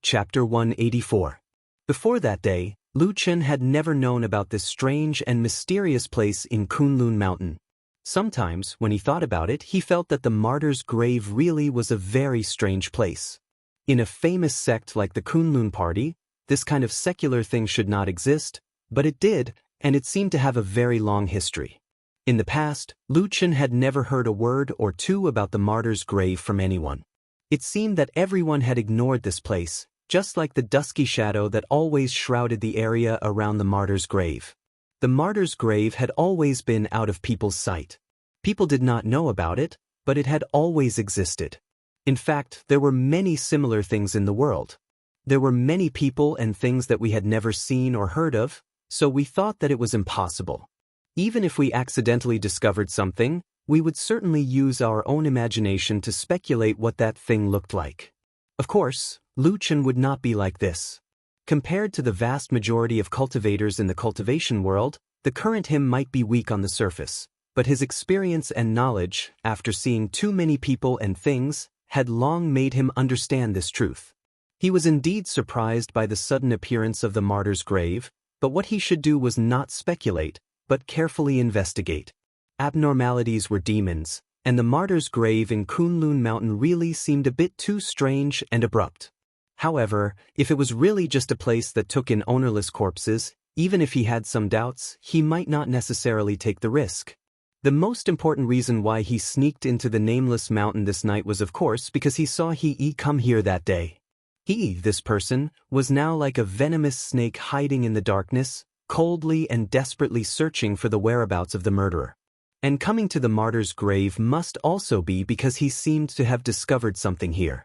Chapter 184. Before that day, Lu Chen had never known about this strange and mysterious place in Kunlun Mountain. Sometimes, when he thought about it, he felt that the martyr's grave really was a very strange place. In a famous sect like the Kunlun Party, this kind of secular thing should not exist, but it did, and it seemed to have a very long history. In the past, Lu Chen had never heard a word or two about the martyr's grave from anyone. It seemed that everyone had ignored this place, just like the dusky shadow that always shrouded the area around the martyr's grave. The martyr's grave had always been out of people's sight. People did not know about it, but it had always existed. In fact, there were many similar things in the world. There were many people and things that we had never seen or heard of, so we thought that it was impossible. Even if we accidentally discovered something, we would certainly use our own imagination to speculate what that thing looked like. Of course, Lu Chen would not be like this. Compared to the vast majority of cultivators in the cultivation world, the current him might be weak on the surface, but his experience and knowledge, after seeing too many people and things, had long made him understand this truth. He was indeed surprised by the sudden appearance of the martyr's grave, but what he should do was not speculate, but carefully investigate. Abnormalities were demons, and the martyr's grave in Kunlun Mountain really seemed a bit too strange and abrupt. However, if it was really just a place that took in ownerless corpses, even if he had some doubts, he might not necessarily take the risk. The most important reason why he sneaked into the nameless mountain this night was of course because he saw he come here that day. He, this person, was now like a venomous snake hiding in the darkness, coldly and desperately searching for the whereabouts of the murderer. And coming to the martyr's grave must also be because he seemed to have discovered something here.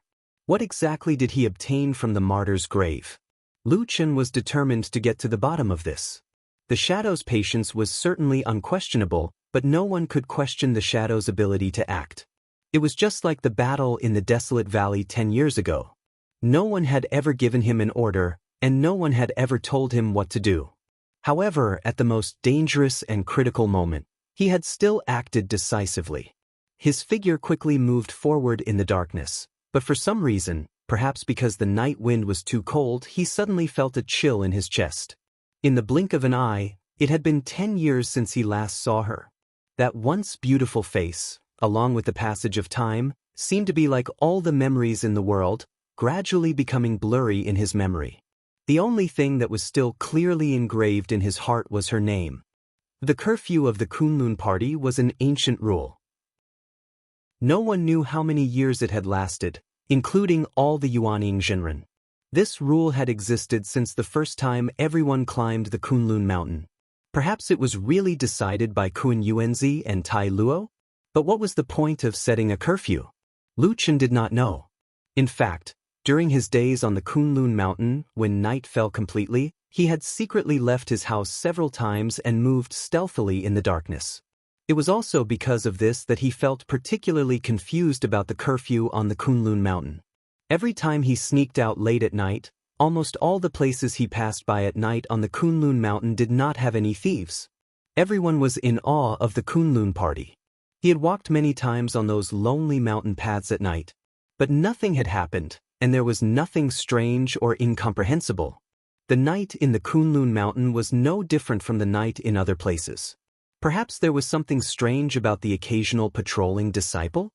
What exactly did he obtain from the martyr's grave? Lu Chen was determined to get to the bottom of this. The Shadow's patience was certainly unquestionable, but no one could question the Shadow's ability to act. It was just like the battle in the desolate valley 10 years ago. No one had ever given him an order, and no one had ever told him what to do. However, at the most dangerous and critical moment, he had still acted decisively. His figure quickly moved forward in the darkness, but for some reason, perhaps because the night wind was too cold, he suddenly felt a chill in his chest. In the blink of an eye, it had been 10 years since he last saw her. That once beautiful face, along with the passage of time, seemed to be like all the memories in the world, gradually becoming blurry in his memory. The only thing that was still clearly engraved in his heart was her name. The curfew of the Kunlun Party was an ancient rule. No one knew how many years it had lasted, including all the Yuanning Jinren. This rule had existed since the first time everyone climbed the Kunlun Mountain. Perhaps it was really decided by Kun Yuanzi and Tai Luo? But what was the point of setting a curfew? Lu Chen did not know. In fact, during his days on the Kunlun Mountain, when night fell completely, he had secretly left his house several times and moved stealthily in the darkness. It was also because of this that he felt particularly confused about the curfew on the Kunlun Mountain. Every time he sneaked out late at night, almost all the places he passed by at night on the Kunlun Mountain did not have any thieves. Everyone was in awe of the Kunlun Party. He had walked many times on those lonely mountain paths at night. But nothing had happened, and there was nothing strange or incomprehensible. The night in the Kunlun Mountain was no different from the night in other places. Perhaps there was something strange about the occasional patrolling disciple?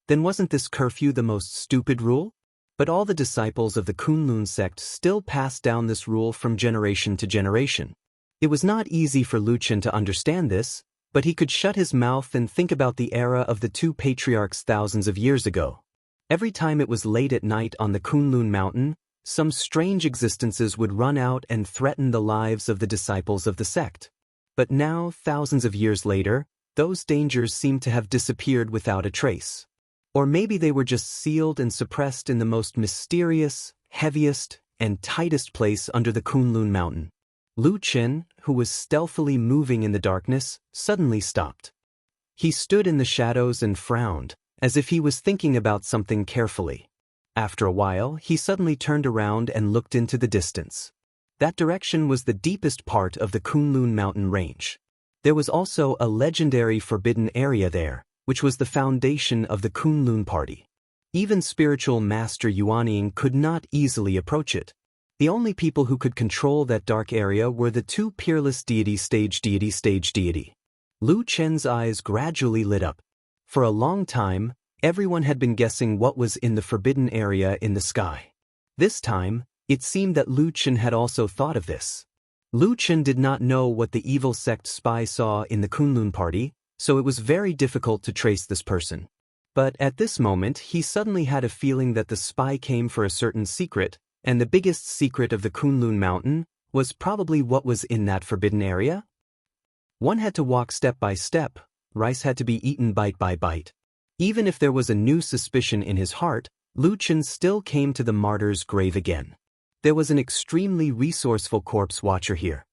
Then wasn't this curfew the most stupid rule? But all the disciples of the Kunlun sect still passed down this rule from generation to generation. It was not easy for Lu Chen to understand this, but he could shut his mouth and think about the era of the two patriarchs thousands of years ago. Every time it was late at night on the Kunlun Mountain, some strange existences would run out and threaten the lives of the disciples of the sect. But now, thousands of years later, those dangers seemed to have disappeared without a trace. Or maybe they were just sealed and suppressed in the most mysterious, heaviest, and tightest place under the Kunlun Mountain. Lu Chen, who was stealthily moving in the darkness, suddenly stopped. He stood in the shadows and frowned, as if he was thinking about something carefully. After a while, he suddenly turned around and looked into the distance. That direction was the deepest part of the Kunlun Mountain range. There was also a legendary forbidden area there, which was the foundation of the Kunlun Party. Even spiritual master Yuanying could not easily approach it. The only people who could control that dark area were the two peerless deity. Lu Chen's eyes gradually lit up. For a long time, everyone had been guessing what was in the forbidden area in the sky. This time, it seemed that Lu Chen had also thought of this. Lu Chen did not know what the evil sect spy saw in the Kunlun party, so it was very difficult to trace this person. But at this moment he suddenly had a feeling that the spy came for a certain secret, and the biggest secret of the Kunlun mountain was probably what was in that forbidden area. One had to walk step by step, rice had to be eaten bite by bite. Even if there was a new suspicion in his heart, Lu Chen still came to the martyr's grave again. There was an extremely resourceful corpse watcher here.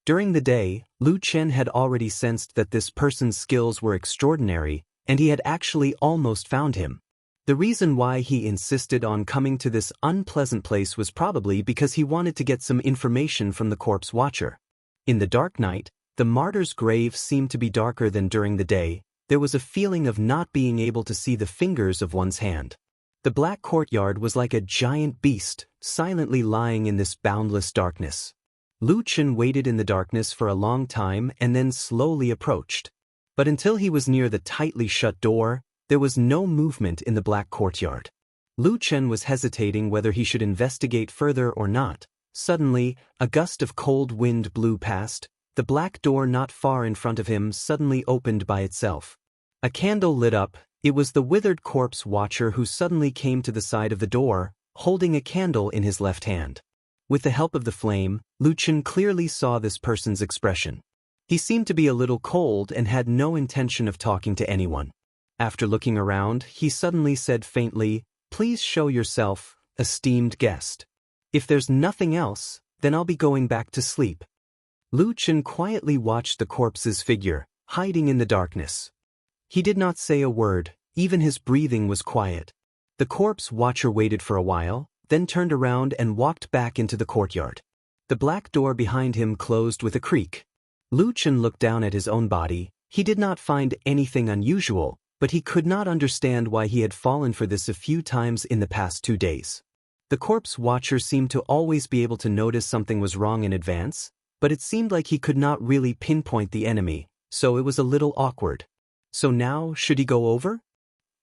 During the day, Lu Chen had already sensed that this person's skills were extraordinary, and he had actually almost found him. The reason why he insisted on coming to this unpleasant place was probably because he wanted to get some information from the corpse watcher. In the dark night, the martyr's grave seemed to be darker than during the day. There was a feeling of not being able to see the fingers of one's hand. The black courtyard was like a giant beast, silently lying in this boundless darkness. Lu Chen waited in the darkness for a long time and then slowly approached. But until he was near the tightly shut door, there was no movement in the black courtyard. Lu Chen was hesitating whether he should investigate further or not. Suddenly, a gust of cold wind blew past. The black door not far in front of him suddenly opened by itself. A candle lit up. It was the withered corpse watcher who suddenly came to the side of the door, holding a candle in his left hand. With the help of the flame, Lu Chen clearly saw this person's expression. He seemed to be a little cold and had no intention of talking to anyone. After looking around, he suddenly said faintly, "Please show yourself, esteemed guest. If there's nothing else, then I'll be going back to sleep." Lu Chen quietly watched the corpse's figure, hiding in the darkness. He did not say a word, even his breathing was quiet. The corpse watcher waited for a while, then turned around and walked back into the courtyard. The black door behind him closed with a creak. Lu Chen looked down at his own body. He did not find anything unusual, but he could not understand why he had fallen for this a few times in the past 2 days. The corpse watcher seemed to always be able to notice something was wrong in advance, but it seemed like he could not really pinpoint the enemy, so it was a little awkward. So now, should he go over?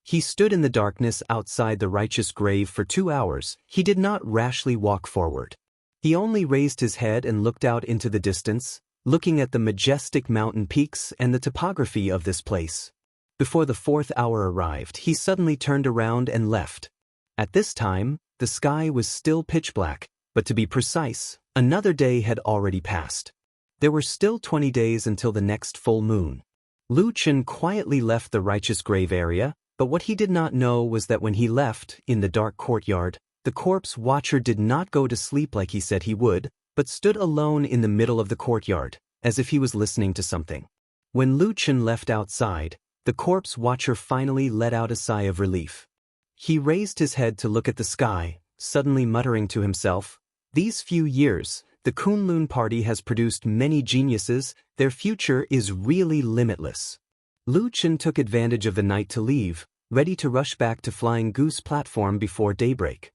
He stood in the darkness outside the righteous grave for 2 hours. He did not rashly walk forward. He only raised his head and looked out into the distance, looking at the majestic mountain peaks and the topography of this place. Before the 4th hour arrived, he suddenly turned around and left. At this time, the sky was still pitch black, but to be precise, another day had already passed. There were still 20 days until the next full moon. Lu Chen quietly left the righteous grave area, but what he did not know was that when he left, in the dark courtyard, the corpse watcher did not go to sleep like he said he would, but stood alone in the middle of the courtyard, as if he was listening to something. When Lu Chen left outside, the corpse watcher finally let out a sigh of relief. He raised his head to look at the sky, suddenly muttering to himself, "These few years, the Kunlun party has produced many geniuses. Their future is really limitless." Lu Chen took advantage of the night to leave, ready to rush back to Flying Goose platform before daybreak.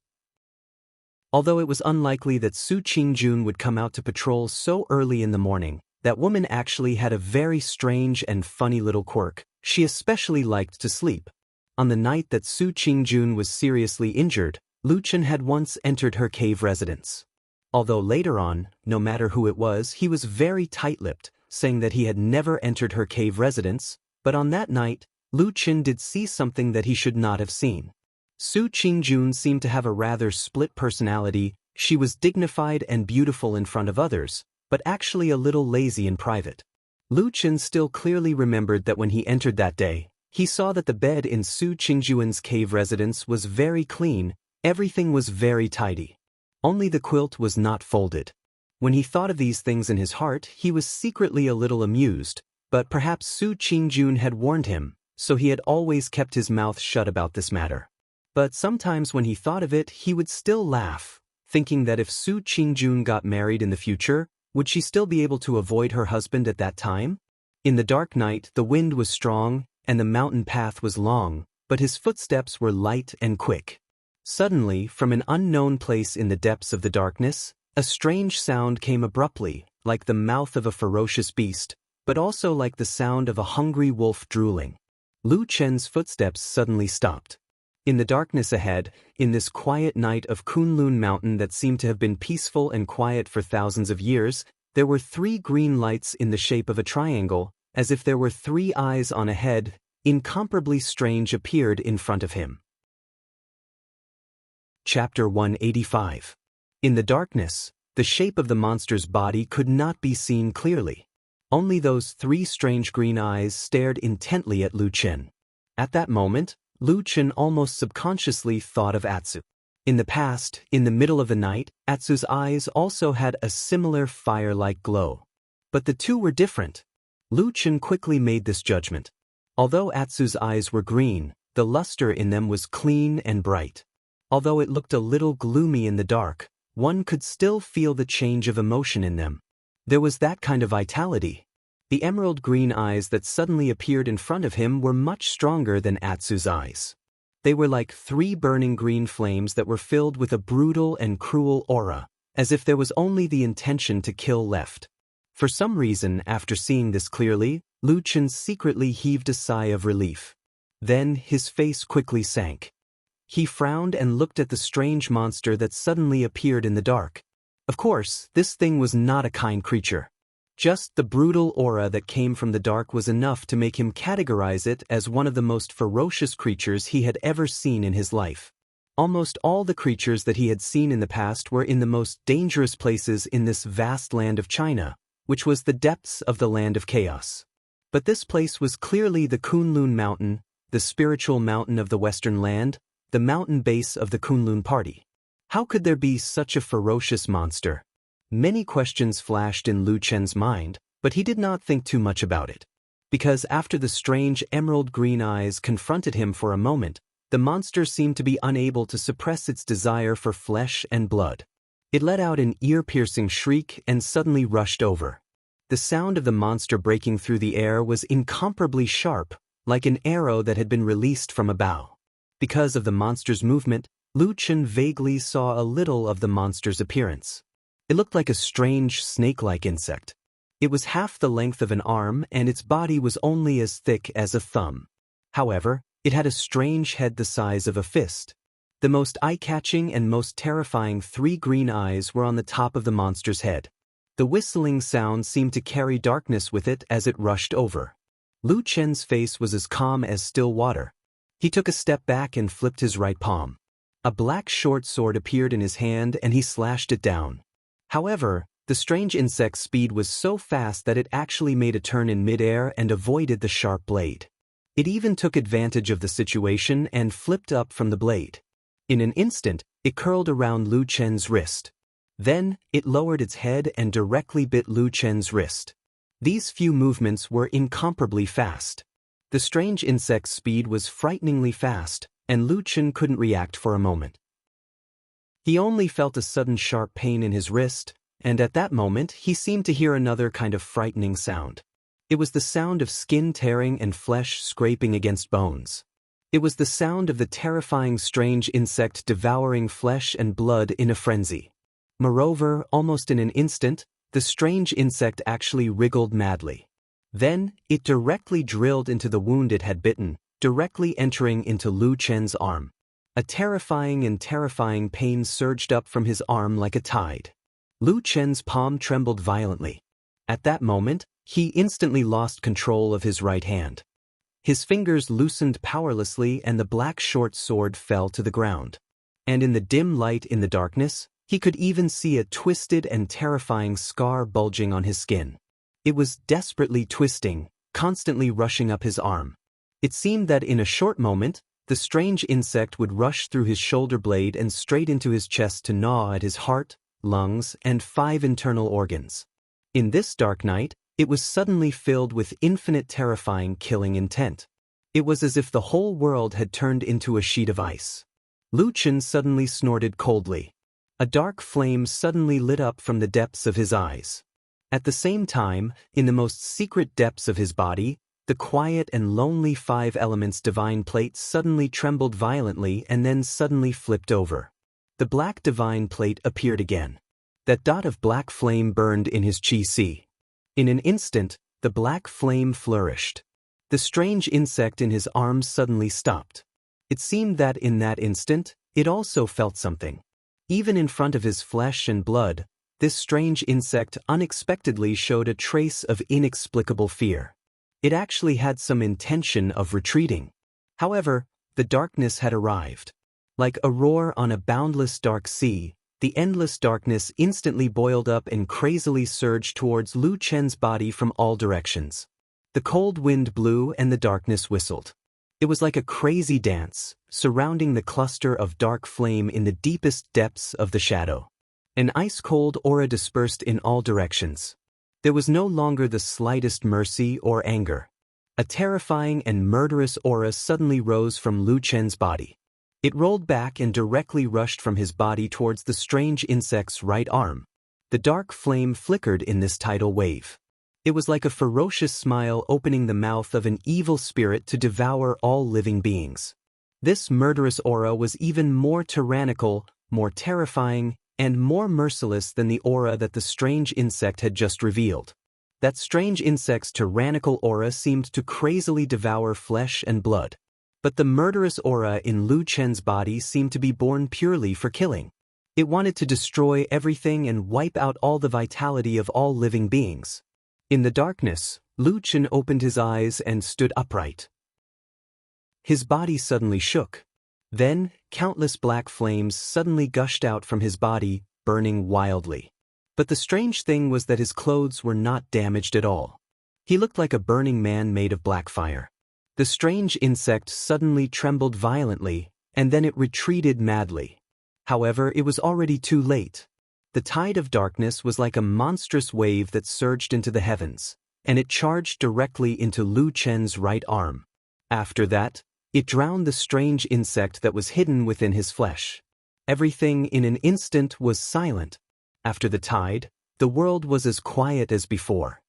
Although it was unlikely that Su Qingjun would come out to patrol so early in the morning, that woman actually had a very strange and funny little quirk. She especially liked to sleep. On the night that Su Qingjun was seriously injured, Lu Chen had once entered her cave residence. Although later on, no matter who it was, he was very tight-lipped, saying that he had never entered her cave residence, but on that night, Lu Chen did see something that he should not have seen. Su Qingjun seemed to have a rather split personality. She was dignified and beautiful in front of others, but actually a little lazy in private. Lu Chen still clearly remembered that when he entered that day, he saw that the bed in Su Qingjun's cave residence was very clean, everything was very tidy. Only the quilt was not folded. When he thought of these things in his heart, he was secretly a little amused, but perhaps Su Qingjun had warned him, so he had always kept his mouth shut about this matter. But sometimes when he thought of it, he would still laugh, thinking that if Su Qingjun got married in the future, would she still be able to avoid her husband at that time? In the dark night, the wind was strong, and the mountain path was long, but his footsteps were light and quick. Suddenly, from an unknown place in the depths of the darkness, a strange sound came abruptly, like the mouth of a ferocious beast, but also like the sound of a hungry wolf drooling. Lu Chen's footsteps suddenly stopped. In the darkness ahead, in this quiet night of Kunlun Mountain that seemed to have been peaceful and quiet for thousands of years, there were 3 green lights in the shape of a triangle, as if there were 3 eyes on a head. Incomparably strange appeared in front of him. Chapter 185. In the darkness, the shape of the monster's body could not be seen clearly. Only those 3 strange green eyes stared intently at Lu Chen. At that moment, Lu Chen almost subconsciously thought of Atsu. In the past, in the middle of the night, Atsu's eyes also had a similar fire-like glow. But the two were different. Lu Chen quickly made this judgment. Although Atsu's eyes were green, the luster in them was clean and bright. Although it looked a little gloomy in the dark, one could still feel the change of emotion in them. There was that kind of vitality. The emerald green eyes that suddenly appeared in front of him were much stronger than Atsu's eyes. They were like 3 burning green flames that were filled with a brutal and cruel aura, as if there was only the intention to kill left. For some reason, after seeing this clearly, Lu Chen secretly heaved a sigh of relief. Then his face quickly sank. He frowned and looked at the strange monster that suddenly appeared in the dark. Of course, this thing was not a kind creature. Just the brutal aura that came from the dark was enough to make him categorize it as one of the most ferocious creatures he had ever seen in his life. Almost all the creatures that he had seen in the past were in the most dangerous places in this vast land of China, which was the depths of the land of chaos. But this place was clearly the Kunlun Mountain, the spiritual mountain of the Western land, the mountain base of the Kunlun party. How could there be such a ferocious monster? Many questions flashed in Lu Chen's mind, but he did not think too much about it. Because after the strange emerald green eyes confronted him for a moment, the monster seemed to be unable to suppress its desire for flesh and blood. It let out an ear-piercing shriek and suddenly rushed over. The sound of the monster breaking through the air was incomparably sharp, like an arrow that had been released from a bow. Because of the monster's movement, Lu Chen vaguely saw a little of the monster's appearance. It looked like a strange snake-like insect. It was half the length of an arm and its body was only as thick as a thumb. However, it had a strange head the size of a fist. The most eye-catching and most terrifying 3 green eyes were on the top of the monster's head. The whistling sound seemed to carry darkness with it as it rushed over. Lu Chen's face was as calm as still water. He took a step back and flipped his right palm. A black short sword appeared in his hand and he slashed it down. However, the strange insect's speed was so fast that it actually made a turn in midair and avoided the sharp blade. It even took advantage of the situation and flipped up from the blade. In an instant, it curled around Lu Chen's wrist. Then, it lowered its head and directly bit Lu Chen's wrist. These few movements were incomparably fast. The strange insect's speed was frighteningly fast, and Lu Chen couldn't react for a moment. He only felt a sudden sharp pain in his wrist, and at that moment he seemed to hear another kind of frightening sound. It was the sound of skin tearing and flesh scraping against bones. It was the sound of the terrifying strange insect devouring flesh and blood in a frenzy. Moreover, almost in an instant, the strange insect actually wriggled madly. Then, it directly drilled into the wound it had bitten, directly entering into Lu Chen's arm. A terrifying pain surged up from his arm like a tide. Lu Chen's palm trembled violently. At that moment, he instantly lost control of his right hand. His fingers loosened powerlessly and the black short sword fell to the ground. And in the dim light in the darkness, he could even see a twisted and terrifying scar bulging on his skin. It was desperately twisting, constantly rushing up his arm. It seemed that in a short moment, the strange insect would rush through his shoulder blade and straight into his chest to gnaw at his heart, lungs, and 5 internal organs. In this dark night, it was suddenly filled with infinite terrifying killing intent. It was as if the whole world had turned into a sheet of ice. Lu Chen suddenly snorted coldly. A dark flame suddenly lit up from the depths of his eyes. At the same time, in the most secret depths of his body, The quiet and lonely five elements divine plate suddenly trembled violently and then suddenly flipped over. The black divine plate appeared again. That dot of black flame burned in his chi. In an instant, the black flame flourished. The strange insect in his arms suddenly stopped. It seemed that in that instant, it also felt something. Even in front of his flesh and blood, this strange insect unexpectedly showed a trace of inexplicable fear. It actually had some intention of retreating. However, the darkness had arrived. Like a roar on a boundless dark sea, the endless darkness instantly boiled up and crazily surged towards Lu Chen's body from all directions. The cold wind blew and the darkness whistled. It was like a crazy dance, surrounding the cluster of dark flame in the deepest depths of the shadow. An ice-cold aura dispersed in all directions. There was no longer the slightest mercy or anger. A terrifying and murderous aura suddenly rose from Lu Chen's body. It rolled back and directly rushed from his body towards the strange insect's right arm. The dark flame flickered in this tidal wave. It was like a ferocious smile opening the mouth of an evil spirit to devour all living beings. This murderous aura was even more tyrannical, more terrifying, and more merciless than the aura that the strange insect had just revealed. That strange insect's tyrannical aura seemed to crazily devour flesh and blood. But the murderous aura in Lu Chen's body seemed to be born purely for killing. It wanted to destroy everything and wipe out all the vitality of all living beings. In the darkness, Lu Chen opened his eyes and stood upright. His body suddenly shook. Then, countless black flames suddenly gushed out from his body, burning wildly. But the strange thing was that his clothes were not damaged at all. He looked like a burning man made of black fire. The strange insect suddenly trembled violently, and then it retreated madly. However, it was already too late. The tide of darkness was like a monstrous wave that surged into the heavens, and it charged directly into Lu Chen's right arm. After that, it drowned the strange insect that was hidden within his flesh. Everything in an instant was silent. After the tide, the world was as quiet as before.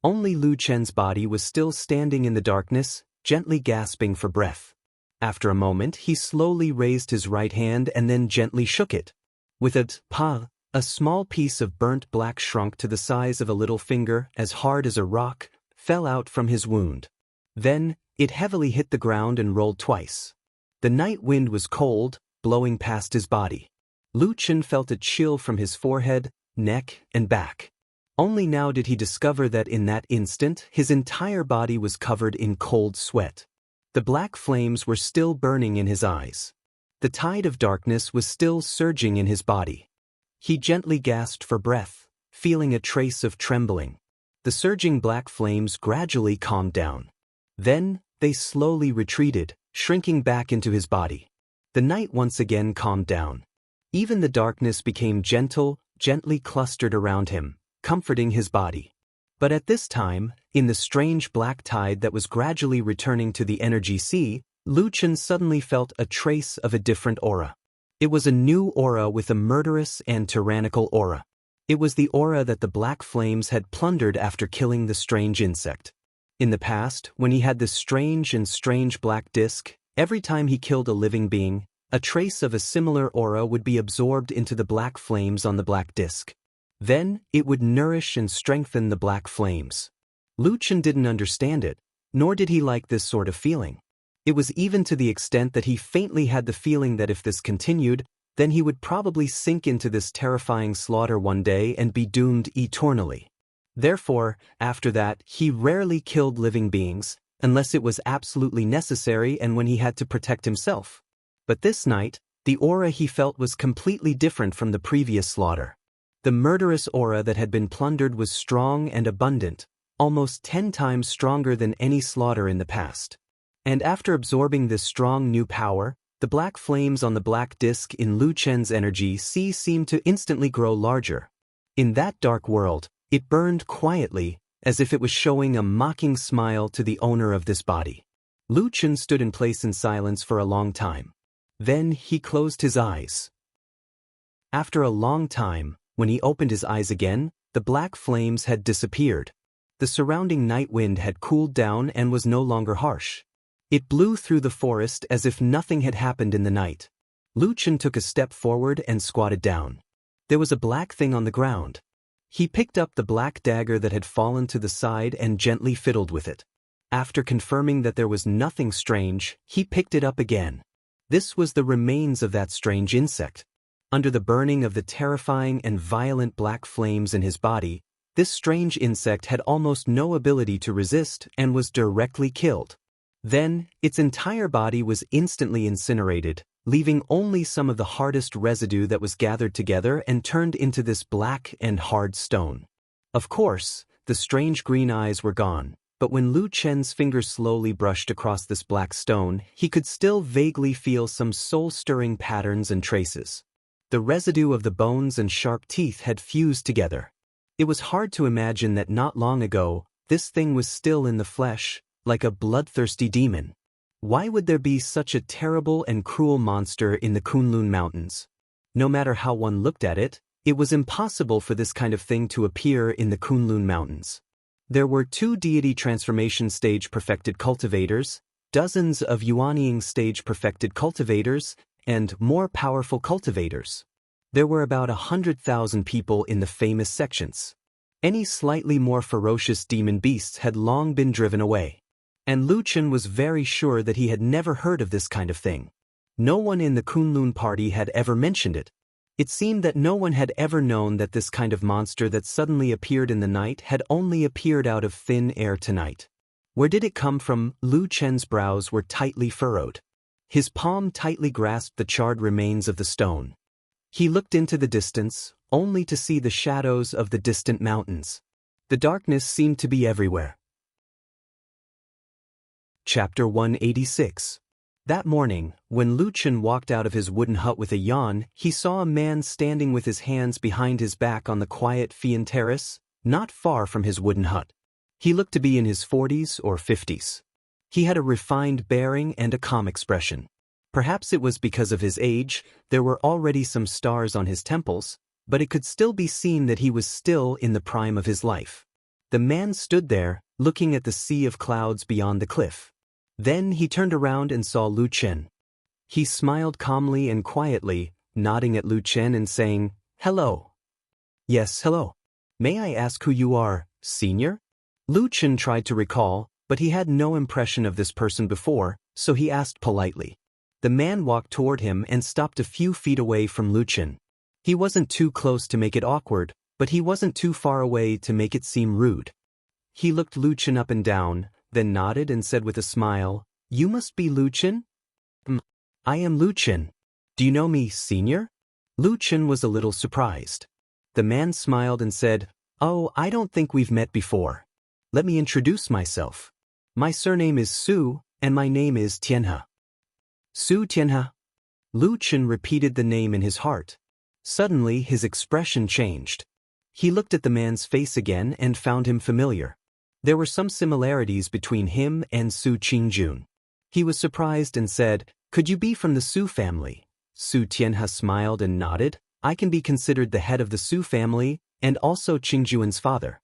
Only Lu Chen's body was still standing in the darkness, gently gasping for breath. After a moment, he slowly raised his right hand and then gently shook it. With a small piece of burnt black shrunk to the size of a little finger, as hard as a rock, fell out from his wound. Then, it heavily hit the ground and rolled twice. The night wind was cold, blowing past his body. Lu Chen felt a chill from his forehead, neck, and back. Only now did he discover that in that instant, his entire body was covered in cold sweat. The black flames were still burning in his eyes. The tide of darkness was still surging in his body. He gently gasped for breath, feeling a trace of trembling. The surging black flames gradually calmed down. Then, they slowly retreated, shrinking back into his body. The night once again calmed down. Even the darkness became gently clustered around him, comforting his body. But at this time, in the strange black tide that was gradually returning to the energy sea, Lu Chen suddenly felt a trace of a different aura. It was a new aura with a murderous and tyrannical aura. It was the aura that the black flames had plundered after killing the strange insect. In the past, when he had this strange black disk, every time he killed a living being, a trace of a similar aura would be absorbed into the black flames on the black disk. Then, it would nourish and strengthen the black flames. Lu Chen didn't understand it, nor did he like this sort of feeling. It was even to the extent that he faintly had the feeling that if this continued, then he would probably sink into this terrifying slaughter one day and be doomed eternally. Therefore, after that, he rarely killed living beings, unless it was absolutely necessary and when he had to protect himself. But this night, the aura he felt was completely different from the previous slaughter. The murderous aura that had been plundered was strong and abundant, almost 10 times stronger than any slaughter in the past. And after absorbing this strong new power, the black flames on the black disk in Lu Chen's energy sea seemed to instantly grow larger. In that dark world, it burned quietly, as if it was showing a mocking smile to the owner of this body. Lu Chen stood in place in silence for a long time. Then he closed his eyes. After a long time, when he opened his eyes again, the black flames had disappeared. The surrounding night wind had cooled down and was no longer harsh. It blew through the forest as if nothing had happened in the night. Lu Chen took a step forward and squatted down. There was a black thing on the ground. He picked up the black dagger that had fallen to the side and gently fiddled with it. After confirming that there was nothing strange, he picked it up again. This was the remains of that strange insect. Under the burning of the terrifying and violent black flames in his body, this strange insect had almost no ability to resist and was directly killed. Then, its entire body was instantly incinerated, leaving only some of the hardest residue that was gathered together and turned into this black and hard stone. Of course, the strange green eyes were gone, but when Lu Chen's fingers slowly brushed across this black stone, he could still vaguely feel some soul-stirring patterns and traces. The residue of the bones and sharp teeth had fused together. It was hard to imagine that not long ago, this thing was still in the flesh, like a bloodthirsty demon. Why would there be such a terrible and cruel monster in the Kunlun Mountains? No matter how one looked at it, it was impossible for this kind of thing to appear in the Kunlun Mountains. There were 2 deity transformation stage perfected cultivators, dozens of Yuanying stage perfected cultivators, and more powerful cultivators. There were about 100,000 people in the famous sections. Any slightly more ferocious demon beasts had long been driven away. And Lu Chen was very sure that he had never heard of this kind of thing. No one in the Kunlun party had ever mentioned it. It seemed that no one had ever known that this kind of monster that suddenly appeared in the night had only appeared out of thin air tonight. Where did it come from? Lu Chen's brows were tightly furrowed. His palm tightly grasped the charred remains of the stone. He looked into the distance, only to see the shadows of the distant mountains. The darkness seemed to be everywhere. Chapter 186. That morning, when Lu Chen walked out of his wooden hut with a yawn, he saw a man standing with his hands behind his back on the quiet Fian terrace, not far from his wooden hut. He looked to be in his 40s or 50s. He had a refined bearing and a calm expression. Perhaps it was because of his age, there were already some stars on his temples, but it could still be seen that he was still in the prime of his life. The man stood there, looking at the sea of clouds beyond the cliff. Then he turned around and saw Lu Chen. He smiled calmly and quietly, nodding at Lu Chen and saying, "Hello." "Yes, hello. May I ask who you are, senior?" Lu Chen tried to recall, but he had no impression of this person before, so he asked politely. The man walked toward him and stopped a few feet away from Lu Chen. He wasn't too close to make it awkward, but he wasn't too far away to make it seem rude. He looked Lu Chen up and down, then nodded and said with a smile, "You must be Lu Chen?" I am Lu Chen. Do you know me, senior?" Lu Chen was a little surprised. The man smiled and said, "Oh, I don't think we've met before. Let me introduce myself. My surname is Su, and my name is Tianhe." "Su Tianhe?" Lu Chen repeated the name in his heart. Suddenly his expression changed. He looked at the man's face again and found him familiar. There were some similarities between him and Su Qingjun. He was surprised and said, "Could you be from the Su family?" Su Tianhe smiled and nodded. "I can be considered the head of the Su family, and also Qingjuan's father."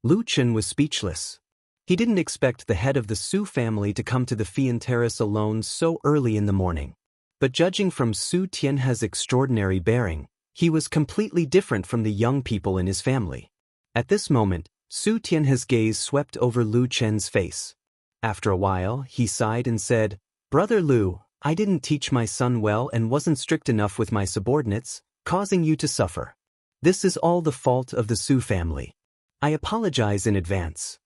Lu Chen was speechless. He didn't expect the head of the Su family to come to the Fian Terrace alone so early in the morning. But judging from Su Tianhe's extraordinary bearing, he was completely different from the young people in his family. At this moment, Su Tianhe's gaze swept over Lu Chen's face. After a while, he sighed and said, "Brother Lu, I didn't teach my son well and wasn't strict enough with my subordinates, causing you to suffer. This is all the fault of the Su family. I apologize in advance."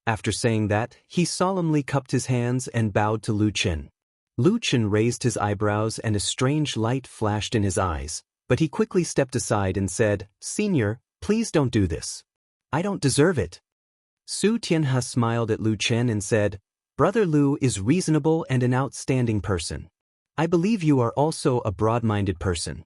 After saying that, he solemnly cupped his hands and bowed to Lu Chen. Lu Chen raised his eyebrows and a strange light flashed in his eyes, but he quickly stepped aside and said, "Senior, please don't do this. I don't deserve it." Su Tianhe smiled at Lu Chen and said, "Brother Lu is reasonable and an outstanding person. I believe you are also a broad-minded person."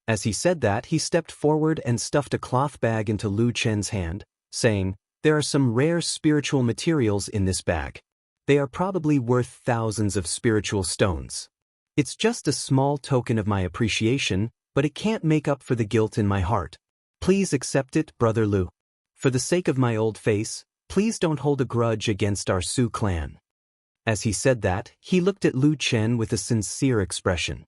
As he said that, he stepped forward and stuffed a cloth bag into Lu Chen's hand, saying, "There are some rare spiritual materials in this bag. They are probably worth thousands of spiritual stones. It's just a small token of my appreciation, but it can't make up for the guilt in my heart. Please accept it, Brother Lu. For the sake of my old face, please don't hold a grudge against our Su clan." As he said that, he looked at Lu Chen with a sincere expression.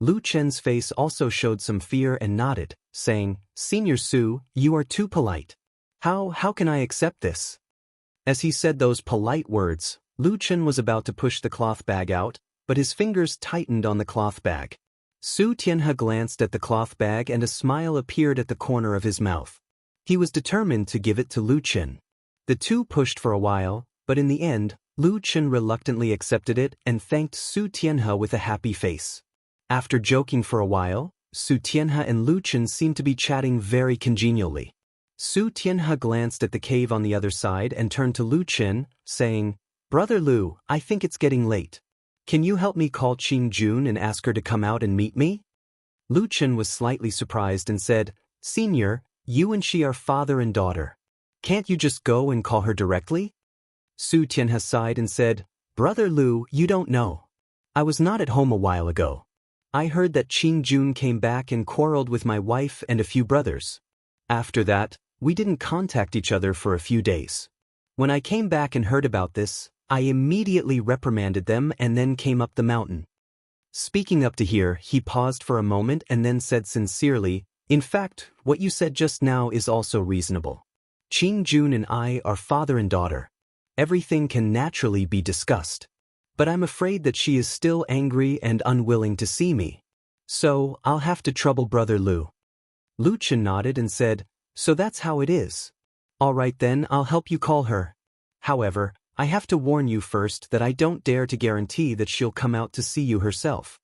Lu Chen's face also showed some fear and nodded, saying, "Senior Su, you are too polite. How can I accept this?" As he said those polite words, Lu Chen was about to push the cloth bag out, but his fingers tightened on the cloth bag. Su Tianhe glanced at the cloth bag and a smile appeared at the corner of his mouth. He was determined to give it to Lu Chen. The two pushed for a while, but in the end, Lu Chen reluctantly accepted it and thanked Su Tianhe with a happy face. After joking for a while, Su Tianhe and Lu Chen seemed to be chatting very congenially. Su Tianhe glanced at the cave on the other side and turned to Lu Chen, saying, "Brother Lu, I think it's getting late. Can you help me call Qing Jun and ask her to come out and meet me?" Lu Chen was slightly surprised and said, "Senior, you and she are father and daughter. Can't you just go and call her directly?" Su Tianhe sighed and said, "Brother Lu, you don't know. I was not at home a while ago. I heard that Qing Jun came back and quarreled with my wife and a few brothers. After that, we didn't contact each other for a few days. When I came back and heard about this, I immediately reprimanded them and then came up the mountain." Speaking up to here, he paused for a moment and then said sincerely, "In fact, what you said just now is also reasonable. Qing Jun and I are father and daughter. Everything can naturally be discussed. But I'm afraid that she is still angry and unwilling to see me. So, I'll have to trouble Brother Lu." Lu Chen nodded and said, "So that's how it is. All right then, I'll help you call her. However, I have to warn you first that I don't dare to guarantee that she'll come out to see you herself."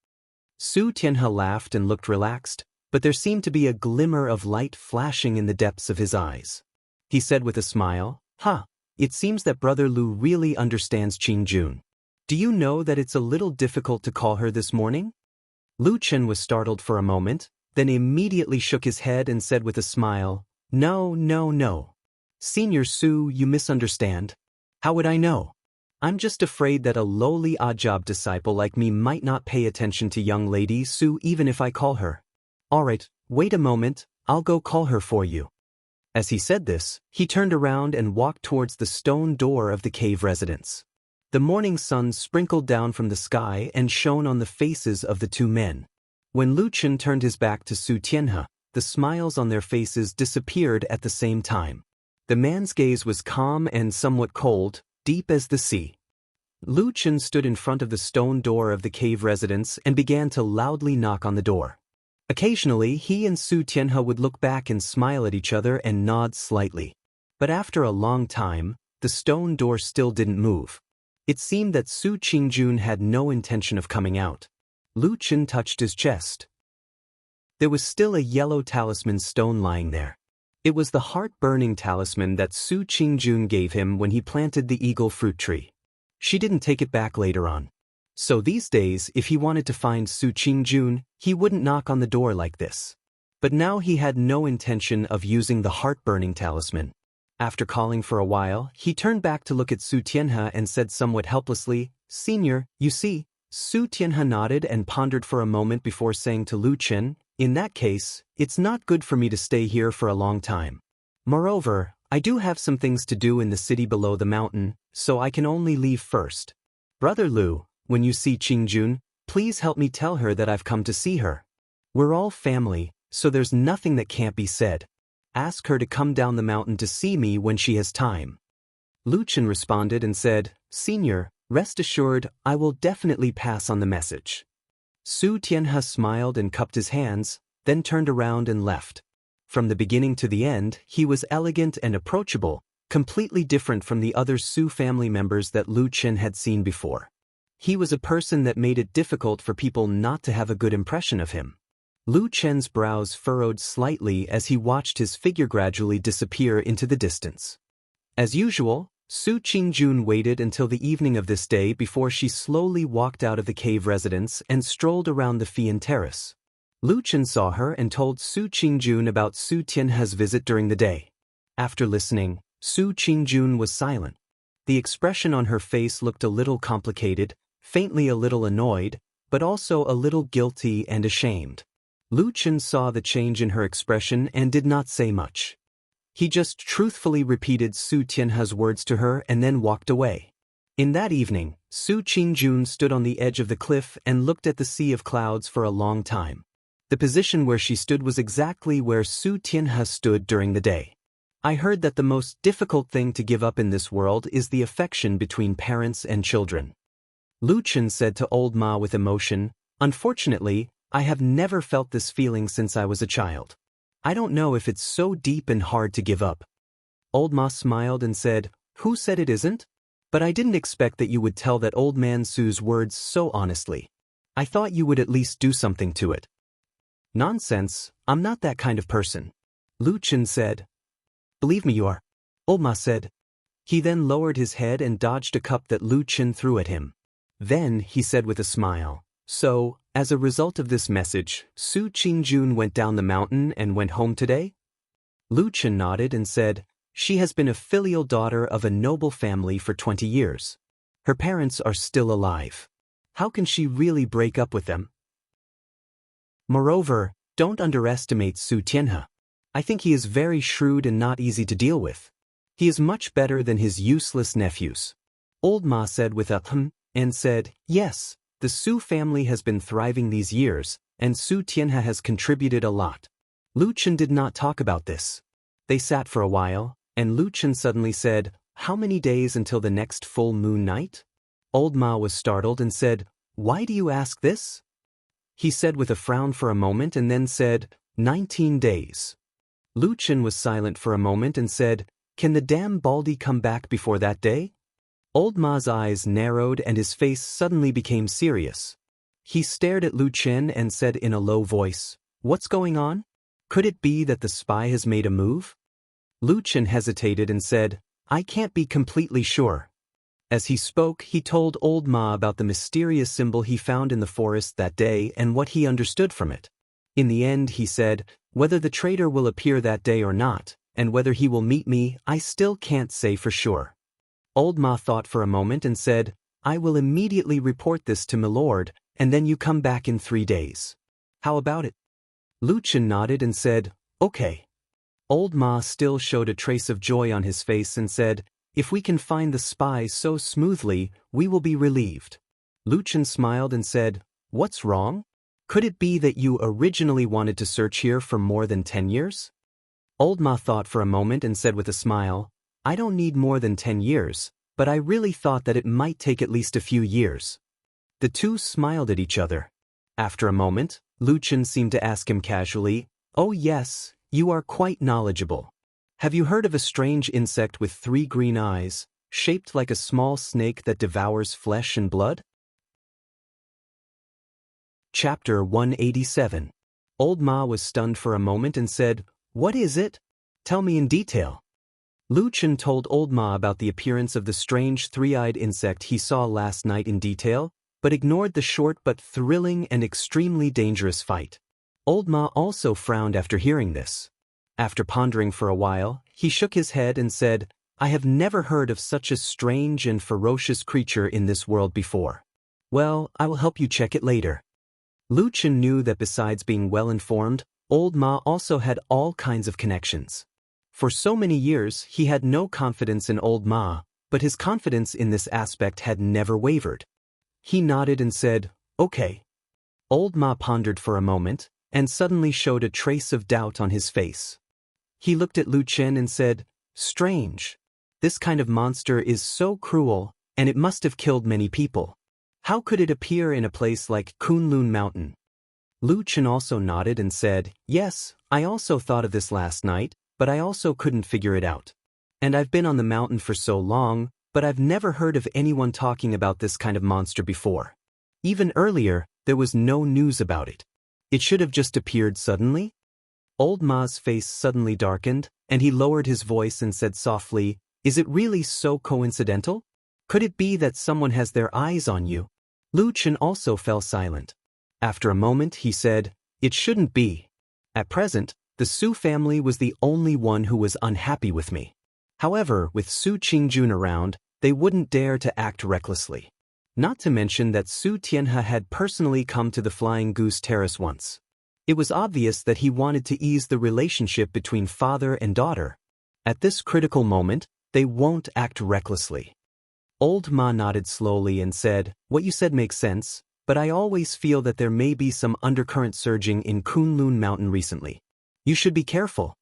Su Tianhe laughed and looked relaxed, but there seemed to be a glimmer of light flashing in the depths of his eyes. He said with a smile, It seems that Brother Lu really understands Qing Jun. Do you know that it's a little difficult to call her this morning?" Lu Chen was startled for a moment, then immediately shook his head and said with a smile, No. Senior Su, you misunderstand. How would I know? I'm just afraid that a lowly odd-job disciple like me might not pay attention to young lady Su even if I call her. All right, wait a moment, I'll go call her for you." As he said this, he turned around and walked towards the stone door of the cave residence. The morning sun sprinkled down from the sky and shone on the faces of the two men. When Lu Chen turned his back to Su Tianhe, the smiles on their faces disappeared at the same time. The man's gaze was calm and somewhat cold, deep as the sea. Lu Chen stood in front of the stone door of the cave residence and began to loudly knock on the door. Occasionally, he and Su Tianhe would look back and smile at each other and nod slightly. But after a long time, the stone door still didn't move. It seemed that Su Qingjun had no intention of coming out. Lu Chen touched his chest. There was still a yellow talisman stone lying there. It was the heart-burning talisman that Su Qingjun gave him when he planted the eagle fruit tree. She didn't take it back later on. So these days, if he wanted to find Su Qingjun, he wouldn't knock on the door like this. But now he had no intention of using the heart-burning talisman. After calling for a while, he turned back to look at Su Tianhe and said somewhat helplessly, "Senior, you see." Su Tianhe nodded and pondered for a moment before saying to Lu Chen, "In that case, it's not good for me to stay here for a long time. Moreover, I do have some things to do in the city below the mountain, so I can only leave first. Brother Lu, when you see Qingjun, please help me tell her that I've come to see her. We're all family, so there's nothing that can't be said. Ask her to come down the mountain to see me when she has time." Lu Chen responded and said, "Senior, rest assured, I will definitely pass on the message." Su Tianhe smiled and cupped his hands, then turned around and left. From the beginning to the end, he was elegant and approachable, completely different from the other Su family members that Lu Chen had seen before. He was a person that made it difficult for people not to have a good impression of him. Lu Chen's brows furrowed slightly as he watched his figure gradually disappear into the distance. As usual, Su Qingjun waited until the evening of this day before she slowly walked out of the cave residence and strolled around the Fian Terrace. Lu Chen saw her and told Su Qingjun about Su Tianhe's visit during the day. After listening, Su Qingjun was silent. The expression on her face looked a little complicated, faintly a little annoyed, but also a little guilty and ashamed. Lu Chen saw the change in her expression and did not say much. He just truthfully repeated Su Tianhe's words to her and then walked away. In that evening, Su Qingjun stood on the edge of the cliff and looked at the sea of clouds for a long time. The position where she stood was exactly where Su Tianhe stood during the day. I heard that the most difficult thing to give up in this world is the affection between parents and children. Lu Chen said to old Ma with emotion, "Unfortunately, I have never felt this feeling since I was a child. I don't know if it's so deep and hard to give up." Old Ma smiled and said, "Who said it isn't? But I didn't expect that you would tell that old man Su's words so honestly. I thought you would at least do something to it." "Nonsense, I'm not that kind of person," Lu Chen said. "Believe me, you are," old Ma said. He then lowered his head and dodged a cup that Lu Chen threw at him. Then he said with a smile, "So, as a result of this message, Su Qingjun went down the mountain and went home today?" Lu Chen nodded and said, "She has been a filial daughter of a noble family for 20 years. Her parents are still alive. How can she really break up with them? Moreover, don't underestimate Su Tianhe. I think he is very shrewd and not easy to deal with. He is much better than his useless nephews." Old Ma said with a and said, "Yes, the Su family has been thriving these years, and Su Tianhe has contributed a lot." Lu Chen did not talk about this. They sat for a while, and Lu Chen suddenly said, "How many days until the next full moon night?" Old Ma was startled and said, "Why do you ask this?" He said with a frown for a moment and then said, 19 days. Lu Chen was silent for a moment and said, "Can the damn Baldy come back before that day?" Old Ma's eyes narrowed and his face suddenly became serious. He stared at Lu Chen and said in a low voice, "What's going on? Could it be that the spy has made a move?" Lu Chen hesitated and said, "I can't be completely sure." As he spoke, he told Old Ma about the mysterious symbol he found in the forest that day and what he understood from it. In the end, he said, "Whether the traitor will appear that day or not, and whether he will meet me, I still can't say for sure." Old Ma thought for a moment and said, "I will immediately report this to Milord, and then you come back in 3 days. How about it?" Lu Chen nodded and said, "Okay." Old Ma still showed a trace of joy on his face and said, "If we can find the spy so smoothly, we will be relieved." Lu Chen smiled and said, "What's wrong? Could it be that you originally wanted to search here for more than 10 years? Old Ma thought for a moment and said with a smile, "I don't need more than 10 years, but I really thought that it might take at least a few years." The two smiled at each other. After a moment, Lu Chen seemed to ask him casually, "Oh yes, you are quite knowledgeable. Have you heard of a strange insect with 3 green eyes, shaped like a small snake that devours flesh and blood?" Chapter 187. Old Ma was stunned for a moment and said, "What is it? Tell me in detail." Lu Chen told Old Ma about the appearance of the strange 3-eyed insect he saw last night in detail, but ignored the short but thrilling and extremely dangerous fight. Old Ma also frowned after hearing this. After pondering for a while, he shook his head and said, "I have never heard of such a strange and ferocious creature in this world before. Well, I will help you check it later." Lu Chen knew that besides being well-informed, Old Ma also had all kinds of connections. For so many years, he had no confidence in Old Ma, but his confidence in this aspect had never wavered. He nodded and said, "Okay." Old Ma pondered for a moment, and suddenly showed a trace of doubt on his face. He looked at Lu Chen and said, "Strange. This kind of monster is so cruel, and it must have killed many people. How could it appear in a place like Kunlun Mountain?" Lu Chen also nodded and said, "Yes, I also thought of this last night, but I also couldn't figure it out. And I've been on the mountain for so long, but I've never heard of anyone talking about this kind of monster before. Even earlier, there was no news about it. It should have just appeared suddenly?" Old Ma's face suddenly darkened, and he lowered his voice and said softly, "Is it really so coincidental? Could it be that someone has their eyes on you?" Lu Chen also fell silent. After a moment, he said, "It shouldn't be. At present, the Su family was the only one who was unhappy with me. However, with Su Qingjun around, they wouldn't dare to act recklessly. Not to mention that Su Tianhe had personally come to the Flying Goose Terrace once. It was obvious that he wanted to ease the relationship between father and daughter. At this critical moment, they won't act recklessly. Old Ma nodded slowly and said, "What you said makes sense, but I always feel that there may be some undercurrent surging in Kunlun Mountain recently. You should be careful."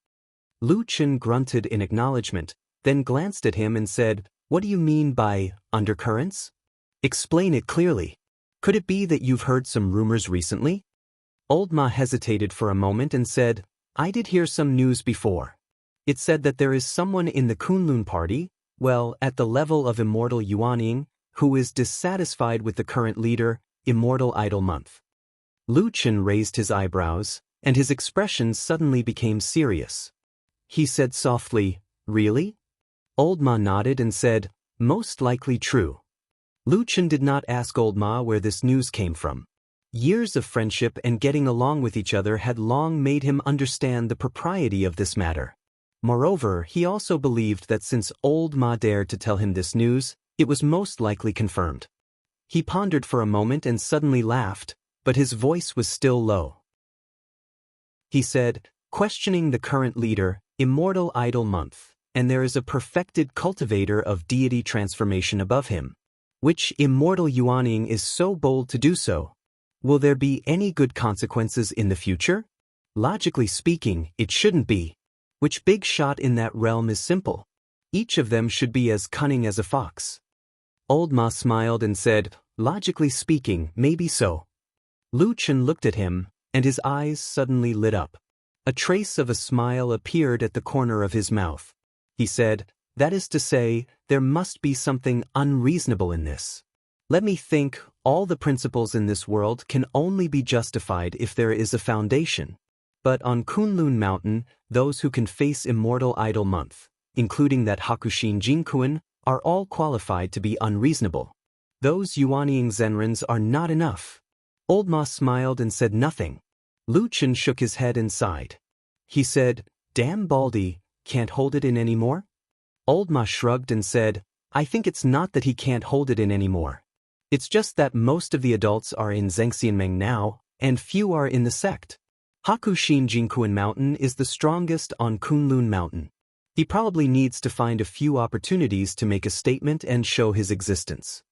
Lu Chen grunted in acknowledgement, then glanced at him and said, "What do you mean by undercurrents? Explain it clearly. Could it be that you've heard some rumors recently?" Old Ma hesitated for a moment and said, "I did hear some news before. It said that there is someone in the Kunlun party, well, at the level of Immortal Yuanying, who is dissatisfied with the current leader, Immortal Idol Month." Lu Chen raised his eyebrows, and his expression suddenly became serious. He said softly, "Really?" Old Ma nodded and said, "Most likely true." Lu Chen did not ask Old Ma where this news came from. Years of friendship and getting along with each other had long made him understand the propriety of this matter. Moreover, he also believed that since Old Ma dared to tell him this news, it was most likely confirmed. He pondered for a moment and suddenly laughed, but his voice was still low. He said, "Questioning the current leader, Immortal Idol Month, and there is a perfected cultivator of deity transformation above him. Which Immortal Yuanying is so bold to do so? Will there be any good consequences in the future? Logically speaking, it shouldn't be. Which big shot in that realm is simple? Each of them should be as cunning as a fox." Old Ma smiled and said, "Logically speaking, maybe so." Lu Chen looked at him, and his eyes suddenly lit up. A trace of a smile appeared at the corner of his mouth. He said, "That is to say, there must be something unreasonable in this. Let me think, all the principles in this world can only be justified if there is a foundation. But on Kunlun Mountain, those who can face Immortal Idol Month, including that Hakushin Jinkuin, are all qualified to be unreasonable. Those Yuanying Zenrins are not enough." Old Ma smiled and said nothing. Lu Chen shook his head and sighed. He said, "Damn Baldy, can't hold it in anymore?" Old Ma shrugged and said, "I think it's not that he can't hold it in anymore. It's just that most of the adults are in Zhengxianmeng now, and few are in the sect. Hakushin Jinkuin Mountain is the strongest on Kunlun Mountain. He probably needs to find a few opportunities to make a statement and show his existence."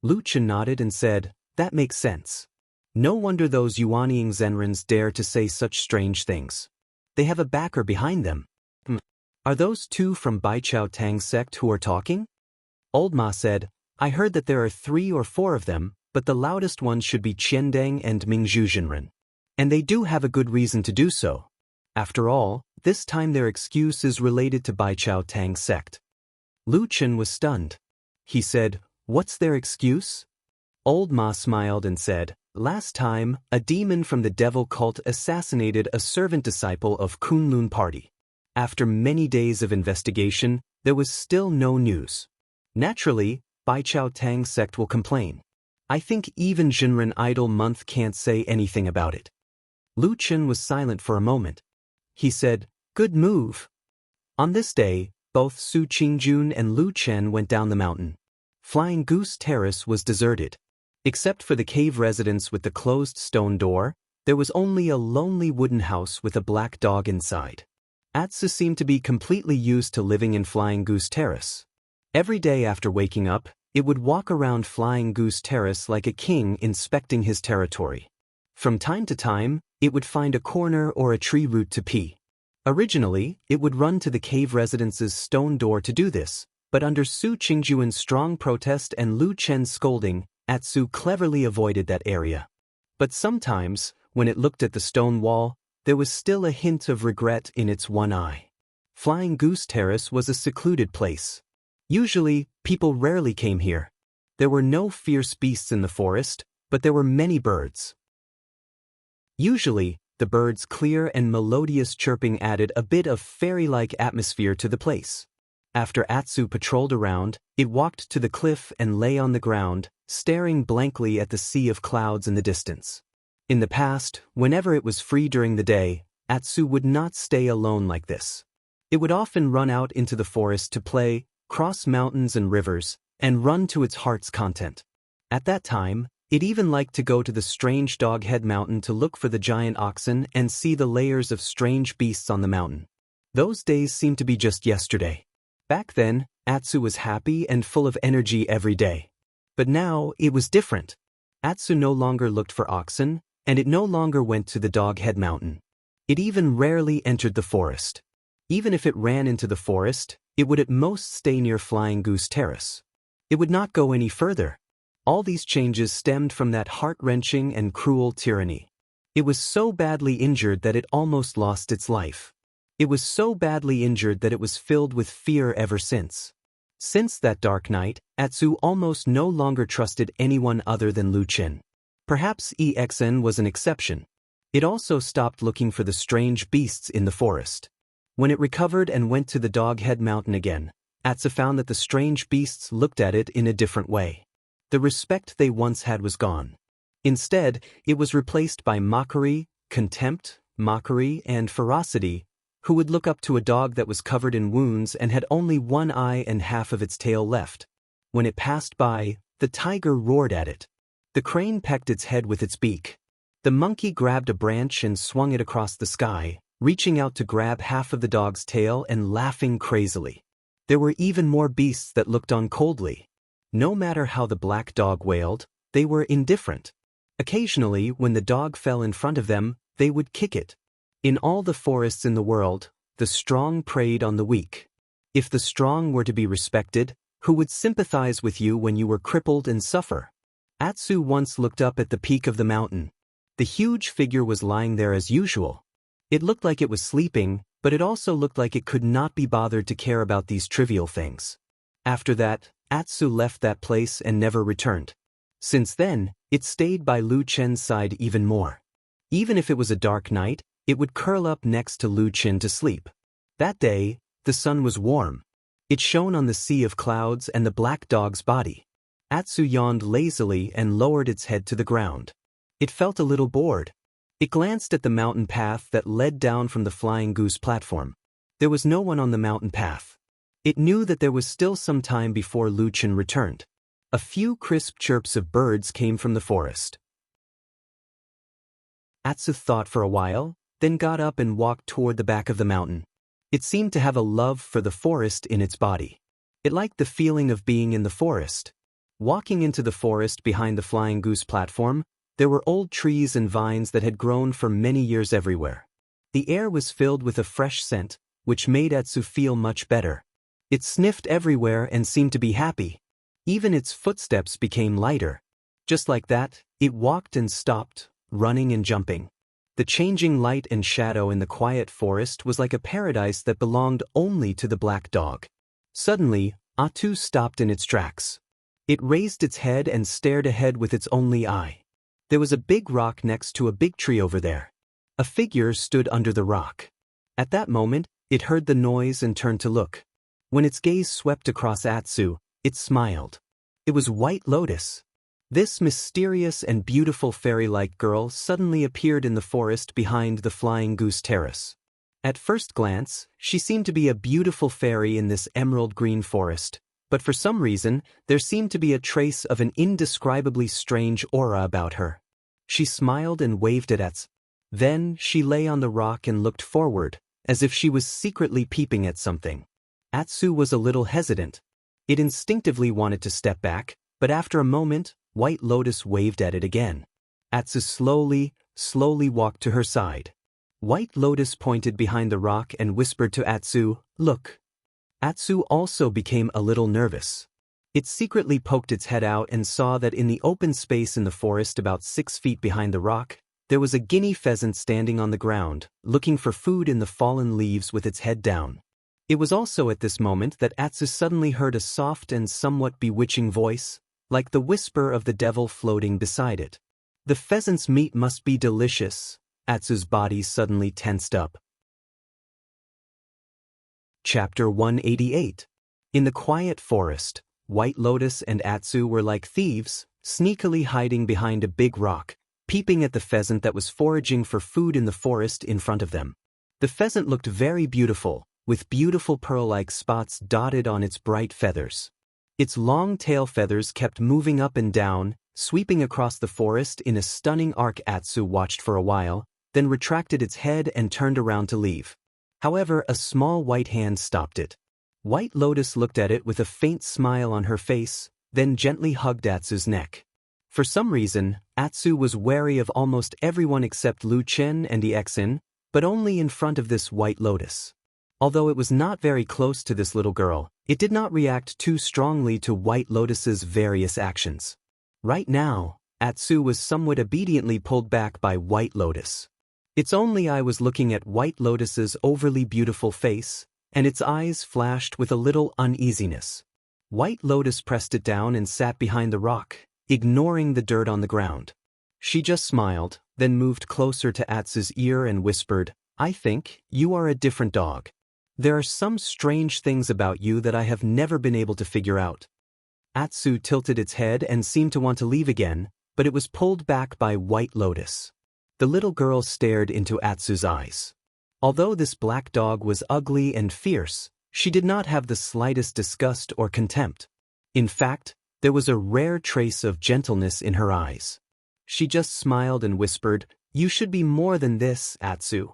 Lu Chen nodded and said, "That makes sense. No wonder those Yuanying Zenrins dare to say such strange things. They have a backer behind them. Are those two from Baichao Tang's sect who are talking?" Old Ma said, "I heard that there are 3 or 4 of them, but the loudest ones should be Qiandeng and Mingzhu Zhenren. And they do have a good reason to do so. After all, this time their excuse is related to Baichao Tang's sect." Lu Chen was stunned. He said, "What's their excuse?" Old Ma smiled and said, "Last time, a demon from the devil cult assassinated a servant disciple of Kunlun party. After many days of investigation, there was still no news. Naturally, Baichao Tang's sect will complain. I think even Zhenren Idol Month can't say anything about it." Lu Chen was silent for a moment. He said, "Good move." On this day, both Su Qingjun and Lu Chen went down the mountain. Flying Goose Terrace was deserted. Except for the cave residence with the closed stone door, there was only a lonely wooden house with a black dog inside. Atsu seemed to be completely used to living in Flying Goose Terrace. Every day after waking up, it would walk around Flying Goose Terrace like a king inspecting his territory. From time to time, it would find a corner or a tree root to pee. Originally, it would run to the cave residence's stone door to do this, but under Su Qingjuan's strong protest and Lu Chen's scolding, Atsu cleverly avoided that area. But sometimes, when it looked at the stone wall, there was still a hint of regret in its one eye. Flying Goose Terrace was a secluded place. Usually, people rarely came here. There were no fierce beasts in the forest, but there were many birds. Usually, the birds' clear and melodious chirping added a bit of fairy-like atmosphere to the place. After Atsu patrolled around, it walked to the cliff and lay on the ground, staring blankly at the sea of clouds in the distance. In the past, whenever it was free during the day, Atsu would not stay alone like this. It would often run out into the forest to play, cross mountains and rivers, and run to its heart's content. At that time, it even liked to go to the strange Doghead Mountain to look for the giant oxen and see the layers of strange beasts on the mountain. Those days seemed to be just yesterday. Back then, Atsu was happy and full of energy every day. But now, it was different. Atsu no longer looked for oxen, and it no longer went to the Doghead Mountain. It even rarely entered the forest. Even if it ran into the forest, it would at most stay near Flying Goose Terrace. It would not go any further. All these changes stemmed from that heart-wrenching and cruel tyranny. It was so badly injured that it almost lost its life. It was so badly injured that it was filled with fear ever since. Since that dark night, Atsu almost no longer trusted anyone other than Lu Qin. Perhaps EXN was an exception. It also stopped looking for the strange beasts in the forest. When it recovered and went to the Doghead Mountain again, Atsu found that the strange beasts looked at it in a different way. The respect they once had was gone. Instead, it was replaced by mockery, contempt, and ferocity, who would look up to a dog that was covered in wounds and had only one eye and half of its tail left. When it passed by, the tiger roared at it. The crane pecked its head with its beak. The monkey grabbed a branch and swung it across the sky, reaching out to grab half of the dog's tail and laughing crazily. There were even more beasts that looked on coldly. No matter how the black dog wailed, they were indifferent. Occasionally, when the dog fell in front of them, they would kick it. In all the forests in the world, the strong preyed on the weak. If the strong were to be respected, who would sympathize with you when you were crippled and suffer? Atsu once looked up at the peak of the mountain. The huge figure was lying there as usual. It looked like it was sleeping, but it also looked like it could not be bothered to care about these trivial things. After that, Atsu left that place and never returned. Since then, it stayed by Lu Chen's side even more. Even if it was a dark night, it would curl up next to Lu Chen to sleep. That day, the sun was warm. It shone on the sea of clouds and the black dog's body. Atsu yawned lazily and lowered its head to the ground. It felt a little bored. It glanced at the mountain path that led down from the Flying Goose platform. There was no one on the mountain path. It knew that there was still some time before Lu Chen returned. A few crisp chirps of birds came from the forest. Atsu thought for a while, then got up and walked toward the back of the mountain. It seemed to have a love for the forest in its body. It liked the feeling of being in the forest. Walking into the forest behind the Flying Goose platform, there were old trees and vines that had grown for many years everywhere. The air was filled with a fresh scent, which made Atsu feel much better. It sniffed everywhere and seemed to be happy. Even its footsteps became lighter. Just like that, it walked and stopped, running and jumping. The changing light and shadow in the quiet forest was like a paradise that belonged only to the black dog. Suddenly, Atsu stopped in its tracks. It raised its head and stared ahead with its only eye. There was a big rock next to a big tree over there. A figure stood under the rock. At that moment, it heard the noise and turned to look. When its gaze swept across Atsu, it smiled. It was White Lotus. This mysterious and beautiful fairy-like girl suddenly appeared in the forest behind the Flying Goose Terrace. At first glance, she seemed to be a beautiful fairy in this emerald green forest, but for some reason, there seemed to be a trace of an indescribably strange aura about her. She smiled and waved at Atsu. Then, she lay on the rock and looked forward, as if she was secretly peeping at something. Atsu was a little hesitant. It instinctively wanted to step back, but after a moment, White Lotus waved at it again. Atsu slowly walked to her side. White Lotus pointed behind the rock and whispered to Atsu, "Look." Atsu also became a little nervous. It secretly poked its head out and saw that in the open space in the forest about 6 feet behind the rock, there was a guinea pheasant standing on the ground, looking for food in the fallen leaves with its head down. It was also at this moment that Atsu suddenly heard a soft and somewhat bewitching voice, like the whisper of the devil floating beside it. The pheasant's meat must be delicious. Atsu's body suddenly tensed up. Chapter 188. In the quiet forest, White Lotus and Atsu were like thieves, sneakily hiding behind a big rock, peeping at the pheasant that was foraging for food in the forest in front of them. The pheasant looked very beautiful, with beautiful pearl-like spots dotted on its bright feathers. Its long tail feathers kept moving up and down, sweeping across the forest in a stunning arc. Atsu watched for a while, then retracted its head and turned around to leave. However, a small white hand stopped it. White Lotus looked at it with a faint smile on her face, then gently hugged Atsu's neck. For some reason, Atsu was wary of almost everyone except Lu Chen and Exin, but only in front of this White Lotus. Although it was not very close to this little girl, it did not react too strongly to White Lotus's various actions. Right now, Atsu was somewhat obediently pulled back by White Lotus. It's only I was looking at White Lotus's overly beautiful face, and its eyes flashed with a little uneasiness. White Lotus pressed it down and sat behind the rock, ignoring the dirt on the ground. She just smiled, then moved closer to Atsu's ear and whispered, "I think you are a different dog. There are some strange things about you that I have never been able to figure out." Atsu tilted its head and seemed to want to leave again, but it was pulled back by White Lotus. The little girl stared into Atsu's eyes. Although this black dog was ugly and fierce, she did not have the slightest disgust or contempt. In fact, there was a rare trace of gentleness in her eyes. She just smiled and whispered, "You should be more than this, Atsu.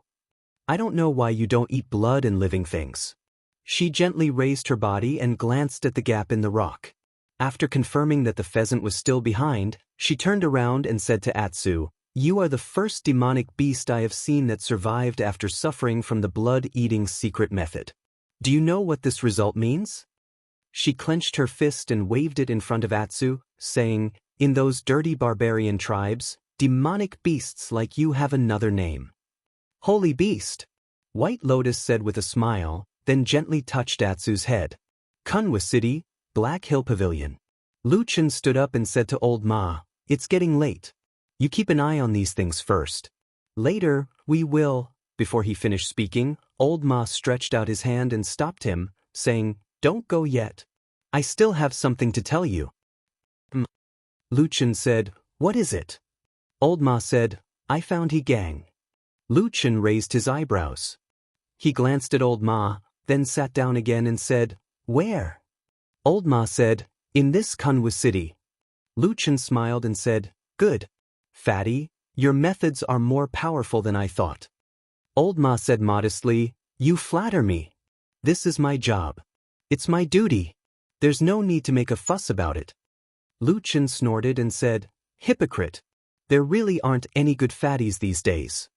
I don't know why you don't eat blood and living things." She gently raised her body and glanced at the gap in the rock. After confirming that the pheasant was still behind, she turned around and said to Atsu, "You are the first demonic beast I have seen that survived after suffering from the blood-eating secret method. Do you know what this result means?" She clenched her fist and waved it in front of Atsu, saying, "In those dirty barbarian tribes, demonic beasts like you have another name." "Holy beast," White Lotus said with a smile, then gently touched Atsu's head. "Kunwa City, Black Hill Pavilion." Lu Chen stood up and said to Old Ma, "It's getting late. You keep an eye on these things first. Later, we will." Before he finished speaking, Old Ma stretched out his hand and stopped him, saying, "Don't go yet. I still have something to tell you." Lu Chen said, "What is it?" Old Ma said, "I found he gang." Lu Chen raised his eyebrows. He glanced at Old Ma, then sat down again and said, "Where?" Old Ma said, "In this Kunwa city." Lu Chen smiled and said, "Good. Fatty, your methods are more powerful than I thought." Old Ma said modestly, "You flatter me. This is my job. It's my duty. There's no need to make a fuss about it." Lu Chen snorted and said, "Hypocrite. There really aren't any good fatties these days."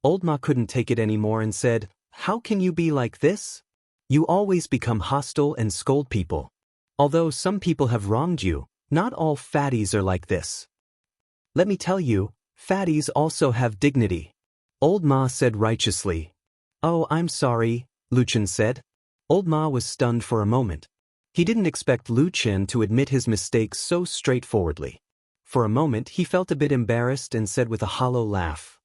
Old Ma couldn't take it anymore and said, "How can you be like this? You always become hostile and scold people. Although some people have wronged you, not all fatties are like this. Let me tell you, fatties also have dignity." Old Ma said righteously. "Oh, I'm sorry," Lu Chen said. Old Ma was stunned for a moment. He didn't expect Lu Chen to admit his mistakes so straightforwardly. For a moment he felt a bit embarrassed and said with a hollow laugh,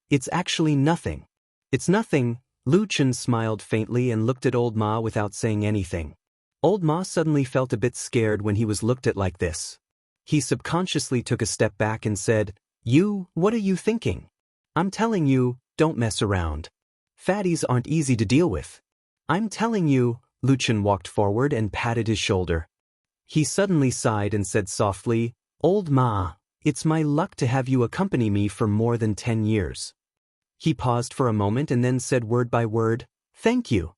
"It's actually nothing." "It's nothing." Lu Chen smiled faintly and looked at Old Ma without saying anything. Old Ma suddenly felt a bit scared when he was looked at like this. He subconsciously took a step back and said, What are you thinking? I'm telling you, don't mess around. Fatties aren't easy to deal with. I'm telling you." Lu Chen walked forward and patted his shoulder. He suddenly sighed and said softly, "Old Ma, it's my luck to have you accompany me for more than 10 years. He paused for a moment and then said word by word, "Thank you."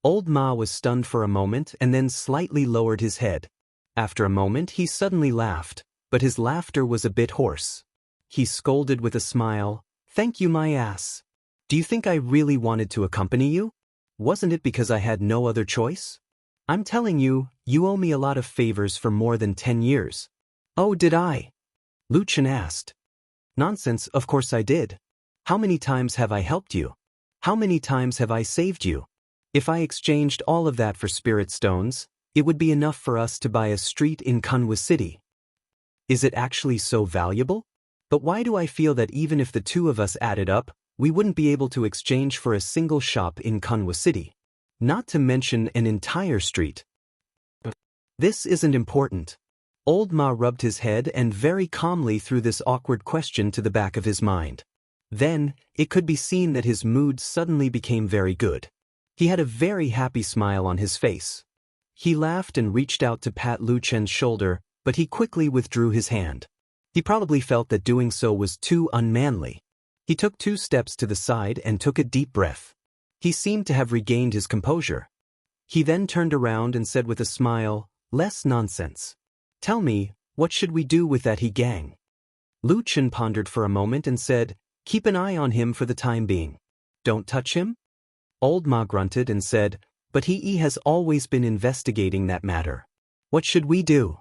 Old Ma was stunned for a moment and then slightly lowered his head. After a moment he suddenly laughed, but his laughter was a bit hoarse. He scolded with a smile, "Thank you my ass. Do you think I really wanted to accompany you? Wasn't it because I had no other choice? I'm telling you, you owe me a lot of favors for more than 10 years. "Oh, did I?" Lu Chen asked. "Nonsense, of course I did. How many times have I helped you? How many times have I saved you? If I exchanged all of that for spirit stones, it would be enough for us to buy a street in Kunwa City. Is it actually so valuable? But why do I feel that even if the two of us added up, we wouldn't be able to exchange for a single shop in Kunwa City? Not to mention an entire street." "This isn't important." Old Ma rubbed his head and very calmly threw this awkward question to the back of his mind. Then, it could be seen that his mood suddenly became very good. He had a very happy smile on his face. He laughed and reached out to pat Lu Chen's shoulder, but he quickly withdrew his hand. He probably felt that doing so was too unmanly. He took 2 steps to the side and took a deep breath. He seemed to have regained his composure. He then turned around and said with a smile, "Less nonsense. Tell me, what should we do with that he gang?" Lu Chen pondered for a moment and said, "Keep an eye on him for the time being. Don't touch him?" Old Ma grunted and said, "But he has always been investigating that matter. What should we do?"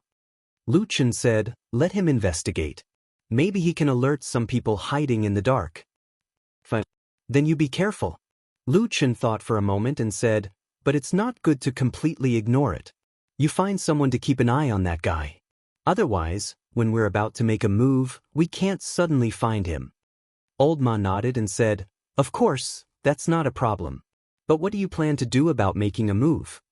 Lu Chen said, "Let him investigate. Maybe he can alert some people hiding in the dark." "Fine. Then you be careful." Lu Chen thought for a moment and said, "But it's not good to completely ignore it. You find someone to keep an eye on that guy. Otherwise, when we're about to make a move, we can't suddenly find him." Old Ma nodded and said, "Of course, that's not a problem. But what do you plan to do about making a move?"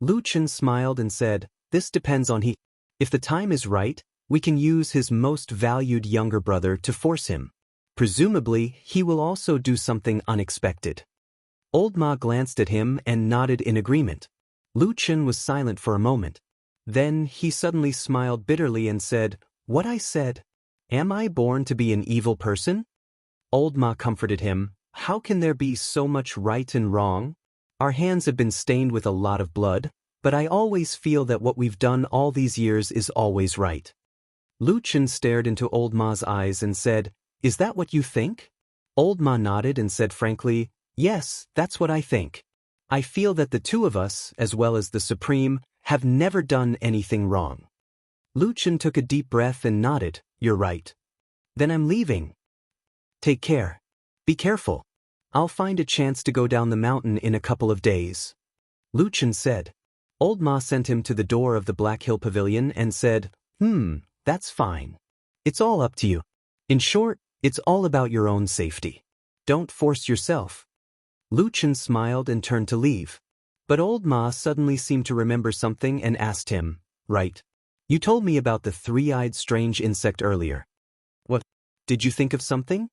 Lu Chen smiled and said, "This depends on he. If the time is right, we can use his most valued younger brother to force him. Presumably, he will also do something unexpected." Old Ma glanced at him and nodded in agreement. Lu Chen was silent for a moment. Then he suddenly smiled bitterly and said, "What I said? Am I born to be an evil person?" Old Ma comforted him, "How can there be so much right and wrong? Our hands have been stained with a lot of blood, but I always feel that what we've done all these years is always right." Lu Chen stared into Old Ma's eyes and said, "Is that what you think?" Old Ma nodded and said frankly, "Yes, that's what I think. I feel that the 2 of us, as well as the Supreme, have never done anything wrong." Lu Chen took a deep breath and nodded, "You're right. Then I'm leaving. Take care. Be careful. I'll find a chance to go down the mountain in a couple of days." Lu Chen said. Old Ma sent him to the door of the Black Hill Pavilion and said, That's fine. It's all up to you. In short, it's all about your own safety. Don't force yourself." Lu Chen smiled and turned to leave. But Old Ma suddenly seemed to remember something and asked him, "Right. You told me about the 3-eyed strange insect earlier. What? Did you think of something?"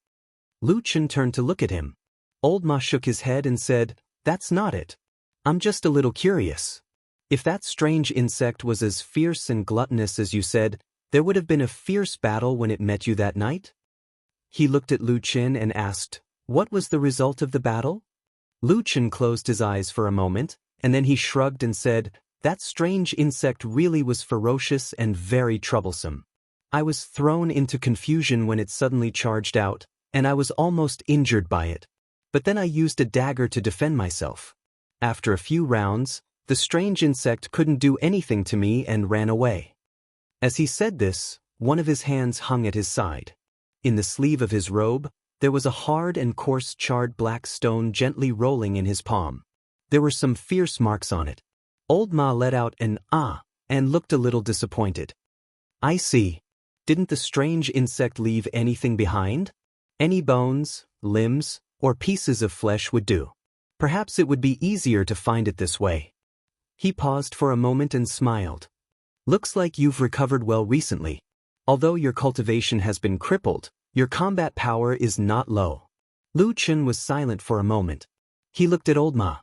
Lu Chen turned to look at him. Old Ma shook his head and said, "That's not it. I'm just a little curious. If that strange insect was as fierce and gluttonous as you said, there would have been a fierce battle when it met you that night?" He looked at Lu Chen and asked, "What was the result of the battle?" Lu Chen closed his eyes for a moment, and then he shrugged and said, "That strange insect really was ferocious and very troublesome. I was thrown into confusion when it suddenly charged out, and I was almost injured by it. But then I used a dagger to defend myself. After a few rounds, the strange insect couldn't do anything to me and ran away." As he said this, one of his hands hung at his side. In the sleeve of his robe, there was a hard and coarse charred black stone gently rolling in his palm. There were some fierce marks on it. Old Ma let out an "ah" and looked a little disappointed. "I see. Didn't the strange insect leave anything behind? Any bones, limbs, or pieces of flesh would do. Perhaps it would be easier to find it this way." He paused for a moment and smiled. "Looks like you've recovered well recently. Although your cultivation has been crippled, your combat power is not low." Lu Chen was silent for a moment. He looked at Old Ma.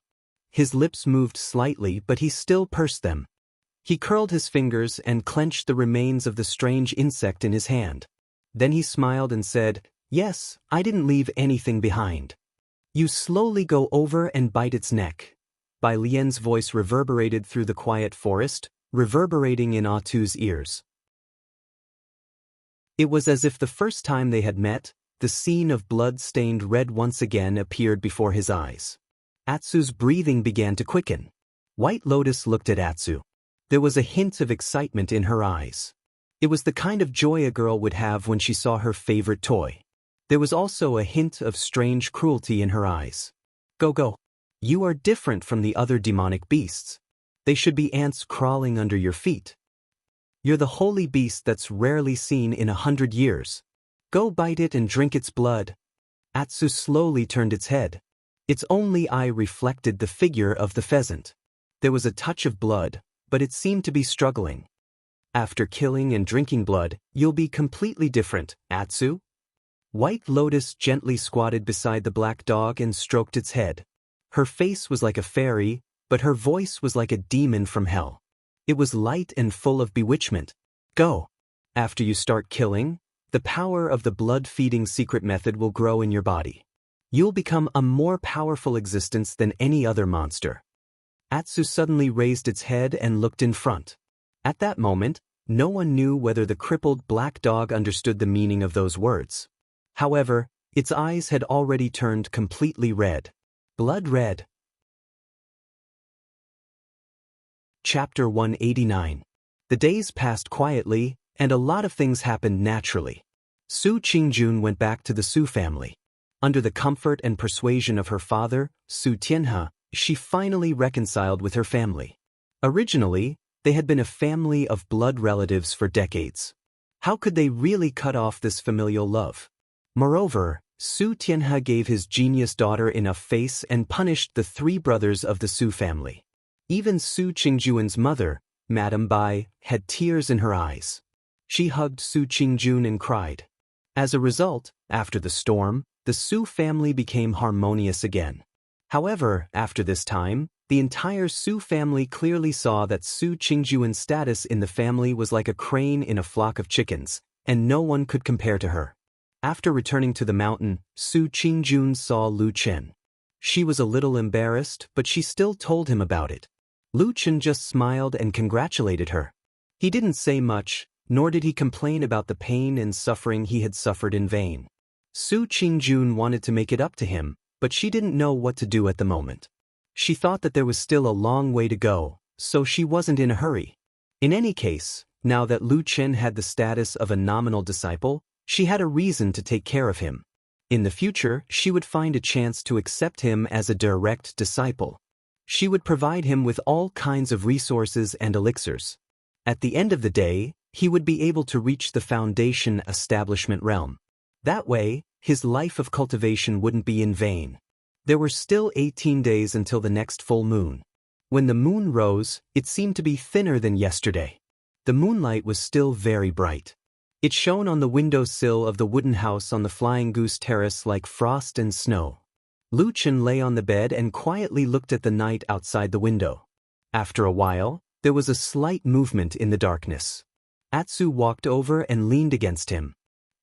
His lips moved slightly, but he still pursed them. He curled his fingers and clenched the remains of the strange insect in his hand. Then he smiled and said, "Yes, I didn't leave anything behind. You slowly go over and bite its neck." Bai Lian's voice reverberated through the quiet forest, reverberating in Atu's ears. It was as if the first time they had met, the scene of blood-stained red once again appeared before his eyes. Atsu's breathing began to quicken. White Lotus looked at Atsu. There was a hint of excitement in her eyes. It was the kind of joy a girl would have when she saw her favorite toy. There was also a hint of strange cruelty in her eyes. Go. You are different from the other demonic beasts. They should be ants crawling under your feet. You're the holy beast that's rarely seen in 100 years. Go bite it and drink its blood." Atsu slowly turned its head. Its only eye reflected the figure of the pheasant. There was a touch of blood, but it seemed to be struggling. "After killing and drinking blood, you'll be completely different, Atsu." White Lotus gently squatted beside the black dog and stroked its head. Her face was like a fairy, but her voice was like a demon from hell. It was light and full of bewitchment. "Go. After you start killing, the power of the blood-feeding secret method will grow in your body. You'll become a more powerful existence than any other monster. Atsu suddenly raised its head and looked in front. At that moment, no one knew whether the crippled black dog understood the meaning of those words. However, its eyes had already turned completely red. Blood red. Chapter 189. The days passed quietly, and a lot of things happened naturally. Su Qingjun went back to the Su family. Under the comfort and persuasion of her father, Su Tianhe, she finally reconciled with her family. Originally, they had been a family of blood relatives for decades. How could they really cut off this familial love? Moreover, Su Tianhe gave his genius daughter enough face and punished the three brothers of the Su family. Even Su Qingjuan's mother, Madame Bai, had tears in her eyes. She hugged Su Qingjun and cried. As a result, after the storm, the Su family became harmonious again. However, after this time, the entire Su family clearly saw that Su Qingjuan's status in the family was like a crane in a flock of chickens, and no one could compare to her. After returning to the mountain, Su Qingjun saw Lu Chen. She was a little embarrassed, but she still told him about it. Lu Chen just smiled and congratulated her. He didn't say much, nor did he complain about the pain and suffering he had suffered in vain. Su Qingjun wanted to make it up to him, but she didn't know what to do at the moment. She thought that there was still a long way to go, so she wasn't in a hurry. In any case, now that Lu Chen had the status of a nominal disciple, she had a reason to take care of him. In the future, she would find a chance to accept him as a direct disciple. She would provide him with all kinds of resources and elixirs. At the end of the day, he would be able to reach the foundation establishment realm. That way, his life of cultivation wouldn't be in vain. There were still 18 days until the next full moon. When the moon rose, it seemed to be thinner than yesterday. The moonlight was still very bright. It shone on the windowsill of the wooden house on the Flying Goose Terrace like frost and snow. Lu Chen lay on the bed and quietly looked at the night outside the window. After a while, there was a slight movement in the darkness. Atsu walked over and leaned against him.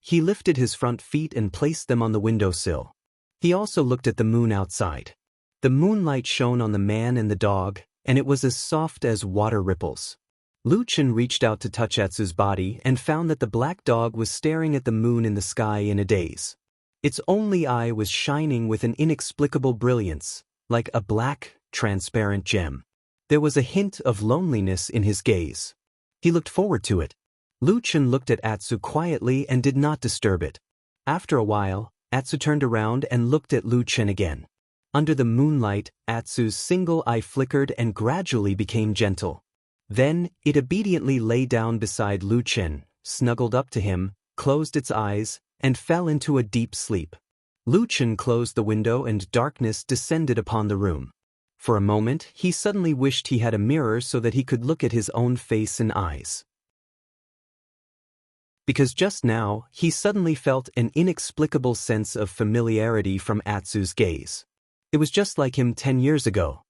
He lifted his front feet and placed them on the windowsill. He also looked at the moon outside. The moonlight shone on the man and the dog, and it was as soft as water ripples. Lu Chen reached out to touch Atsu's body and found that the black dog was staring at the moon in the sky in a daze. Its only eye was shining with an inexplicable brilliance, like a black, transparent gem. There was a hint of loneliness in his gaze. He looked forward to it. Lu Chen looked at Atsu quietly and did not disturb it. After a while, Atsu turned around and looked at Lu Chen again. Under the moonlight, Atsu's single eye flickered and gradually became gentle. Then, it obediently lay down beside Lu Chen, snuggled up to him, closed its eyes, and fell into a deep sleep. Lu Chen closed the window and darkness descended upon the room. For a moment, he suddenly wished he had a mirror so that he could look at his own face and eyes. Because just now, he suddenly felt an inexplicable sense of familiarity from Atsu's gaze. It was just like him 10 years ago.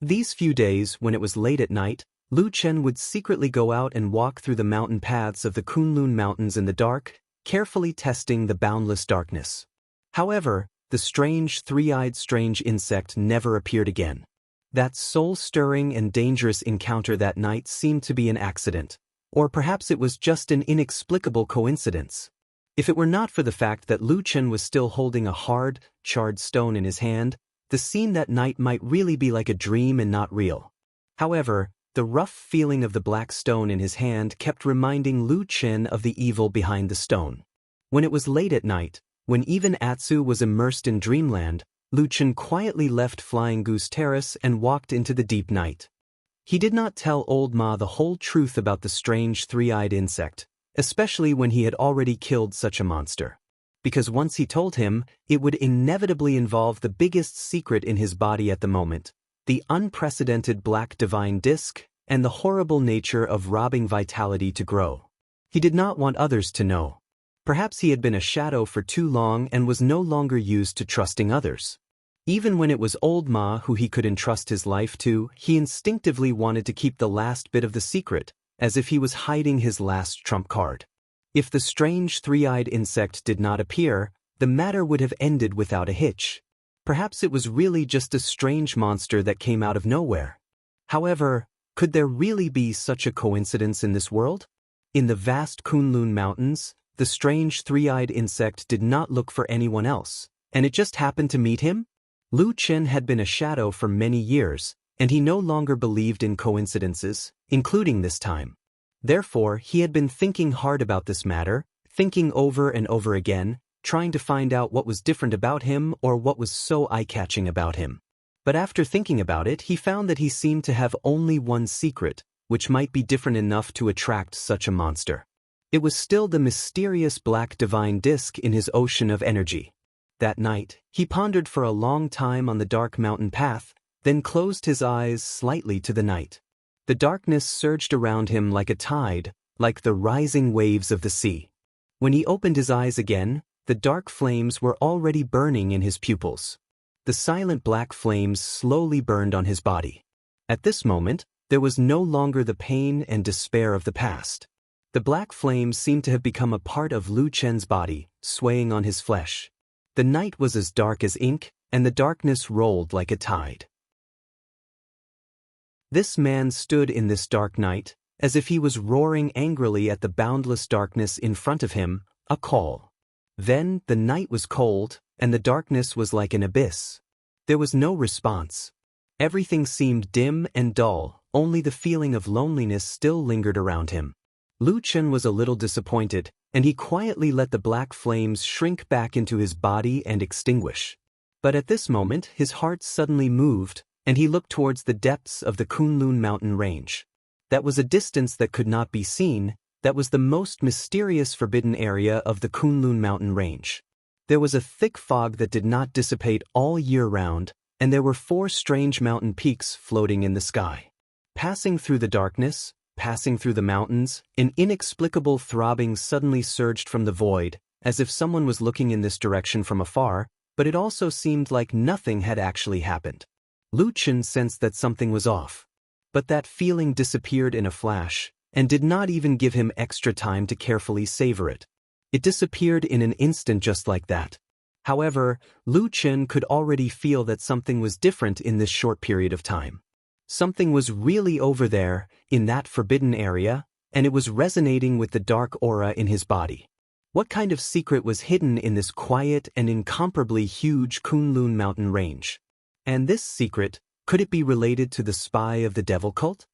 These few days, when it was late at night, Lu Chen would secretly go out and walk through the mountain paths of the Kunlun Mountains in the dark, carefully testing the boundless darkness. However, the strange three-eyed strange insect never appeared again. That soul-stirring and dangerous encounter that night seemed to be an accident, or perhaps it was just an inexplicable coincidence. If it were not for the fact that Lu Chen was still holding a hard, charred stone in his hand, the scene that night might really be like a dream and not real. However, the rough feeling of the black stone in his hand kept reminding Lu Chen of the evil behind the stone. When it was late at night, when even Atsu was immersed in dreamland, Lu Chen quietly left Flying Goose Terrace and walked into the deep night. He did not tell Old Ma the whole truth about the strange three-eyed insect, especially when he had already killed such a monster. Because once he told him, it would inevitably involve the biggest secret in his body at the moment, the unprecedented black divine disk, and the horrible nature of robbing vitality to grow. He did not want others to know. Perhaps he had been a shadow for too long and was no longer used to trusting others. Even when it was Old Ma who he could entrust his life to, he instinctively wanted to keep the last bit of the secret, as if he was hiding his last trump card. If the strange three-eyed insect did not appear, the matter would have ended without a hitch. Perhaps it was really just a strange monster that came out of nowhere. However, could there really be such a coincidence in this world? In the vast Kunlun Mountains, the strange three-eyed insect did not look for anyone else, and it just happened to meet him? Lu Chen had been a shadow for many years, and he no longer believed in coincidences, including this time. Therefore, he had been thinking hard about this matter, thinking over and over again, trying to find out what was different about him or what was so eye-catching about him. But after thinking about it, he found that he seemed to have only one secret, which might be different enough to attract such a monster. It was still the mysterious black divine disk in his ocean of energy. That night, he pondered for a long time on the dark mountain path, then closed his eyes slightly to the night. The darkness surged around him like a tide, like the rising waves of the sea. When he opened his eyes again, the dark flames were already burning in his pupils. The silent black flames slowly burned on his body. At this moment, there was no longer the pain and despair of the past. The black flames seemed to have become a part of Lu Chen's body, swaying on his flesh. The night was as dark as ink, and the darkness rolled like a tide. This man stood in this dark night, as if he was roaring angrily at the boundless darkness in front of him, a call. Then, the night was cold, and the darkness was like an abyss. There was no response. Everything seemed dim and dull, only the feeling of loneliness still lingered around him. Lu Chen was a little disappointed, and he quietly let the black flames shrink back into his body and extinguish. But at this moment, his heart suddenly moved, and he looked towards the depths of the Kunlun mountain range. That was a distance that could not be seen, that was the most mysterious forbidden area of the Kunlun mountain range. There was a thick fog that did not dissipate all year round, and there were 4 strange mountain peaks floating in the sky. Passing through the darkness, passing through the mountains, an inexplicable throbbing suddenly surged from the void, as if someone was looking in this direction from afar, but it also seemed like nothing had actually happened. Lu Chen sensed that something was off. But that feeling disappeared in a flash, and did not even give him extra time to carefully savor it. It disappeared in an instant just like that. However, Lu Chen could already feel that something was different in this short period of time. Something was really over there, in that forbidden area, and it was resonating with the dark aura in his body. What kind of secret was hidden in this quiet and incomparably huge Kunlun mountain range? And this secret, could it be related to the spy of the devil cult?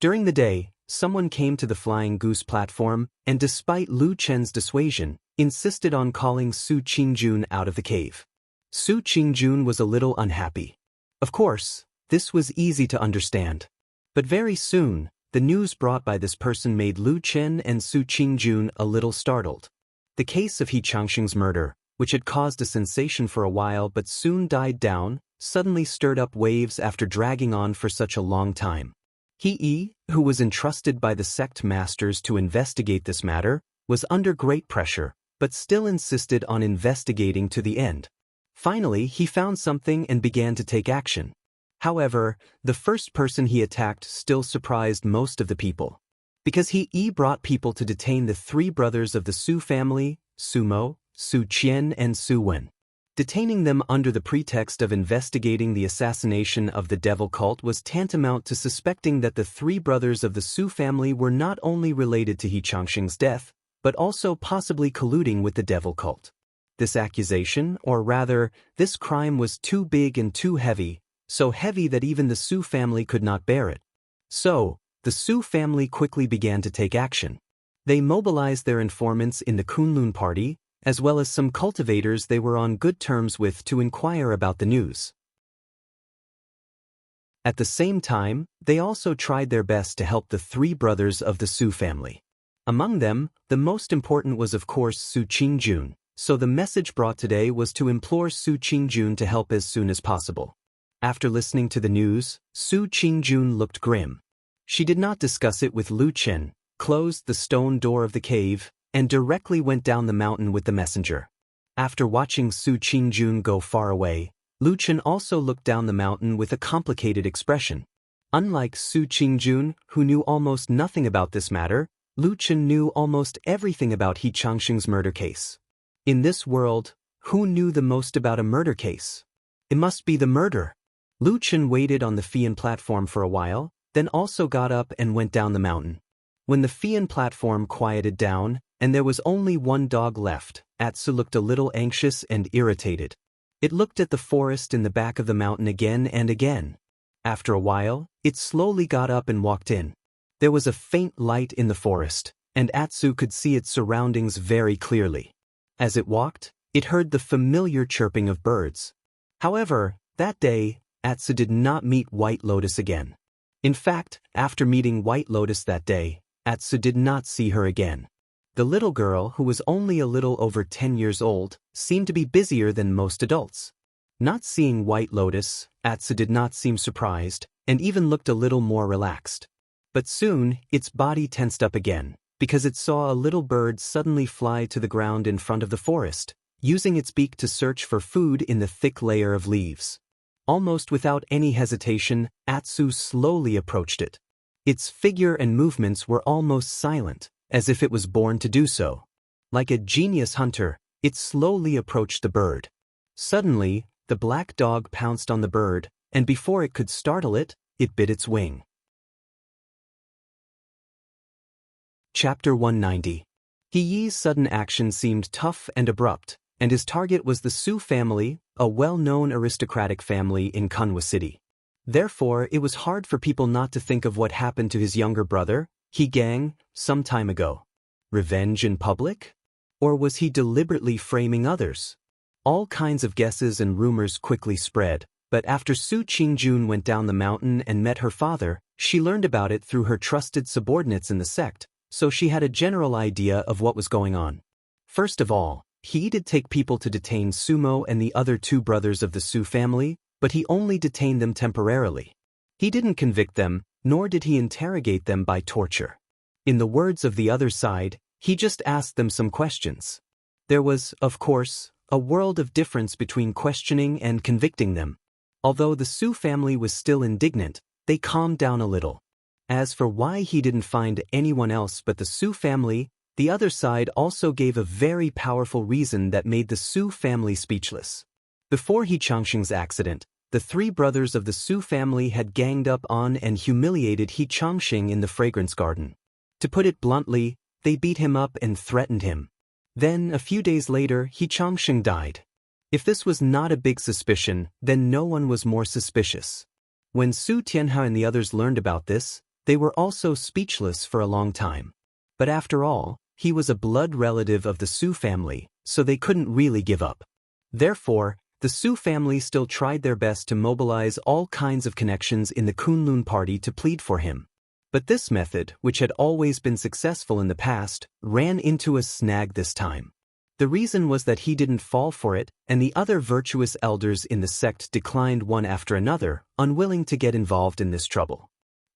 During the day, someone came to the Flying Goose platform and, despite Lu Chen's dissuasion, insisted on calling Su Qingjun out of the cave. Su Qingjun was a little unhappy. Of course, this was easy to understand. But very soon, the news brought by this person made Lu Chen and Su Qingjun a little startled. The case of He Changxing's murder, which had caused a sensation for a while but soon died down, suddenly stirred up waves after dragging on for such a long time. He Yi, who was entrusted by the sect masters to investigate this matter, was under great pressure, but still insisted on investigating to the end. Finally, he found something and began to take action. However, the first person he attacked still surprised most of the people. Because He Yi brought people to detain the 3 brothers of the Su family, Su Mo, Su Qian and Su Wen. Detaining them under the pretext of investigating the assassination of the devil cult was tantamount to suspecting that the 3 brothers of the Su family were not only related to He Changxing's death, but also possibly colluding with the devil cult. This accusation, or rather, this crime was too big and too heavy, so heavy that even the Su family could not bear it. So, the Su family quickly began to take action. They mobilized their informants in the Kunlun party, as well as some cultivators they were on good terms with, to inquire about the news. At the same time, they also tried their best to help the 3 brothers of the Su family. Among them, the most important was of course Su Qingjun, so the message brought today was to implore Su Qingjun to help as soon as possible. After listening to the news, Su Qingjun looked grim. She did not discuss it with Lu Chen, closed the stone door of the cave, and directly went down the mountain with the messenger. After watching Su Qingjun go far away, Lu Chen also looked down the mountain with a complicated expression. Unlike Su Qingjun, who knew almost nothing about this matter, Lu Chen knew almost everything about He Changxing's murder case. In this world, who knew the most about a murder case? It must be the murder. Lu Chen waited on the Fian platform for a while, then also got up and went down the mountain. When the Fian platform quieted down, and there was only one dog left, Atsu looked a little anxious and irritated. It looked at the forest in the back of the mountain again and again. After a while, it slowly got up and walked in. There was a faint light in the forest, and Atsu could see its surroundings very clearly. As it walked, it heard the familiar chirping of birds. However, that day, Atsu did not meet White Lotus again. In fact, after meeting White Lotus that day, Atsu did not see her again. The little girl, who was only a little over 10 years old, seemed to be busier than most adults. Not seeing White Lotus, Atsu did not seem surprised, and even looked a little more relaxed. But soon, its body tensed up again, because it saw a little bird suddenly fly to the ground in front of the forest, using its beak to search for food in the thick layer of leaves. Almost without any hesitation, Atsu slowly approached it. Its figure and movements were almost silent, as if it was born to do so. Like a genius hunter, it slowly approached the bird. Suddenly, the black dog pounced on the bird, and before it could startle it, it bit its wing. Chapter 190. He Yi's sudden action seemed tough and abrupt, and his target was the Su family, a well-known aristocratic family in Kunwa City. Therefore, it was hard for people not to think of what happened to his younger brother, He Gang, some time ago. Revenge in public? Or was he deliberately framing others? All kinds of guesses and rumors quickly spread, but after Su Qingjun went down the mountain and met her father, she learned about it through her trusted subordinates in the sect, so she had a general idea of what was going on. First of all, he did take people to detain Sumo and the other two brothers of the Su family, but he only detained them temporarily. He didn't convict them, nor did he interrogate them by torture. In the words of the other side, he just asked them some questions. There was, of course, a world of difference between questioning and convicting them. Although the Su family was still indignant, they calmed down a little. As for why he didn't find anyone else but the Su family, the other side also gave a very powerful reason that made the Su family speechless. Before He Changxing's accident, the three brothers of the Su family had ganged up on and humiliated He Changxing in the fragrance garden. To put it bluntly, they beat him up and threatened him. Then, a few days later, He Changxing died. If this was not a big suspicion, then no one was more suspicious. When Su Tianhao and the others learned about this, they were also speechless for a long time. But after all, he was a blood relative of the Su family, so they couldn't really give up. Therefore, the Su family still tried their best to mobilize all kinds of connections in the Kunlun party to plead for him. But this method, which had always been successful in the past, ran into a snag this time. The reason was that he didn't fall for it, and the other virtuous elders in the sect declined one after another, unwilling to get involved in this trouble.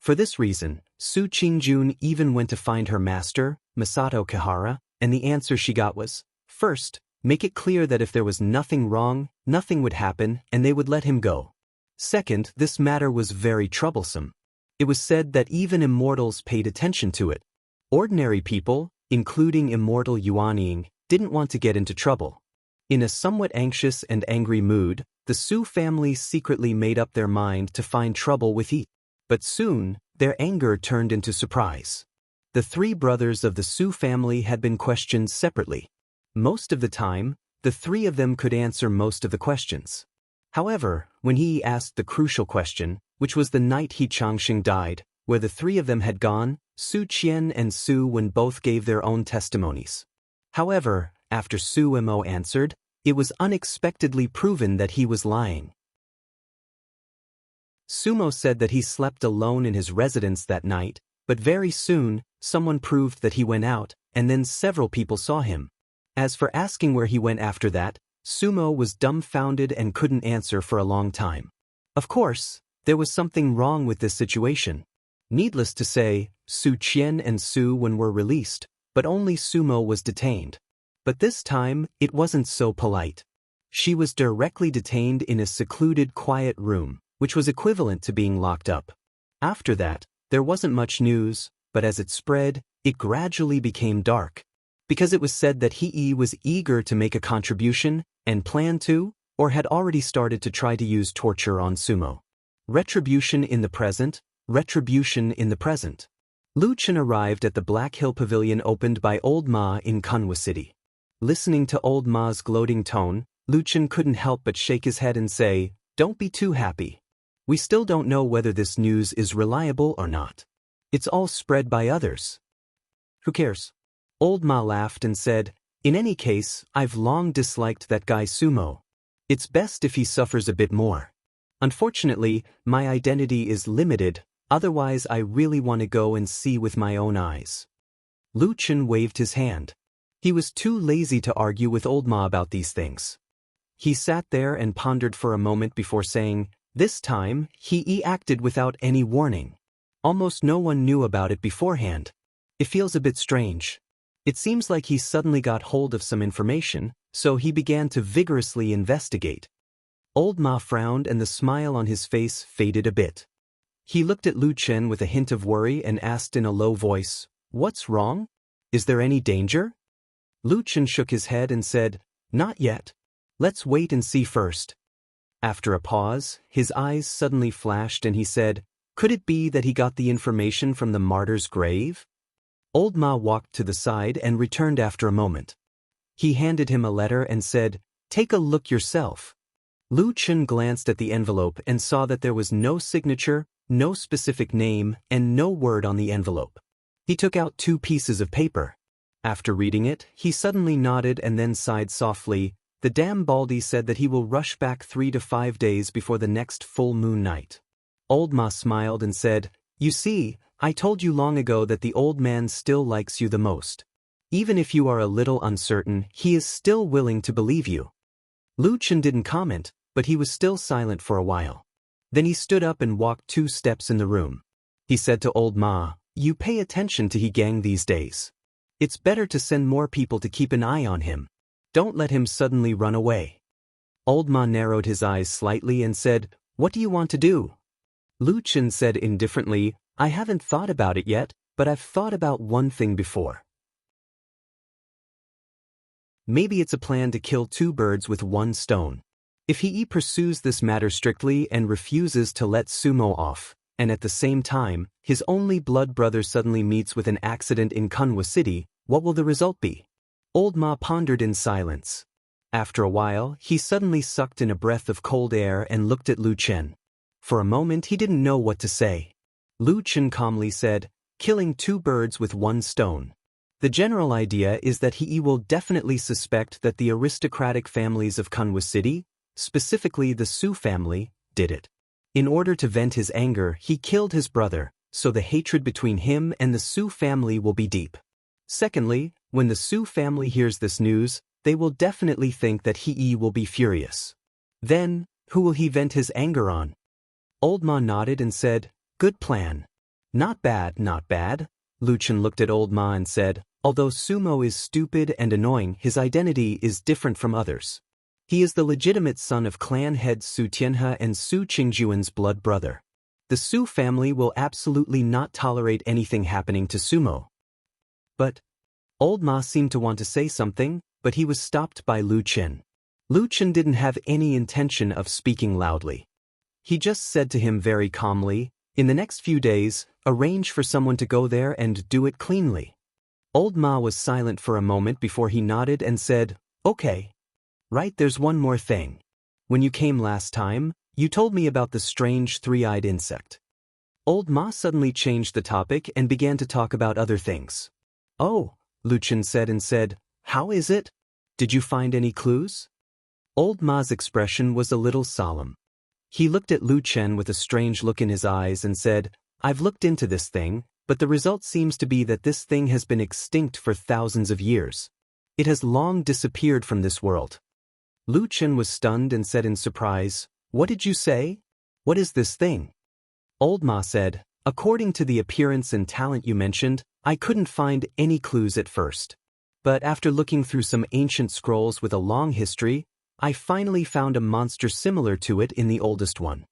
For this reason, Su Qingjun even went to find her master, Masato Kihara, and the answer she got was, first, make it clear that if there was nothing wrong, nothing would happen, and they would let him go. Second, this matter was very troublesome. It was said that even immortals paid attention to it. Ordinary people, including Immortal Yuanying, didn't want to get into trouble. In a somewhat anxious and angry mood, the Su family secretly made up their mind to find trouble with Yi. But soon, their anger turned into surprise. The three brothers of the Su family had been questioned separately. Most of the time, the three of them could answer most of the questions. However, when he asked the crucial question, which was the night He Changxing died, where the three of them had gone, Su Qian and Su Wen both gave their own testimonies. However, after Su Mo answered, it was unexpectedly proven that he was lying. Sumo said that he slept alone in his residence that night, but very soon, someone proved that he went out, and then several people saw him. As for asking where he went after that, Sumo was dumbfounded and couldn't answer for a long time. Of course, there was something wrong with this situation. Needless to say, Su Qian and Su Wen were released, but only Sumo was detained. But this time, it wasn't so polite. She was directly detained in a secluded, quiet room, which was equivalent to being locked up. After that, there wasn't much news, but as it spread, it gradually became dark, because it was said that he was eager to make a contribution and planned to, or had already started to try to use torture on Sumo. Retribution in the present, retribution in the present. Lu Chen arrived at the Black Hill Pavilion opened by Old Ma in Kunwa City. Listening to Old Ma's gloating tone, Lu Chen couldn't help but shake his head and say, "Don't be too happy. We still don't know whether this news is reliable or not. It's all spread by others. Who cares?" Old Ma laughed and said, "In any case, I've long disliked that guy Sumo. It's best if he suffers a bit more. Unfortunately, my identity is limited, otherwise I really want to go and see with my own eyes." Lu Chen waved his hand. He was too lazy to argue with Old Ma about these things. He sat there and pondered for a moment before saying, "This time, he acted without any warning. Almost no one knew about it beforehand. It feels a bit strange. It seems like he suddenly got hold of some information, so he began to vigorously investigate." Old Ma frowned and the smile on his face faded a bit. He looked at Lu Chen with a hint of worry and asked in a low voice, "What's wrong? Is there any danger?" Lu Chen shook his head and said, "Not yet. Let's wait and see first." After a pause, his eyes suddenly flashed and he said, "Could it be that he got the information from the martyr's grave?" Old Ma walked to the side and returned after a moment. He handed him a letter and said, "Take a look yourself." Lu Chen glanced at the envelope and saw that there was no signature, no specific name, and no word on the envelope. He took out 2 pieces of paper. After reading it, he suddenly nodded and then sighed softly. "The damn Baldy said that he will rush back 3 to 5 days before the next full moon night." Old Ma smiled and said, "You see, I told you long ago that the old man still likes you the most. Even if you are a little uncertain, he is still willing to believe you." Lu Chen didn't comment, but he was still silent for a while. Then he stood up and walked 2 steps in the room. He said to Old Ma, "You pay attention to Gang these days. It's better to send more people to keep an eye on him. Don't let him suddenly run away." Old Ma narrowed his eyes slightly and said, "What do you want to do?" Lu Chen said indifferently, "I haven't thought about it yet, but I've thought about one thing before. Maybe it's a plan to kill 2 birds with 1 stone. If he pursues this matter strictly and refuses to let Sumo off, and at the same time, his only blood brother suddenly meets with an accident in Kunwa City, what will the result be?" Old Ma pondered in silence. After a while, he suddenly sucked in a breath of cold air and looked at Lu Chen. For a moment he didn't know what to say. Lu Chen calmly said, "Killing 2 birds with 1 stone. The general idea is that he will definitely suspect that the aristocratic families of Kunwa City, specifically the Su family, did it. In order to vent his anger, he killed his brother, so the hatred between him and the Su family will be deep. Secondly, when the Su family hears this news, they will definitely think that he will be furious. Then, who will he vent his anger on?" Old Ma nodded and said, "Good plan. Not bad, not bad." Lu Chen looked at Old Ma and said, "Although Sumo is stupid and annoying, his identity is different from others. He is the legitimate son of clan heads Su Tianhe and Su Qingjuan's blood brother. The Su family will absolutely not tolerate anything happening to Sumo." But Old Ma seemed to want to say something, but he was stopped by Lu Chen. Lu Chen didn't have any intention of speaking loudly. He just said to him very calmly, "In the next few days, arrange for someone to go there and do it cleanly." Old Ma was silent for a moment before he nodded and said, "Okay. Right, there's one more thing. When you came last time, you told me about the strange 3-eyed insect." Old Ma suddenly changed the topic and began to talk about other things. "Oh," Lu Chen said and said, "How is it? Did you find any clues?" Old Ma's expression was a little solemn. He looked at Lu Chen with a strange look in his eyes and said, "I've looked into this thing, but the result seems to be that this thing has been extinct for thousands of years. It has long disappeared from this world." Lu Chen was stunned and said in surprise, "What did you say? What is this thing?" Old Ma said, "According to the appearance and talent you mentioned, I couldn't find any clues at first. But after looking through some ancient scrolls with a long history, I finally found a monster similar to it in the oldest one.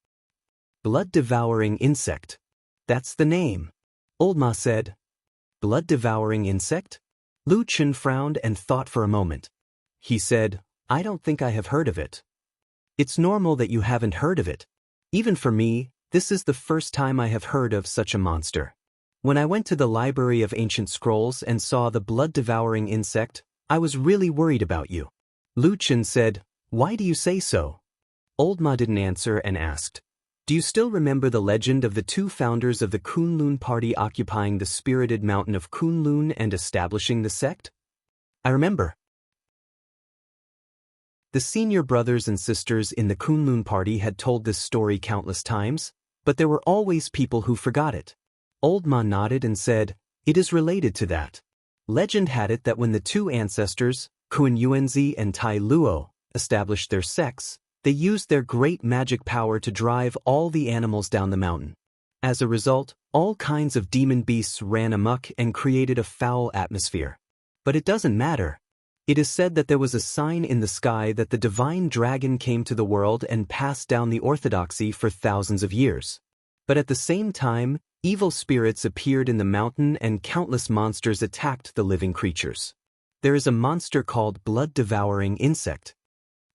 Blood-devouring insect. That's the name." Old Ma said, Blood-devouring insect? Lu Chen frowned and thought for a moment. He said, I don't think I have heard of it. It's normal that you haven't heard of it. Even for me, this is the first time I have heard of such a monster. When I went to the Library of Ancient Scrolls and saw the blood-devouring insect, I was really worried about you. Lu Chen said, Why do you say so? Old Ma didn't answer and asked, Do you still remember the legend of the two founders of the Kunlun party occupying the spirited mountain of Kunlun and establishing the sect? I remember. The senior brothers and sisters in the Kunlun party had told this story countless times, but there were always people who forgot it. Old Ma nodded and said, It is related to that. Legend had it that when the two ancestors, Kun Yuanzi and Tai Luo, established their sects, they used their great magic power to drive all the animals down the mountain. As a result, all kinds of demon beasts ran amok and created a foul atmosphere. But it doesn't matter. It is said that there was a sign in the sky that the divine dragon came to the world and passed down the orthodoxy for thousands of years. But at the same time, evil spirits appeared in the mountain and countless monsters attacked the living creatures. There is a monster called blood-devouring insect.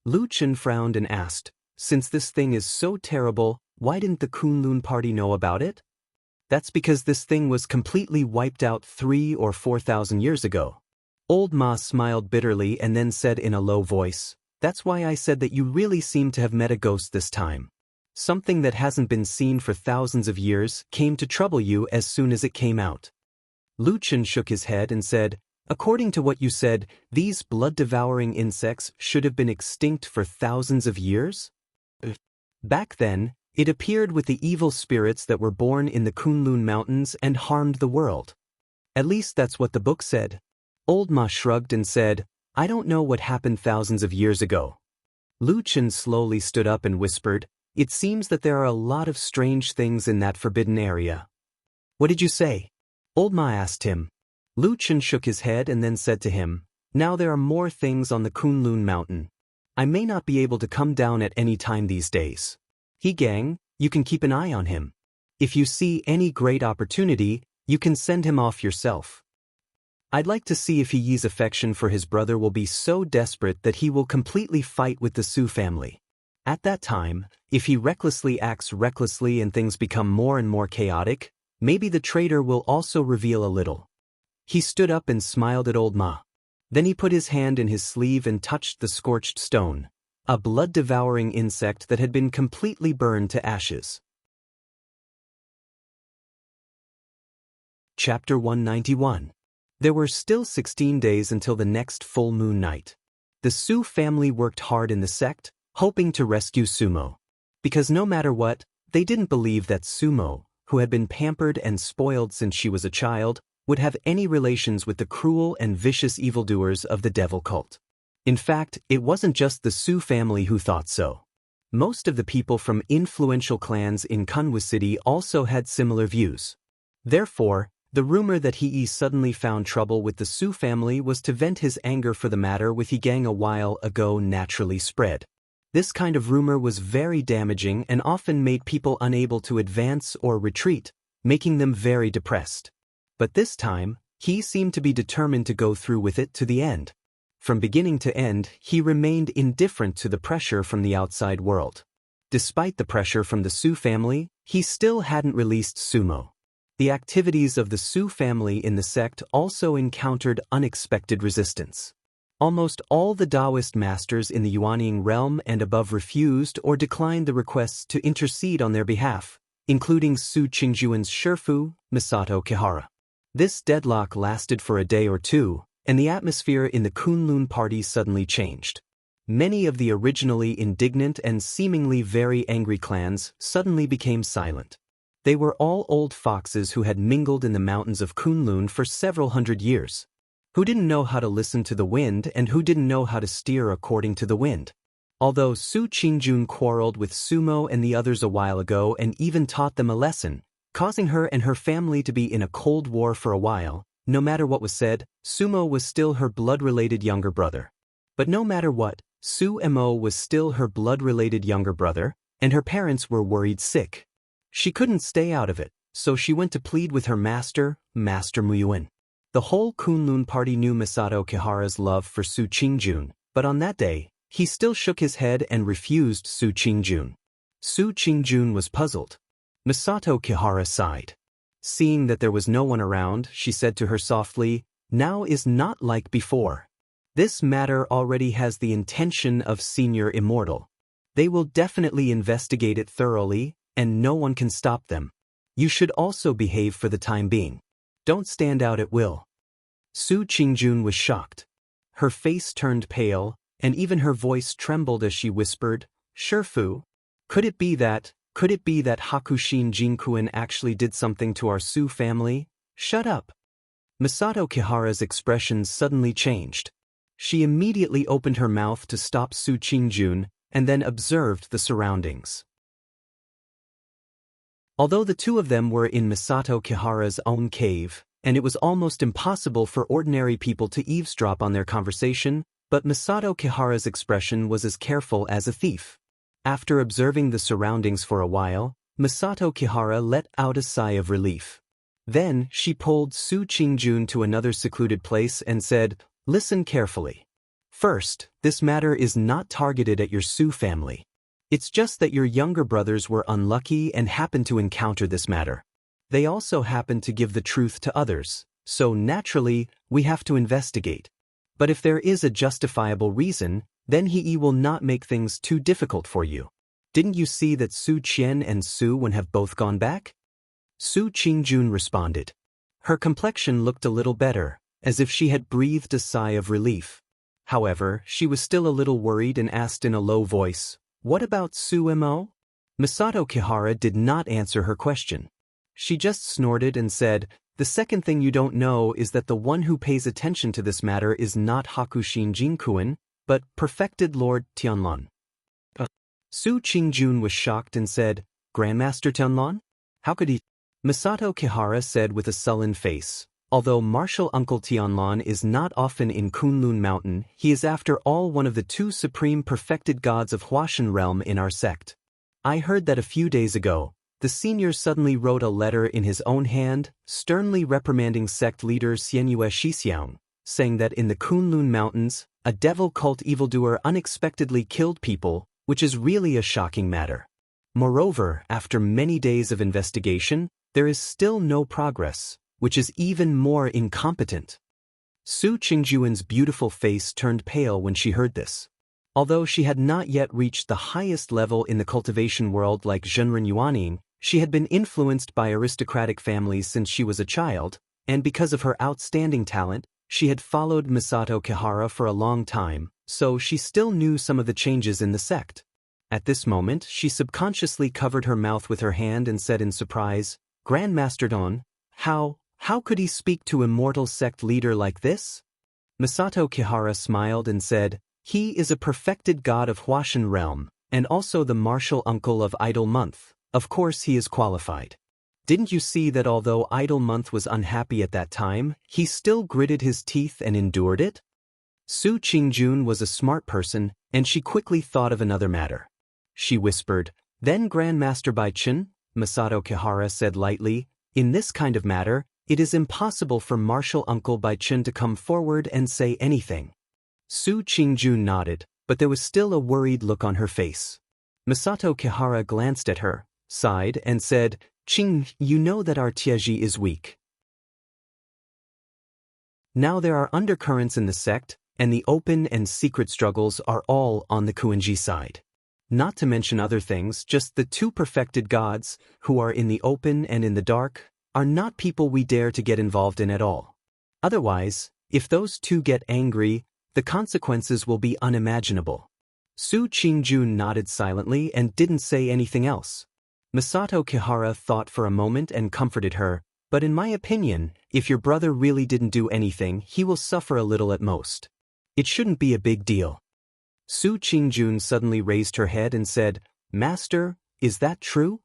Lu Chen frowned and asked, Since this thing is so terrible, why didn't the Kunlun party know about it? That's because this thing was completely wiped out 3,000 or 4,000 years ago. Old Ma smiled bitterly and then said in a low voice, That's why I said that you really seem to have met a ghost this time. Something that hasn't been seen for thousands of years came to trouble you as soon as it came out. Lu Chen shook his head and said, According to what you said, these blood-devouring insects should have been extinct for thousands of years? Back then, it appeared with the evil spirits that were born in the Kunlun Mountains and harmed the world. At least that's what the book said. Old Ma shrugged and said, I don't know what happened thousands of years ago. Lu Chen slowly stood up and whispered, It seems that there are a lot of strange things in that forbidden area. What did you say? Old Ma asked him. Lu Chen shook his head and then said to him, Now there are more things on the Kunlun mountain. I may not be able to come down at any time these days. He gang, you can keep an eye on him. If you see any great opportunity, you can send him off yourself. I'd like to see if Yi's affection for his brother will be so desperate that he will completely fight with the Su family. At that time, if he recklessly acts recklessly and things become more and more chaotic, maybe the traitor will also reveal a little. He stood up and smiled at Old Ma. Then he put his hand in his sleeve and touched the scorched stone, a blood-devouring insect that had been completely burned to ashes. Chapter 191. There were still 16 days until the next full moon night. The Su family worked hard in the sect, hoping to rescue Sumo. Because no matter what, they didn't believe that Sumo, who had been pampered and spoiled since she was a child, would have any relations with the cruel and vicious evildoers of the devil cult. In fact, it wasn't just the Su family who thought so. Most of the people from influential clans in Kunwu City also had similar views. Therefore, the rumor that Yi suddenly found trouble with the Su family was to vent his anger for the matter with Yi gang a while ago naturally spread. This kind of rumor was very damaging and often made people unable to advance or retreat, making them very depressed. But this time, he seemed to be determined to go through with it to the end. From beginning to end, he remained indifferent to the pressure from the outside world. Despite the pressure from the Su family, he still hadn't released Sumo. The activities of the Su family in the sect also encountered unexpected resistance. Almost all the Taoist masters in the Yuanying realm and above refused or declined the requests to intercede on their behalf, including Su Qingjuan's Shifu, Misato Kihara. This deadlock lasted for a day or two, and the atmosphere in the Kunlun party suddenly changed. Many of the originally indignant and seemingly very angry clans suddenly became silent. They were all old foxes who had mingled in the mountains of Kunlun for several hundred years, who didn't know how to listen to the wind and who didn't know how to steer according to the wind. Although Su Qingjun quarreled with Sumo and the others a while ago and even taught them a lesson, causing her and her family to be in a cold war for a while, no matter what was said, Sumo was still her blood-related younger brother. But no matter what, Su Mo was still her blood-related younger brother, and her parents were worried sick. She couldn't stay out of it, so she went to plead with her master, Master Muyuan. The whole Kunlun party knew Masato Kihara's love for Su Qingjun, but on that day, he still shook his head and refused Su Qingjun. Su Qingjun was puzzled. Masato Kihara sighed. Seeing that there was no one around, she said to her softly, "Now is not like before. This matter already has the intention of Senior Immortal. They will definitely investigate it thoroughly, and no one can stop them. You should also behave for the time being. Don't stand out at will." Su Qingjun was shocked. Her face turned pale, and even her voice trembled as she whispered, "Shifu, could it be that Hakushin Jinkuen actually did something to our Su family?" "Shut up." Masato Kihara's expression suddenly changed. She immediately opened her mouth to stop Su Qingjun, and then observed the surroundings. Although the two of them were in Masato Kihara's own cave, and it was almost impossible for ordinary people to eavesdrop on their conversation, but Masato Kihara's expression was as careful as a thief. After observing the surroundings for a while, Masato Kihara let out a sigh of relief. Then she pulled Su Qingjun to another secluded place and said, "Listen carefully. First, this matter is not targeted at your Su family. It's just that your younger brothers were unlucky and happened to encounter this matter. They also happened to give the truth to others, so naturally, we have to investigate. But if there is a justifiable reason, then he will not make things too difficult for you. Didn't you see that Su Qian and Su Wen have both gone back?" Su Qingjun responded. Her complexion looked a little better, as if she had breathed a sigh of relief. However, she was still a little worried and asked in a low voice, "What about Su Mo?" Masato Kihara did not answer her question. She just snorted and said, "The second thing you don't know is that the one who pays attention to this matter is not Hakushin Jinkuen, but Perfected Lord Tianlong." Su Qingjun was shocked and said, "Grandmaster Tianlong? How could he?" Masato Kihara said with a sullen face, "Although Martial Uncle Tianlong is not often in Kunlun Mountain, he is after all one of the two supreme perfected gods of Huashan realm in our sect. I heard that a few days ago, the senior suddenly wrote a letter in his own hand, sternly reprimanding sect leader Xianyue Shixiang, saying that in the Kunlun Mountains, a devil cult evildoer unexpectedly killed people, which is really a shocking matter. Moreover, after many days of investigation, there is still no progress, which is even more incompetent." Su Qingjuan's beautiful face turned pale when she heard this. Although she had not yet reached the highest level in the cultivation world like Zhenren Yuaning, she had been influenced by aristocratic families since she was a child, and because of her outstanding talent, she had followed Masato Kihara for a long time, so she still knew some of the changes in the sect. At this moment, she subconsciously covered her mouth with her hand and said in surprise, "Grandmaster Don, how could he speak to Immortal sect leader like this?" Masato Kihara smiled and said, "He is a perfected god of Huashan realm, and also the martial uncle of Idle Month. Of course he is qualified. Didn't you see that although Idle Month was unhappy at that time, he still gritted his teeth and endured it?" Su Qingjun was a smart person, and she quickly thought of another matter. She whispered, "Then Grandmaster Bai Chen," Masato Kihara said lightly, "in this kind of matter, it is impossible for Martial Uncle Bai Chen to come forward and say anything." Su Qingjun nodded, but there was still a worried look on her face. Masato Kihara glanced at her, sighed, and said, "Qing, you know that our Tieji is weak. Now there are undercurrents in the sect, and the open and secret struggles are all on the Kuenji side. Not to mention other things, just the two perfected gods, who are in the open and in the dark, are not people we dare to get involved in at all. Otherwise, if those two get angry, the consequences will be unimaginable." Su Qingjun nodded silently and didn't say anything else. Masato Kihara thought for a moment and comforted her, "But in my opinion, if your brother really didn't do anything, he will suffer a little at most. It shouldn't be a big deal." Su Qingjun suddenly raised her head and said, "Master, is that true?"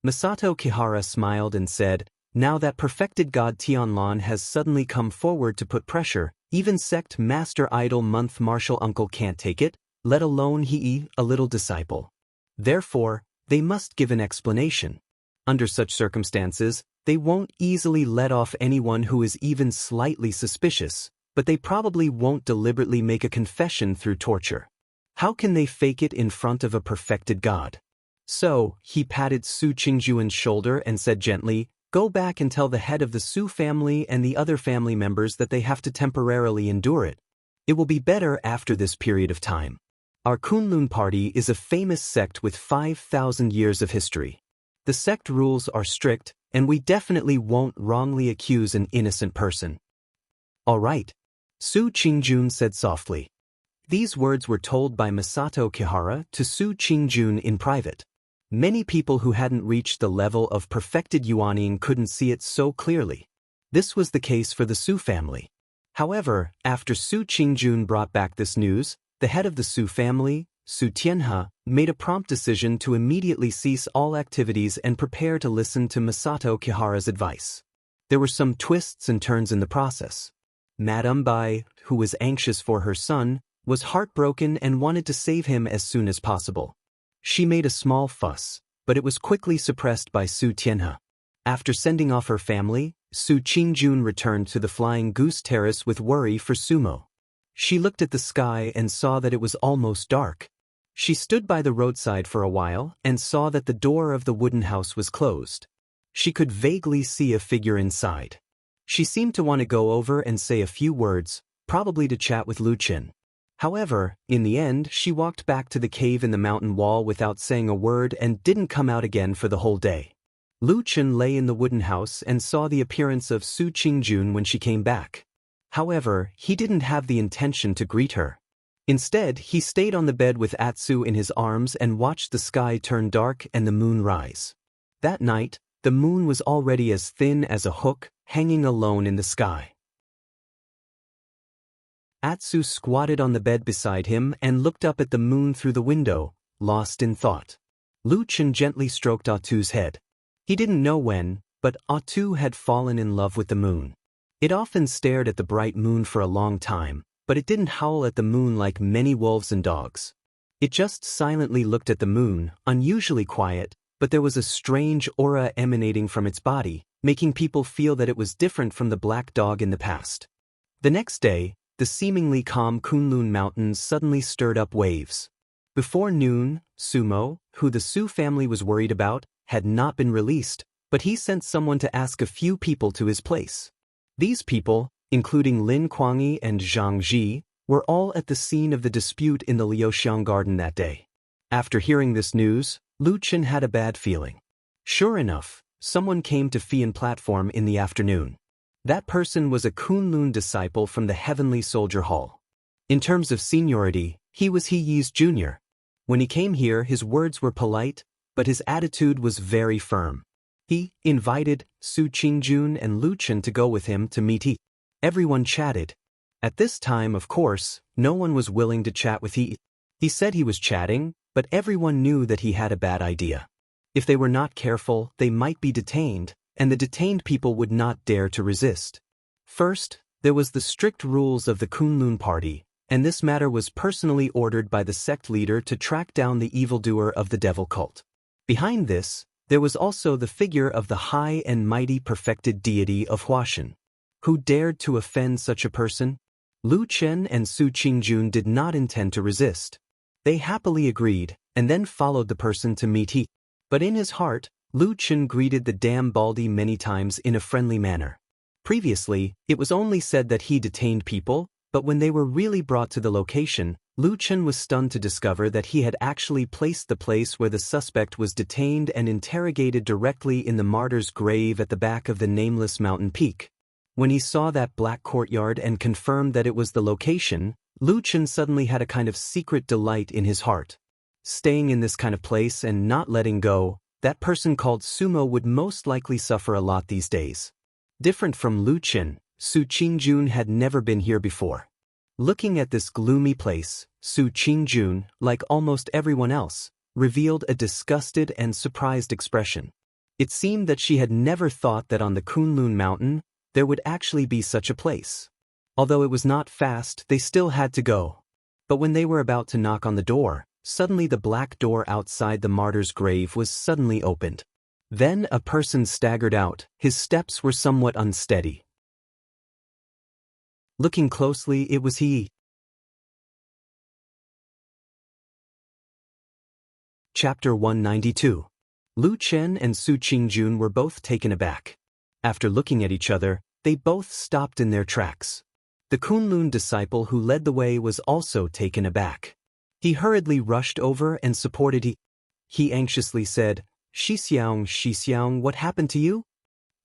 Masato Kihara smiled and said, "Now that perfected god Tianlong has suddenly come forward to put pressure, even sect Master Idle Month Martial Uncle can't take it, let alone a little disciple. Therefore, they must give an explanation. Under such circumstances, They won't easily let off anyone who is even slightly suspicious, but they probably won't deliberately make a confession through torture. How can they fake it in front of a perfected god? So, he patted Su Qingjuan's shoulder and said gently, "Go back and tell the head of the Su family and the other family members that they have to temporarily endure it. It will be better after this period of time. Our Kunlun party is a famous sect with 5,000 years of history. The sect rules are strict, and we definitely won't wrongly accuse an innocent person." "All right," Su Qingjun said softly. These words were told by Masato Kihara to Su Qingjun in private. Many people who hadn't reached the level of perfected yuaning couldn't see it so clearly. This was the case for the Su family. However, after Su Qingjun brought back this news, the head of the Su family, Su Tianhe, made a prompt decision to immediately cease all activities and prepare to listen to Masato Kihara's advice. There were some twists and turns in the process. Madame Bai, who was anxious for her son, was heartbroken and wanted to save him as soon as possible. She made a small fuss, but it was quickly suppressed by Su Tianhe. After sending off her family, Su Qingjun returned to the Flying Goose Terrace with worry for Sumo. She looked at the sky and saw that it was almost dark. She stood by the roadside for a while and saw that the door of the wooden house was closed. She could vaguely see a figure inside. She seemed to want to go over and say a few words, probably to chat with Lu Qin. However, in the end, she walked back to the cave in the mountain wall without saying a word and didn't come out again for the whole day. Lu Qin lay in the wooden house and saw the appearance of Su Qingjun when she came back. However, he didn't have the intention to greet her. Instead, he stayed on the bed with Atsu in his arms and watched the sky turn dark and the moon rise. That night, the moon was already as thin as a hook, hanging alone in the sky. Atsu squatted on the bed beside him and looked up at the moon through the window, lost in thought. Lu Qin gently stroked Atsu's head. He didn't know when, but Atsu had fallen in love with the moon. It often stared at the bright moon for a long time, but it didn't howl at the moon like many wolves and dogs. It just silently looked at the moon, unusually quiet, but there was a strange aura emanating from its body, making people feel that it was different from the black dog in the past. The next day, the seemingly calm Kunlun Mountains suddenly stirred up waves. Before noon, Sumo, who the Su family was worried about, had not been released, but he sent someone to ask a few people to his place. These people, including Lin Kuangyi and Zhang Ji, were all at the scene of the dispute in the Liuxiang garden that day. After hearing this news, Lu Qin had a bad feeling. Sure enough, someone came to Fian platform in the afternoon. That person was a Kunlun disciple from the Heavenly Soldier Hall. In terms of seniority, he was He Yi's junior. When he came here, his words were polite, but his attitude was very firm. He invited Su Qingjun and Lu Qin to go with him to meet He. Everyone chatted. At this time, of course, no one was willing to chat with He. He said he was chatting, but everyone knew that he had a bad idea. If they were not careful, they might be detained, and the detained people would not dare to resist. First, there was the strict rules of the Kunlun party, and this matter was personally ordered by the sect leader to track down the evildoer of the devil cult. Behind this, there was also the figure of the high and mighty perfected deity of Huashan. Who dared to offend such a person? Lu Qin and Su Qingjun did not intend to resist. They happily agreed, and then followed the person to meet He. But in his heart, Lu Qin greeted the damn baldy many times in a friendly manner. Previously, it was only said that he detained people, but when they were really brought to the location, Lu Qin was stunned to discover that he had actually placed the place where the suspect was detained and interrogated directly in the martyr's grave at the back of the nameless mountain peak. When he saw that black courtyard and confirmed that it was the location, Lu Qin suddenly had a kind of secret delight in his heart. Staying in this kind of place and not letting go, that person called Sumo would most likely suffer a lot these days. Different from Lu Qin, Su Qingjun had never been here before. Looking at this gloomy place, Su Qingjun, like almost everyone else, revealed a disgusted and surprised expression. It seemed that she had never thought that on the Kunlun Mountain, there would actually be such a place. Although it was not fast, they still had to go. But when they were about to knock on the door, suddenly the black door outside the martyr's grave was suddenly opened. Then a person staggered out. His steps were somewhat unsteady. Looking closely, it was he. Chapter 192. Lu Chen and Su Qingjun were both taken aback. After looking at each other, they both stopped in their tracks. The Kunlun disciple who led the way was also taken aback. He hurriedly rushed over and supported He anxiously said, Xixiang, what happened to you?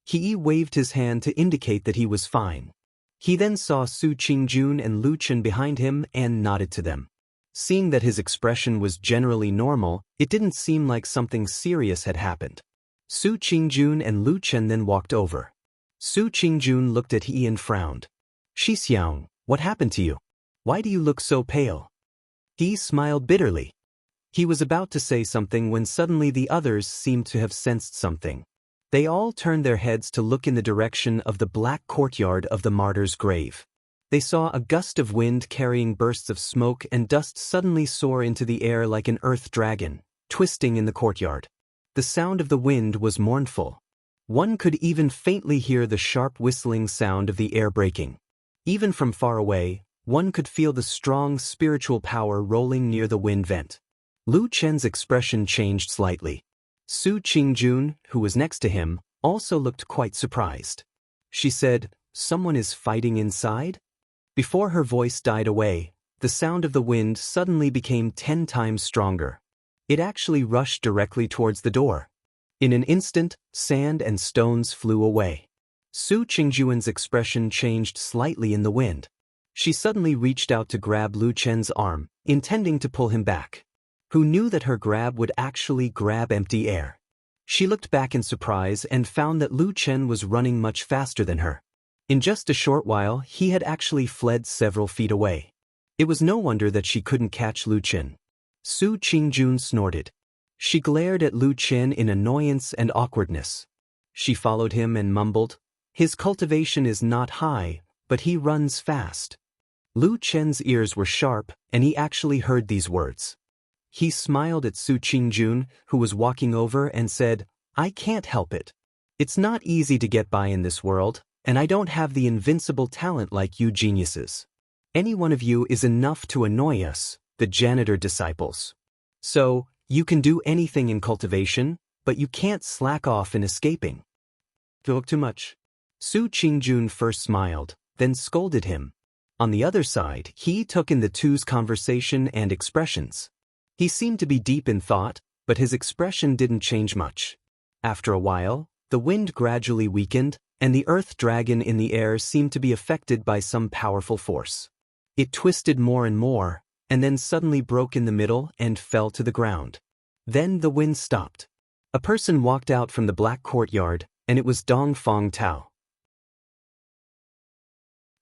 He waved his hand to indicate that he was fine. He then saw Su Qingjun and Lu Chen behind him and nodded to them. Seeing that his expression was generally normal, it didn't seem like something serious had happened. Su Qingjun and Lu Chen then walked over. Su Qingjun looked at He and frowned. Xixiang, what happened to you? Why do you look so pale? He smiled bitterly. He was about to say something when suddenly the others seemed to have sensed something. They all turned their heads to look in the direction of the black courtyard of the martyr's grave. They saw a gust of wind carrying bursts of smoke and dust suddenly soar into the air like an earth dragon, twisting in the courtyard. The sound of the wind was mournful. One could even faintly hear the sharp whistling sound of the air breaking. Even from far away, one could feel the strong spiritual power rolling near the wind vent. Lu Chen's expression changed slightly. Su Qingjun, who was next to him, also looked quite surprised. She said, "Someone is fighting inside?" Before her voice died away, the sound of the wind suddenly became 10 times stronger. It actually rushed directly towards the door. In an instant, sand and stones flew away. Su Qingjun's expression changed slightly in the wind. She suddenly reached out to grab Lu Chen's arm, intending to pull him back. Who knew that her grab would actually grab empty air? She looked back in surprise and found that Lu Chen was running much faster than her. In just a short while, he had actually fled several feet away. It was no wonder that she couldn't catch Lu Chen. Su Qingjun snorted. She glared at Lu Chen in annoyance and awkwardness. She followed him and mumbled, "His cultivation is not high, but he runs fast." Lu Chen's ears were sharp, and he actually heard these words. He smiled at Su Qingjun, who was walking over, and said, "I can't help it. It's not easy to get by in this world, and I don't have the invincible talent like you geniuses. Any one of you is enough to annoy us, the janitor disciples. So, you can do anything in cultivation, but you can't slack off in escaping. Look too much." Su Qingjun first smiled, then scolded him. On the other side, he took in the two's conversation and expressions. He seemed to be deep in thought, but his expression didn't change much. After a while, the wind gradually weakened, and the earth dragon in the air seemed to be affected by some powerful force. It twisted more and more, and then suddenly broke in the middle and fell to the ground. Then the wind stopped. A person walked out from the black courtyard, and it was Dongfang Tao.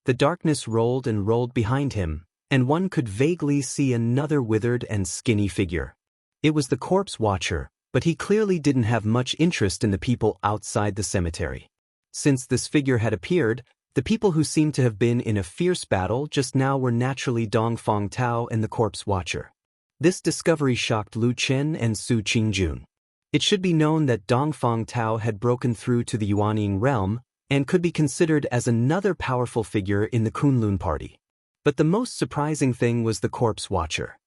The darkness rolled and rolled behind him, and one could vaguely see another withered and skinny figure. It was the corpse watcher, but he clearly didn't have much interest in the people outside the cemetery. Since this figure had appeared, the people who seemed to have been in a fierce battle just now were naturally Dongfang Tao and the corpse watcher. This discovery shocked Lu Chen and Su Qingjun. It should be known that Dongfang Tao had broken through to the Yuanying realm and could be considered as another powerful figure in the Kunlun party. But the most surprising thing was the corpse watcher.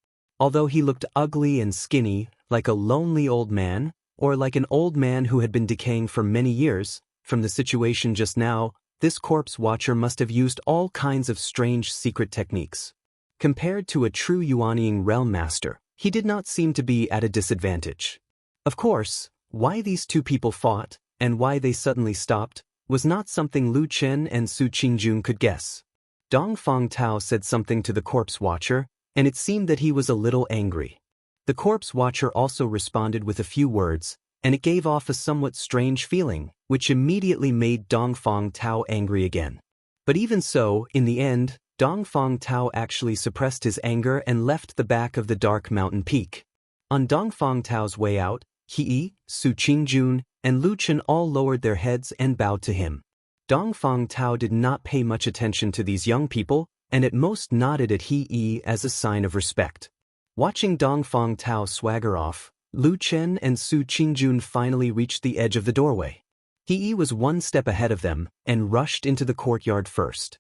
Although he looked ugly and skinny, like a lonely old man, or like an old man who had been decaying for many years, from the situation just now, this corpse watcher must have used all kinds of strange secret techniques. Compared to a true Yuanying realm master, he did not seem to be at a disadvantage. Of course, why these two people fought, and why they suddenly stopped, was not something Lu Chen and Su Qingjun could guess. Dongfang Tao said something to the corpse watcher, and it seemed that he was a little angry. The corpse watcher also responded with a few words, and it gave off a somewhat strange feeling, which immediately made Dongfang Tao angry again. But even so, in the end, Dongfang Tao actually suppressed his anger and left the back of the dark mountain peak. On Dongfang Tao's way out, He, Su Qingjun, and Lu Chen all lowered their heads and bowed to him. Dongfang Tao did not pay much attention to these young people, and at most nodded at He as a sign of respect. Watching Dongfang Tao swagger off, Lu Chen and Su Qingjun finally reached the edge of the doorway. He was one step ahead of them and rushed into the courtyard first.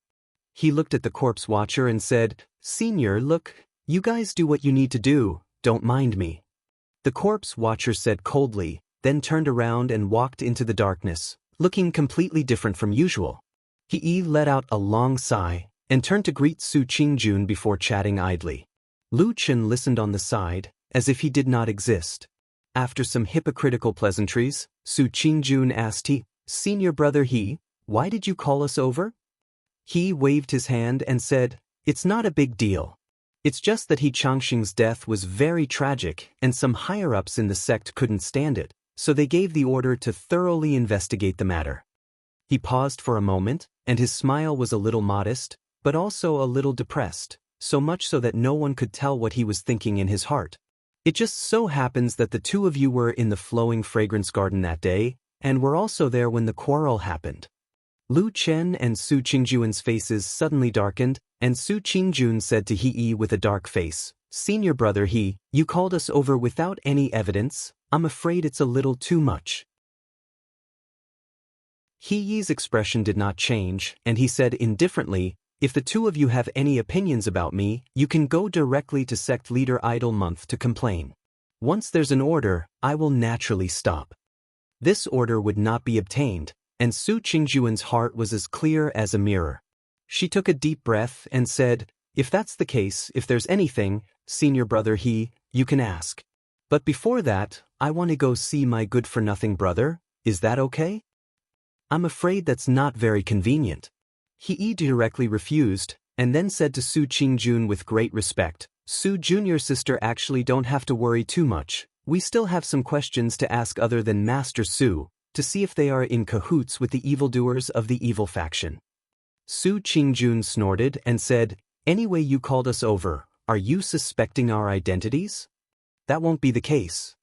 He looked at the corpse watcher and said, "Senior, look, you guys do what you need to do, don't mind me." The corpse watcher said coldly, then turned around and walked into the darkness, looking completely different from usual. He let out a long sigh and turned to greet Su Qingjun before chatting idly. Lu Chen listened on the side, as if he did not exist. After some hypocritical pleasantries, Su Qingjun asked "Senior brother why did you call us over?" He waved his hand and said, "It's not a big deal. It's just that Changxing's death was very tragic and some higher-ups in the sect couldn't stand it, so they gave the order to thoroughly investigate the matter." He paused for a moment, and his smile was a little modest, but also a little depressed, so much so that no one could tell what he was thinking in his heart. "It just so happens that the two of you were in the flowing fragrance garden that day, and were also there when the quarrel happened." Lu Chen and Su Qingjun's faces suddenly darkened, and Su Qingjun said to He with a dark face, "Senior brother you called us over without any evidence. I'm afraid it's a little too much." He's expression did not change, and he said indifferently, "If the two of you have any opinions about me, you can go directly to sect leader Idle Month to complain. Once there's an order, I will naturally stop." This order would not be obtained, and Su Qingjun's heart was as clear as a mirror. She took a deep breath and said, "If that's the case, if there's anything, senior brother you can ask. But before that, I want to go see my good-for-nothing brother, is that okay?" "I'm afraid that's not very convenient." He directly refused, and then said to Su Qingjun with great respect, "Su Junior sister actually don't have to worry too much. We still have some questions to ask other than Master Su, to see if they are in cahoots with the evildoers of the evil faction." Su Qingjun snorted and said, "Anyway you called us over, are you suspecting our identities?" "That won't be the case."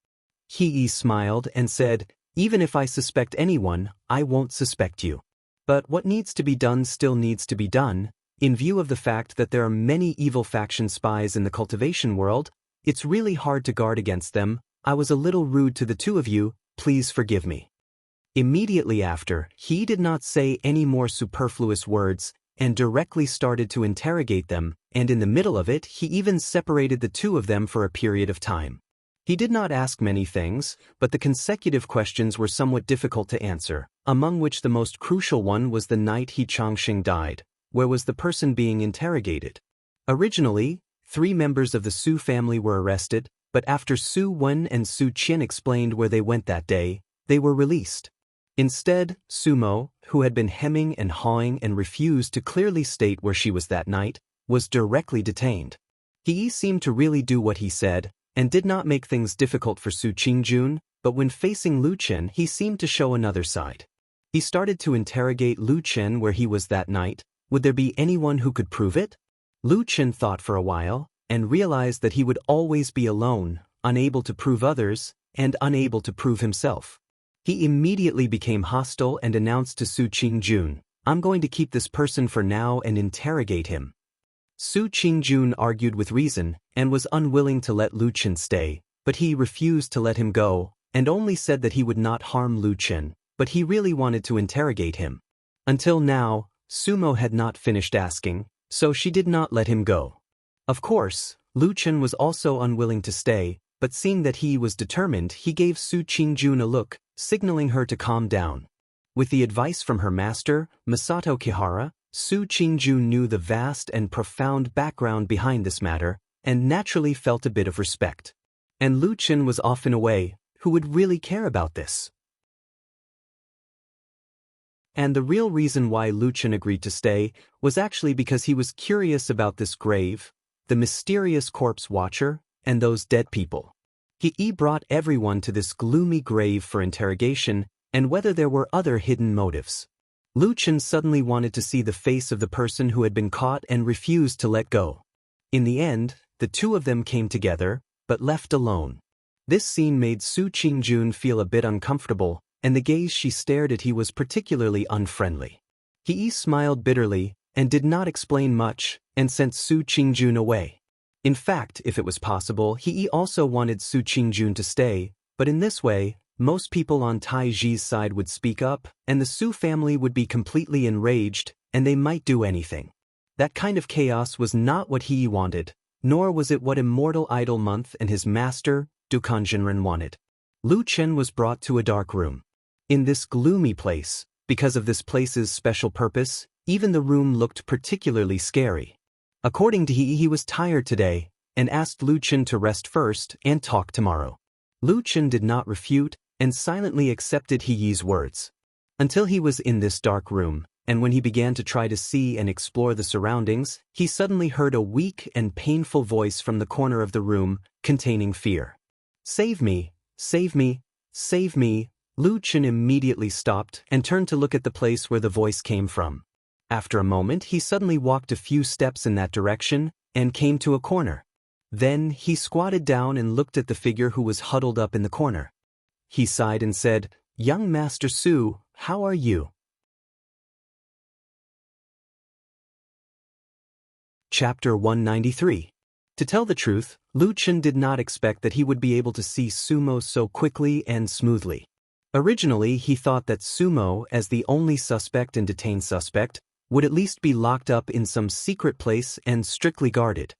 He smiled and said, "Even if I suspect anyone, I won't suspect you. But what needs to be done still needs to be done. In view of the fact that there are many evil faction spies in the cultivation world, it's really hard to guard against them. I was a little rude to the two of you, please forgive me." Immediately after, he did not say any more superfluous words, and directly started to interrogate them, and in the middle of it he even separated the two of them for a period of time. He did not ask many things, but the consecutive questions were somewhat difficult to answer, among which the most crucial one was the night Changxing died. Where was the person being interrogated? Originally, 3 members of the Su family were arrested, but after Su Wen and Su Qian explained where they went that day, they were released. Instead, Sumo, who had been hemming and hawing and refused to clearly state where she was that night, was directly detained. He seemed to really do what he said, and did not make things difficult for Su Qingjun, but when facing Lu Chen he seemed to show another side. He started to interrogate Lu Chen where he was that night. Would there be anyone who could prove it? Lu Chen thought for a while, and realized that he would always be alone, unable to prove others, and unable to prove himself. He immediately became hostile and announced to Su Qingjun, "I'm going to keep this person for now and interrogate him." Su Qingjun argued with reason, and was unwilling to let Lu Chen stay, but he refused to let him go, and only said that he would not harm Lu Chen, but he really wanted to interrogate him. Until now, Sumo had not finished asking, so she did not let him go. Of course, Lu Chen was also unwilling to stay, but seeing that he was determined he gave Su Qingjun a look, signaling her to calm down. With the advice from her master, Masato Kihara, Su Qingjun knew the vast and profound background behind this matter, and naturally felt a bit of respect. And Lu Chen was often away, who would really care about this? And the real reason why Lu Chen agreed to stay was actually because he was curious about this grave, the mysterious corpse watcher, and those dead people. He brought everyone to this gloomy grave for interrogation, and whether there were other hidden motives. Lu Chen suddenly wanted to see the face of the person who had been caught and refused to let go. In the end, the two of them came together, but left alone. This scene made Su Qingjun feel a bit uncomfortable, and the gaze she stared at he was particularly unfriendly. He smiled bitterly, and did not explain much, and sent Su Qingjun away. In fact, if it was possible, he also wanted Su Qingjun to stay, but in this way, most people on Tai Ji's side would speak up, and the Su family would be completely enraged, and they might do anything. That kind of chaos was not what he wanted, nor was it what Immortal Idol Month and his master, Dukan Jinren, wanted. Lu Chen was brought to a dark room. In this gloomy place, because of this place's special purpose, even the room looked particularly scary. According to he was tired today, and asked Lu Chen to rest first and talk tomorrow. Lu Chen did not refute, and silently accepted He's words. Until he was in this dark room, and when he began to try to see and explore the surroundings, he suddenly heard a weak and painful voice from the corner of the room, containing fear. "Save me! Save me! Save me!" Lu Chen immediately stopped and turned to look at the place where the voice came from. After a moment, he suddenly walked a few steps in that direction and came to a corner. Then he squatted down and looked at the figure who was huddled up in the corner. He sighed and said, "Young Master Su, how are you?" Chapter 193. To tell the truth, Lu Chen did not expect that he would be able to see Sumo so quickly and smoothly. Originally, he thought that Sumo, as the only suspect and detained suspect, would at least be locked up in some secret place and strictly guarded.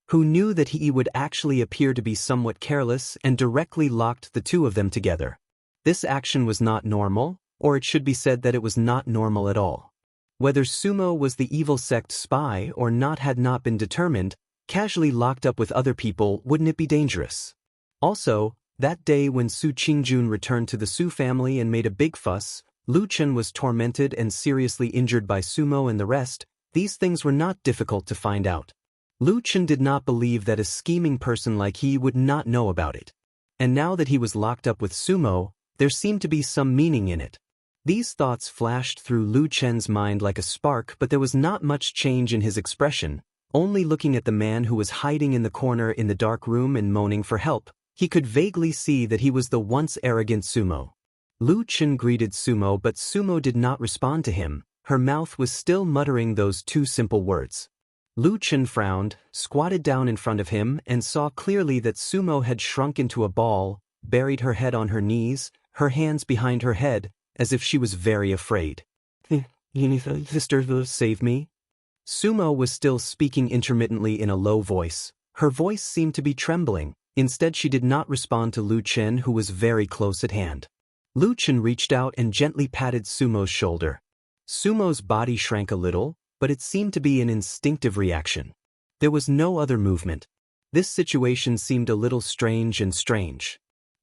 Who knew that he would actually appear to be somewhat careless and directly locked the two of them together. This action was not normal, or it should be said that it was not normal at all. Whether Sumo was the evil sect spy or not had not been determined, casually locked up with other people, wouldn't it be dangerous? Also, that day when Su Qingjun returned to the Su family and made a big fuss, Lu Chen was tormented and seriously injured by Sumo and the rest. These things were not difficult to find out. Lu Chen did not believe that a scheming person like he would not know about it. And now that he was locked up with Sumo, there seemed to be some meaning in it. These thoughts flashed through Lu Chen's mind like a spark, but there was not much change in his expression. Only looking at the man who was hiding in the corner in the dark room and moaning for help, he could vaguely see that he was the once arrogant Sumo. Lu Chen greeted Sumo, but Sumo did not respond to him. Her mouth was still muttering those two simple words. Lu Chen frowned, squatted down in front of him, and saw clearly that Sumo had shrunk into a ball, buried her head on her knees, her hands behind her head, as if she was very afraid. "Sister, save me?" Sumo was still speaking intermittently in a low voice. Her voice seemed to be trembling. Instead, she did not respond to Lu Chen, who was very close at hand. Lu Chen reached out and gently patted Sumo's shoulder. Sumo's body shrank a little, but it seemed to be an instinctive reaction. There was no other movement. This situation seemed a little strange.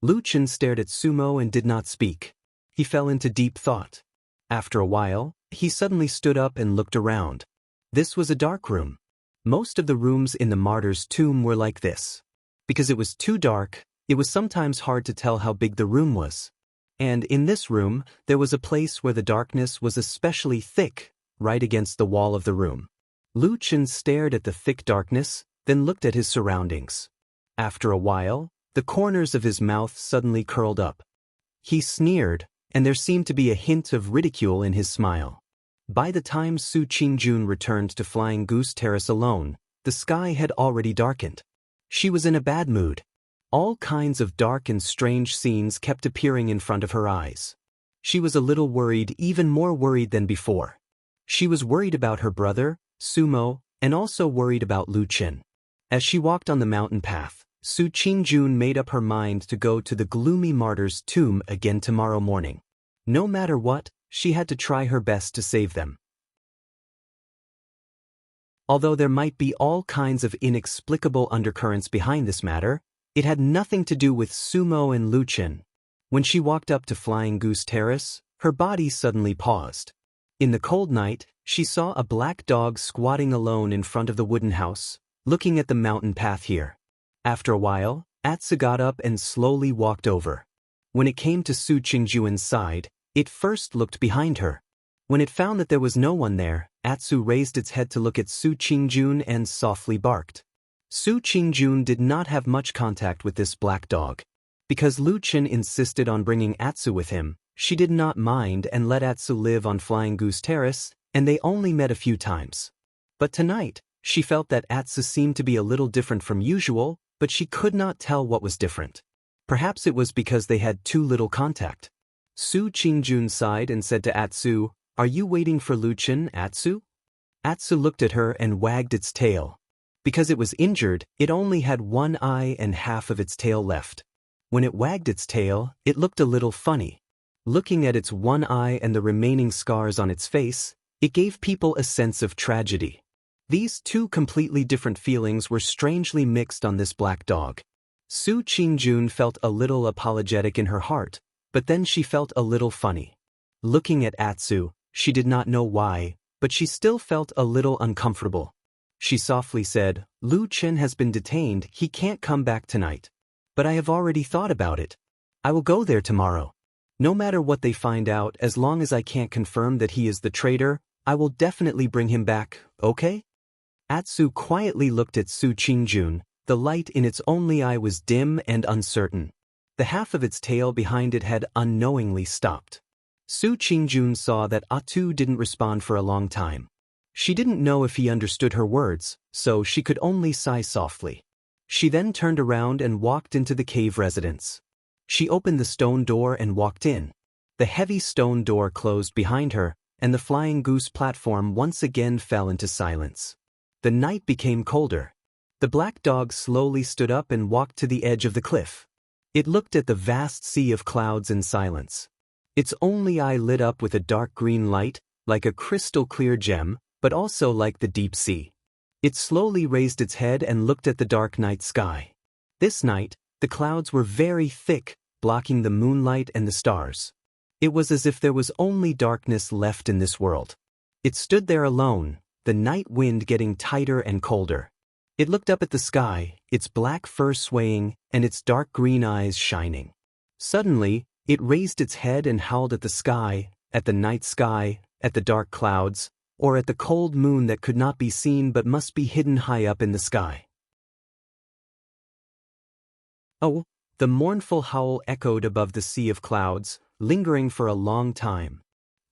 Lu Chen stared at Sumo and did not speak. He fell into deep thought. After a while, he suddenly stood up and looked around. This was a dark room. Most of the rooms in the martyr's tomb were like this. Because it was too dark, it was sometimes hard to tell how big the room was. And in this room, there was a place where the darkness was especially thick, right against the wall of the room. Lu Chen stared at the thick darkness, then looked at his surroundings. After a while, the corners of his mouth suddenly curled up. He sneered, and there seemed to be a hint of ridicule in his smile. By the time Su Qingjun returned to Flying Goose Terrace alone, the sky had already darkened. She was in a bad mood. All kinds of dark and strange scenes kept appearing in front of her eyes. She was a little worried, even more worried than before. She was worried about her brother, Sumo, and also worried about Lu Chen. As she walked on the mountain path, Su Qingjun made up her mind to go to the gloomy martyr's tomb again tomorrow morning. No matter what, she had to try her best to save them. Although there might be all kinds of inexplicable undercurrents behind this matter, it had nothing to do with Sumo and Lu Chen. When she walked up to Flying Goose Terrace, her body suddenly paused. In the cold night, she saw a black dog squatting alone in front of the wooden house, looking at the mountain path here. After a while, Atsu got up and slowly walked over. When it came to Su Qingjun's side, it first looked behind her. When it found that there was no one there, Atsu raised its head to look at Su Qingjun and softly barked. Su Qingjun did not have much contact with this black dog. Because Lu Chen insisted on bringing Atsu with him, she did not mind and let Atsu live on Flying Goose Terrace, and they only met a few times. But tonight, She felt that Atsu seemed to be a little different from usual, but she could not tell what was different. Perhaps it was because they had too little contact. Su Qingjun sighed and said to Atsu, "Are you waiting for Lu Chen, Atsu?" Atsu looked at her and wagged its tail. Because it was injured, it only had one eye and half of its tail left. When it wagged its tail, it looked a little funny. Looking at its one eye and the remaining scars on its face, it gave people a sense of tragedy. These two completely different feelings were strangely mixed on this black dog. Su Qingjun felt a little apologetic in her heart, but then she felt a little funny. Looking at Atsu, she did not know why, but she still felt a little uncomfortable. She softly said, "Lu Chen has been detained, he can't come back tonight. But I have already thought about it. I will go there tomorrow. No matter what they find out, as long as I can't confirm that he is the traitor, I will definitely bring him back, okay?" Atsu quietly looked at Su Qingjun. The light in its only eye was dim and uncertain. The half of its tail behind it had unknowingly stopped. Su Qingjun saw that Atsu didn't respond for a long time. She didn't know if he understood her words, so she could only sigh softly. She then turned around and walked into the cave residence. She opened the stone door and walked in. The heavy stone door closed behind her, and the flying goose platform once again fell into silence. The night became colder. The black dog slowly stood up and walked to the edge of the cliff. It looked at the vast sea of clouds in silence. Its only eye lit up with a dark green light, like a crystal-clear gem, but also like the deep sea. It slowly raised its head and looked at the dark night sky. This night, the clouds were very thick, blocking the moonlight and the stars. It was as if there was only darkness left in this world. It stood there alone, the night wind getting tighter and colder. It looked up at the sky, its black fur swaying, and its dark green eyes shining. Suddenly, it raised its head and howled at the sky, at the night sky, at the dark clouds, or at the cold moon that could not be seen but must be hidden high up in the sky. Oh, the mournful howl echoed above the sea of clouds, lingering for a long time.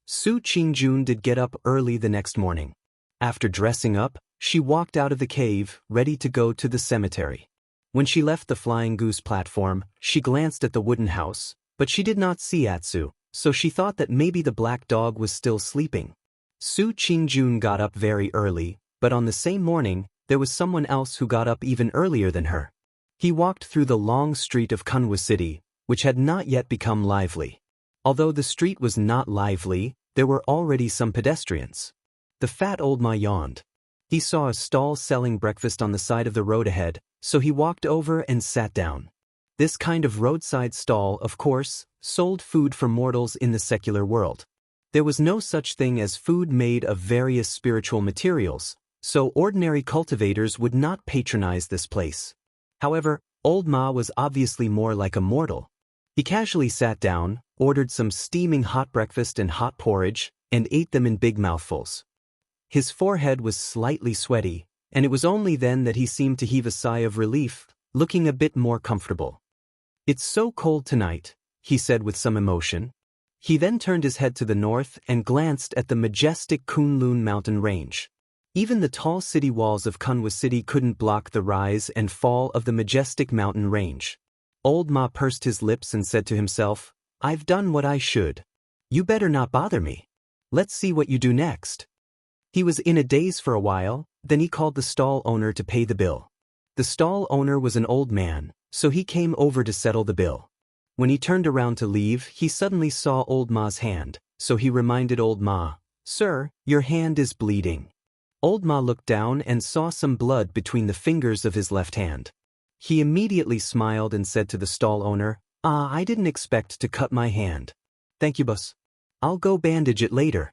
Su Qingjun did get up early the next morning. After dressing up, she walked out of the cave, ready to go to the cemetery. When she left the flying goose platform, she glanced at the wooden house, but she did not see Atsu, so she thought that maybe the black dog was still sleeping. Su Qingjun got up very early, but on the same morning, there was someone else who got up even earlier than her. He walked through the long street of Kunwa City, which had not yet become lively. Although the street was not lively, there were already some pedestrians. The fat old ma yawned. He saw a stall selling breakfast on the side of the road ahead, so he walked over and sat down. This kind of roadside stall, of course, sold food for mortals in the secular world. There was no such thing as food made of various spiritual materials, so ordinary cultivators would not patronize this place. However, old Ma was obviously more like a mortal. He casually sat down, ordered some steaming hot breakfast and hot porridge, and ate them in big mouthfuls. His forehead was slightly sweaty, and it was only then that he seemed to heave a sigh of relief, looking a bit more comfortable. "It's so cold tonight," he said with some emotion. He then turned his head to the north and glanced at the majestic Kunlun mountain range. Even the tall city walls of Kunwa City couldn't block the rise and fall of the majestic mountain range. Old Ma pursed his lips and said to himself, "I've done what I should. You better not bother me. Let's see what you do next." He was in a daze for a while, then he called the stall owner to pay the bill. The stall owner was an old man, so he came over to settle the bill. When he turned around to leave, he suddenly saw Old Ma's hand, so he reminded Old Ma, "Sir, your hand is bleeding." Old Ma looked down and saw some blood between the fingers of his left hand. He immediately smiled and said to the stall owner, I didn't expect to cut my hand. Thank you, boss. I'll go bandage it later."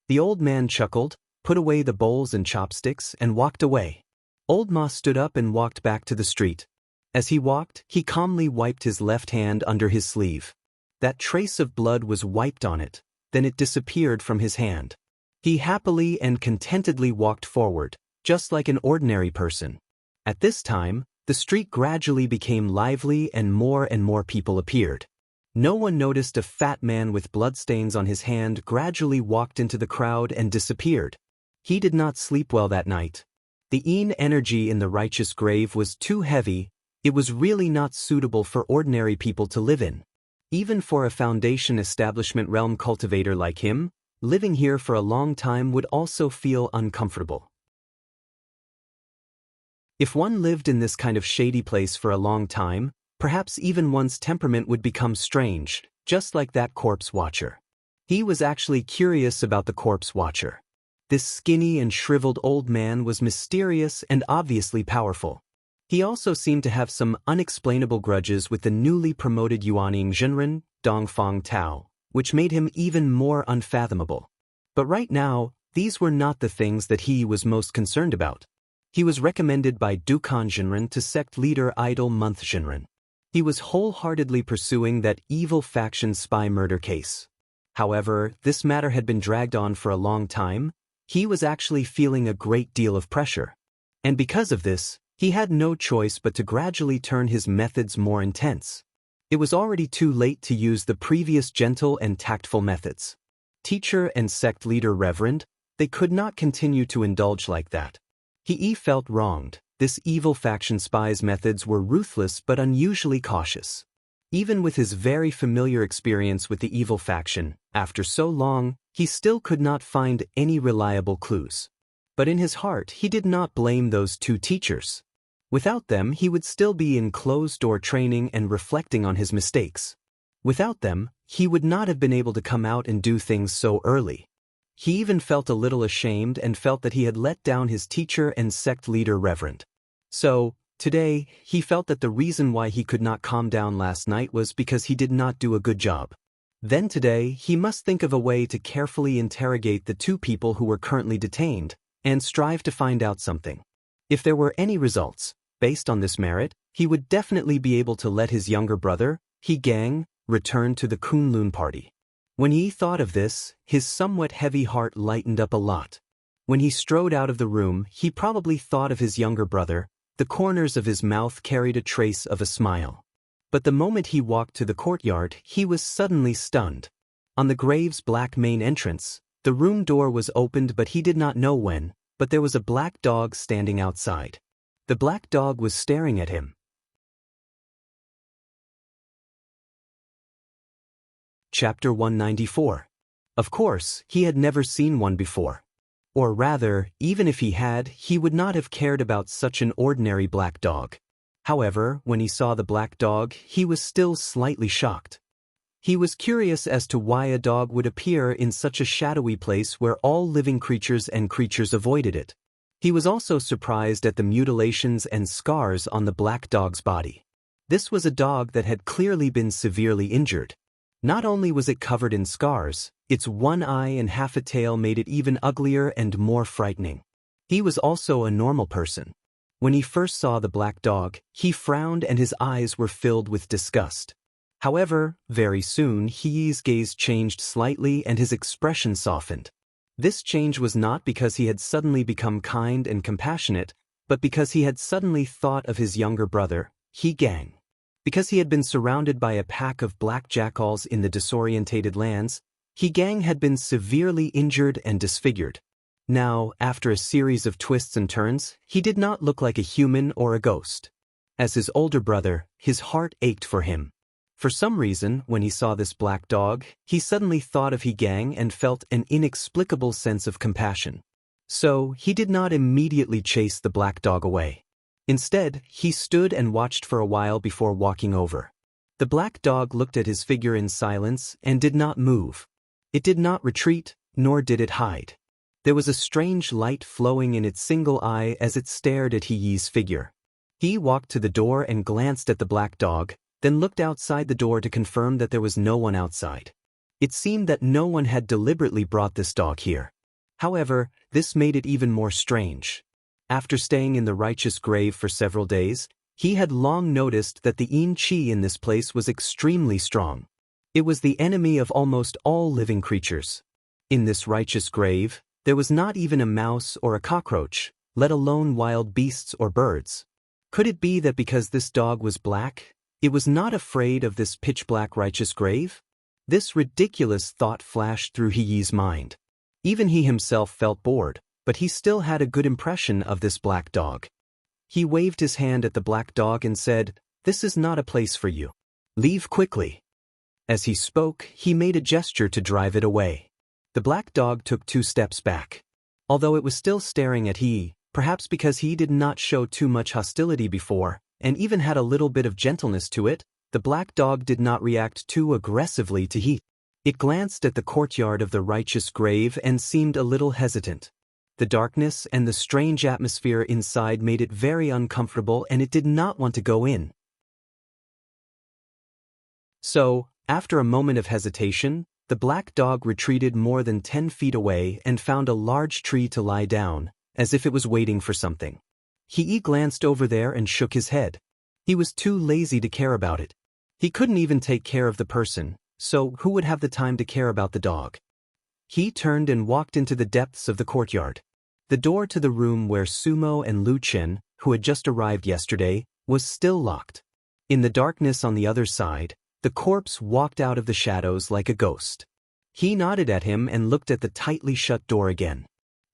The old man chuckled, put away the bowls and chopsticks, and walked away. Old Ma stood up and walked back to the street. As he walked, he calmly wiped his left hand under his sleeve. That trace of blood was wiped on it, then it disappeared from his hand. He happily and contentedly walked forward, just like an ordinary person. At this time, the street gradually became lively and more people appeared. No one noticed a fat man with bloodstains on his hand gradually walked into the crowd and disappeared. He did not sleep well that night. The yin energy in the righteous grave was too heavy. It was really not suitable for ordinary people to live in. Even for a Foundation establishment realm cultivator like him, living here for a long time would also feel uncomfortable. If one lived in this kind of shady place for a long time, perhaps even one's temperament would become strange, just like that corpse watcher. He was actually curious about the corpse watcher. This skinny and shriveled old man was mysterious and obviously powerful. He also seemed to have some unexplainable grudges with the newly promoted Yuaning Zhenren, Dongfang Tao, which made him even more unfathomable. But right now, these were not the things that he was most concerned about. He was recommended by Dukan Zhenren to sect leader Idle Month Zhenren. He was wholeheartedly pursuing that evil faction spy murder case. However, this matter had been dragged on for a long time. He was actually feeling a great deal of pressure. And because of this, he had no choice but to gradually turn his methods more intense. It was already too late to use the previous gentle and tactful methods. Teacher and sect leader Reverend, they could not continue to indulge like that. He felt wronged. This evil faction spy's methods were ruthless but unusually cautious. Even with his very familiar experience with the evil faction, after so long, he still could not find any reliable clues. But in his heart, he did not blame those two teachers. Without them, he would still be in closed-door training and reflecting on his mistakes. Without them, he would not have been able to come out and do things so early. He even felt a little ashamed and felt that he had let down his teacher and sect leader Reverend. So, today, he felt that the reason why he could not calm down last night was because he did not do a good job. Then today, he must think of a way to carefully interrogate the two people who were currently detained, and strive to find out something. If there were any results, based on this merit, he would definitely be able to let his younger brother, He Gang, return to the Kunlun party. When he thought of this, his somewhat heavy heart lightened up a lot. When he strode out of the room, he probably thought of his younger brother. The corners of his mouth carried a trace of a smile. But the moment he walked to the courtyard, he was suddenly stunned. On the grave's black main entrance, the room door was opened, but he did not know when, but there was a black dog standing outside. The black dog was staring at him. Chapter 194. Of course, he had never seen one before. Or rather, even if he had, he would not have cared about such an ordinary black dog. However, when he saw the black dog, he was still slightly shocked. He was curious as to why a dog would appear in such a shadowy place where all living creatures and creatures avoided it. He was also surprised at the mutilations and scars on the black dog's body. This was a dog that had clearly been severely injured. Not only was it covered in scars, its one eye and half a tail made it even uglier and more frightening. He was also a normal person. When he first saw the black dog, he frowned and his eyes were filled with disgust. However, very soon He's gaze changed slightly and his expression softened. This change was not because he had suddenly become kind and compassionate, but because he had suddenly thought of his younger brother, He Gang. Because he had been surrounded by a pack of black jackals in the disorientated lands, He Gang had been severely injured and disfigured. Now, after a series of twists and turns, he did not look like a human or a ghost. As his older brother, his heart ached for him. For some reason, when he saw this black dog, he suddenly thought of He Gang and felt an inexplicable sense of compassion. So, he did not immediately chase the black dog away. Instead, he stood and watched for a while before walking over. The black dog looked at his figure in silence and did not move. It did not retreat, nor did it hide. There was a strange light flowing in its single eye as it stared at He's figure. He walked to the door and glanced at the black dog, then looked outside the door to confirm that there was no one outside. It seemed that no one had deliberately brought this dog here. However, this made it even more strange. After staying in the righteous grave for several days, he had long noticed that the yin qi in this place was extremely strong. It was the enemy of almost all living creatures. In this righteous grave, there was not even a mouse or a cockroach, let alone wild beasts or birds. Could it be that because this dog was black, it was not afraid of this pitch-black righteous grave? This ridiculous thought flashed through He's mind. Even he himself felt bored. but he still had a good impression of this black dog. He waved his hand at the black dog and said, "This is not a place for you. Leave quickly." As he spoke, he made a gesture to drive it away. The black dog took 2 steps back. Although it was still staring at he, perhaps because he did not show too much hostility before, and even had a little bit of gentleness to it, the black dog did not react too aggressively to he. It glanced at the courtyard of the righteous grave and seemed a little hesitant. The darkness and the strange atmosphere inside made it very uncomfortable, and it did not want to go in. So, after a moment of hesitation, the black dog retreated more than 10 feet away and found a large tree to lie down, as if it was waiting for something. He glanced over there and shook his head. He was too lazy to care about it. He couldn't even take care of the person, so who would have the time to care about the dog? He turned and walked into the depths of the courtyard. The door to the room where Sumo and Lu Chen, who had just arrived yesterday, was still locked. In the darkness on the other side, the corpse walked out of the shadows like a ghost. He nodded at him and looked at the tightly shut door again.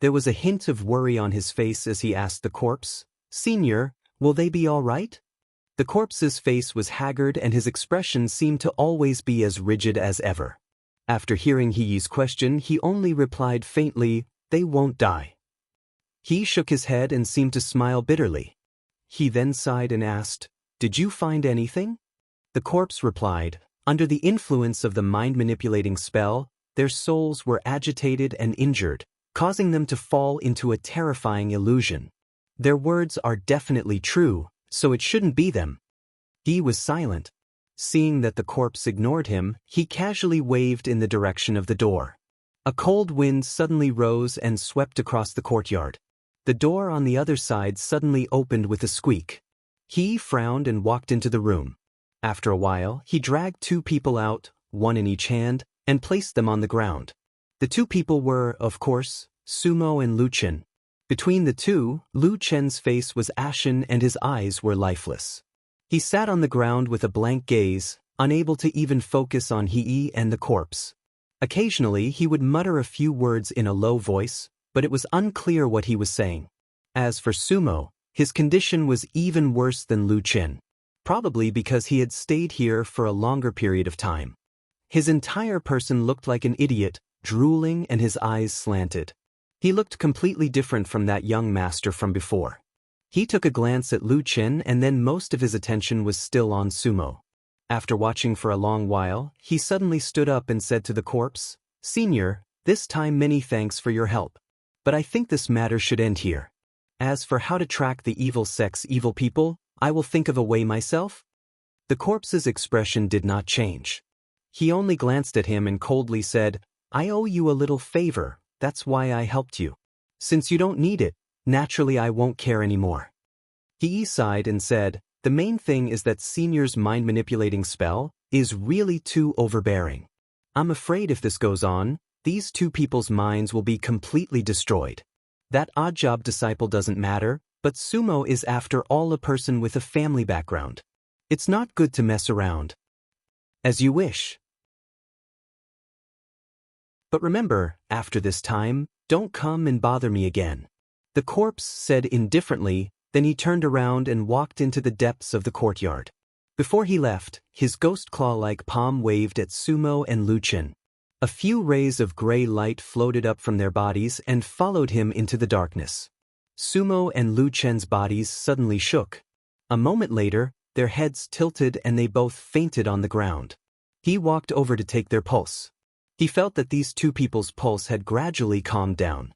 There was a hint of worry on his face as he asked the corpse, "Senior, will they be all right?" The corpse's face was haggard and his expression seemed to always be as rigid as ever. After hearing He's question, he only replied faintly, "They won't die." He shook his head and seemed to smile bitterly. He then sighed and asked, "Did you find anything?" The corpse replied, "Under the influence of the mind-manipulating spell, their souls were agitated and injured, causing them to fall into a terrifying illusion. Their words are definitely true, so it shouldn't be them." He was silent. Seeing that the corpse ignored him, he casually waved in the direction of the door. A cold wind suddenly rose and swept across the courtyard. The door on the other side suddenly opened with a squeak. He frowned and walked into the room. After a while, he dragged 2 people out, 1 in each hand, and placed them on the ground. The 2 people were, of course, Sumo and Lu Chen. Between the two, Lu Chen's face was ashen and his eyes were lifeless. He sat on the ground with a blank gaze, unable to even focus on He and the corpse. Occasionally, he would mutter a few words in a low voice, but it was unclear what he was saying. As for Sumo, his condition was even worse than Lu Chen, probably because he had stayed here for a longer period of time. His entire person looked like an idiot, drooling and his eyes slanted. He looked completely different from that young master from before. He took a glance at Lu Chen and then most of his attention was still on Sumo. After watching for a long while, he suddenly stood up and said to the corpse, "Senior, this time many thanks for your help. But I think this matter should end here. As for how to track the evil sect's evil people, I will think of a way myself." The corpse's expression did not change. He only glanced at him and coldly said, "I owe you a little favor, that's why I helped you. Since you don't need it, naturally I won't care anymore." He sighed and said, "The main thing is that Senior's mind-manipulating spell is really too overbearing. I'm afraid if this goes on, these 2 people's minds will be completely destroyed. That odd job disciple doesn't matter, but Sumo is after all a person with a family background. It's not good to mess around. As you wish. But remember, after this time, don't come and bother me again." The corpse said indifferently, then he turned around and walked into the depths of the courtyard. Before he left, his ghost claw-like palm waved at Sumo and Lu Chen. A few rays of gray light floated up from their bodies and followed him into the darkness. Sumo and Lu Chen's bodies suddenly shook. A moment later, their heads tilted and they both fainted on the ground. He walked over to take their pulse. He felt that these 2 people's pulse had gradually calmed down.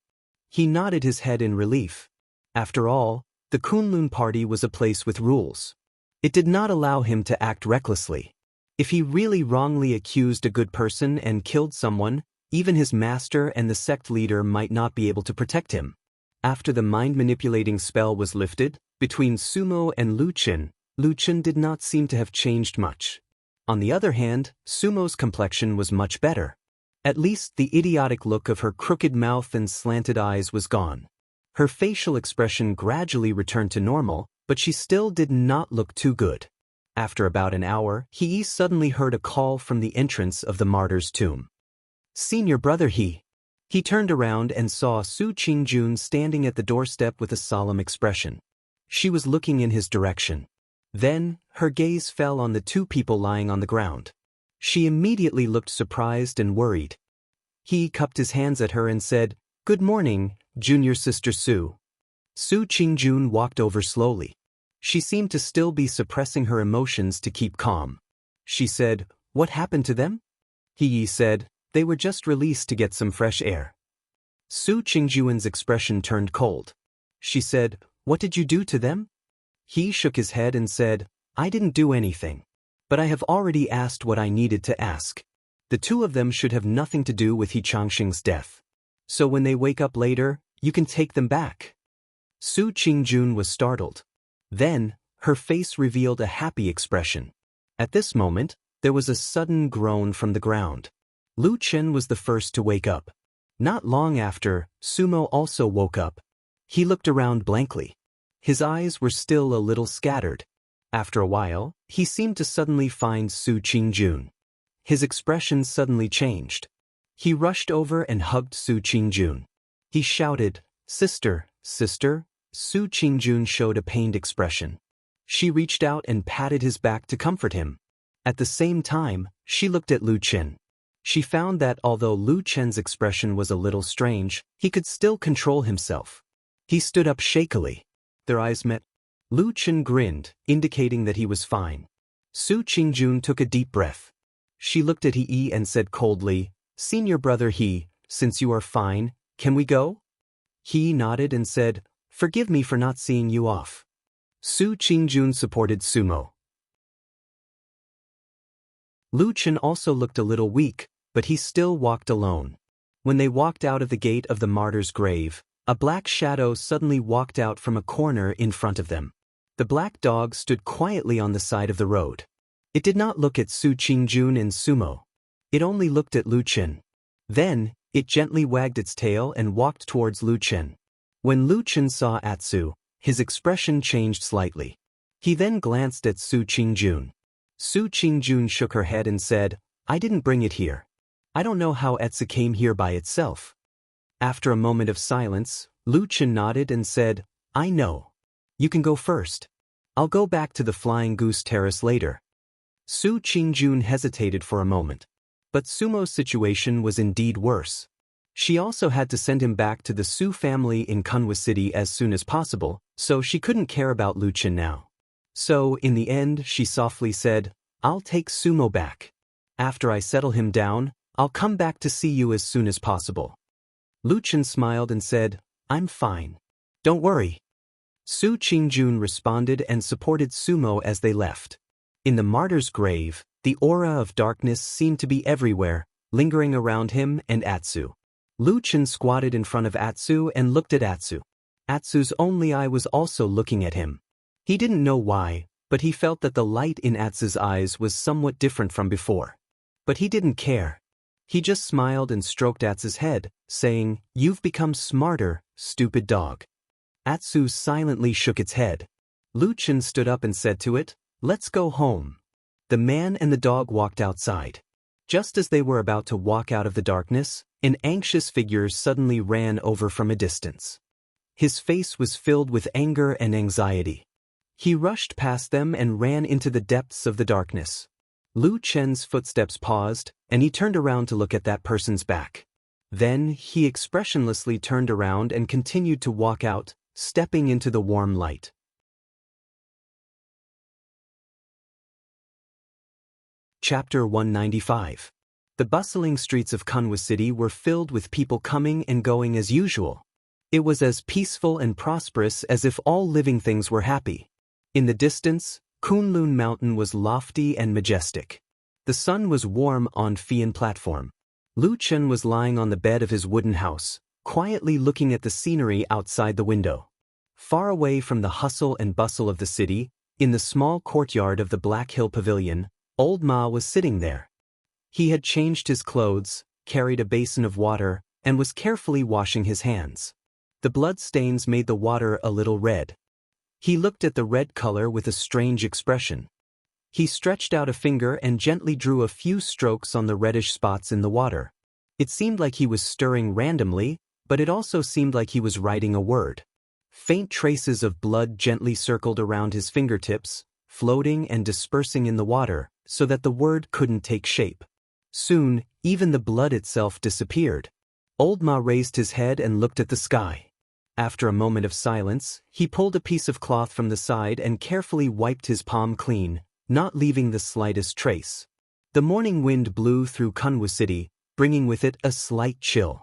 He nodded his head in relief. After all, the Kunlun party was a place with rules. It did not allow him to act recklessly. If he really wrongly accused a good person and killed someone, even his master and the sect leader might not be able to protect him. After the mind-manipulating spell was lifted, between Sumo and Lu Chen did not seem to have changed much. On the other hand, Sumo's complexion was much better. At least the idiotic look of her crooked mouth and slanted eyes was gone. Her facial expression gradually returned to normal, but she still did not look too good. After about an hour, He suddenly heard a call from the entrance of the martyr's tomb. "Senior brother He." He turned around and saw Su Qingjun standing at the doorstep with a solemn expression. She was looking in his direction. Then, her gaze fell on the two people lying on the ground. She immediately looked surprised and worried. He cupped his hands at her and said, "Good morning, junior sister Su." Su Qingjun walked over slowly. She seemed to still be suppressing her emotions to keep calm. She said, "What happened to them?" He said, "They were just released to get some fresh air." Su Qingjun's expression turned cold. She said, "What did you do to them?" He shook his head and said, "I didn't do anything. But I have already asked what I needed to ask. The two of them should have nothing to do with He Changxing's death. So when they wake up later, you can take them back." Su Qingjun was startled. Then, her face revealed a happy expression. At this moment, there was a sudden groan from the ground. Lu Chen was the first to wake up. Not long after, Sumo also woke up. He looked around blankly. His eyes were still a little scattered. After a while, he seemed to suddenly find Su Qingjun. His expression suddenly changed. He rushed over and hugged Su Qingjun. He shouted, "Sister, sister." Su Qingjun showed a pained expression. She reached out and patted his back to comfort him. At the same time, she looked at Lu Chen. She found that although Lu Chen's expression was a little strange, he could still control himself. He stood up shakily. Their eyes met. Lu Chen grinned, indicating that he was fine. Su Qingjun took a deep breath. She looked at He and said coldly, "Senior brother He, since you are fine, can we go?" He nodded and said, "Forgive me for not seeing you off." Su Qingjun supported Sumo. Lu Chen also looked a little weak, but he still walked alone. When they walked out of the gate of the martyr's grave, a black shadow suddenly walked out from a corner in front of them. The black dog stood quietly on the side of the road. It did not look at Su Qingjun and Sumo. It only looked at Lu Chen. Then, it gently wagged its tail and walked towards Lu Chen. When Lu Chen saw Atsu, his expression changed slightly. He then glanced at Su Qingjun. Su Qingjun shook her head and said, "I didn't bring it here. I don't know how Atsu came here by itself." After a moment of silence, Lu Chen nodded and said, "I know. You can go first. I'll go back to the Flying Goose Terrace later." Su Qingjun hesitated for a moment. But Sumo's situation was indeed worse. She also had to send him back to the Su family in Kunwa City as soon as possible, so she couldn't care about Lu Chen now. So, in the end, she softly said, "I'll take Sumo back. After I settle him down, I'll come back to see you as soon as possible." Lu Chen smiled and said, "I'm fine. Don't worry." Su Qingjun responded and supported Sumo as they left. In the martyr's grave, the aura of darkness seemed to be everywhere, lingering around him and Atsu. Lu Chen squatted in front of Atsu and looked at Atsu. Atsu's only eye was also looking at him. He didn't know why, but he felt that the light in Atsu's eyes was somewhat different from before. But he didn't care. He just smiled and stroked Atsu's head, saying, "You've become smarter, stupid dog." Atsu silently shook its head. Lu Chen stood up and said to it, "Let's go home." The man and the dog walked outside. Just as they were about to walk out of the darkness, an anxious figure suddenly ran over from a distance. His face was filled with anger and anxiety. He rushed past them and ran into the depths of the darkness. Lu Chen's footsteps paused, and he turned around to look at that person's back. Then, he expressionlessly turned around and continued to walk out, stepping into the warm light. Chapter 195. The bustling streets of Kunwa City were filled with people coming and going as usual. It was as peaceful and prosperous as if all living things were happy. In the distance, Kunlun Mountain was lofty and majestic. The sun was warm on Fian platform. Lu Chen was lying on the bed of his wooden house, quietly looking at the scenery outside the window. Far away from the hustle and bustle of the city, in the small courtyard of the Black Hill Pavilion, Old Ma was sitting there. He had changed his clothes, carried a basin of water, and was carefully washing his hands. The blood stains made the water a little red. He looked at the red color with a strange expression. He stretched out a finger and gently drew a few strokes on the reddish spots in the water. It seemed like he was stirring randomly, but it also seemed like he was writing a word. Faint traces of blood gently circled around his fingertips, floating and dispersing in the water, so that the word couldn't take shape. Soon, even the blood itself disappeared. Old Ma raised his head and looked at the sky. After a moment of silence, he pulled a piece of cloth from the side and carefully wiped his palm clean, not leaving the slightest trace. The morning wind blew through Jianghu City, bringing with it a slight chill.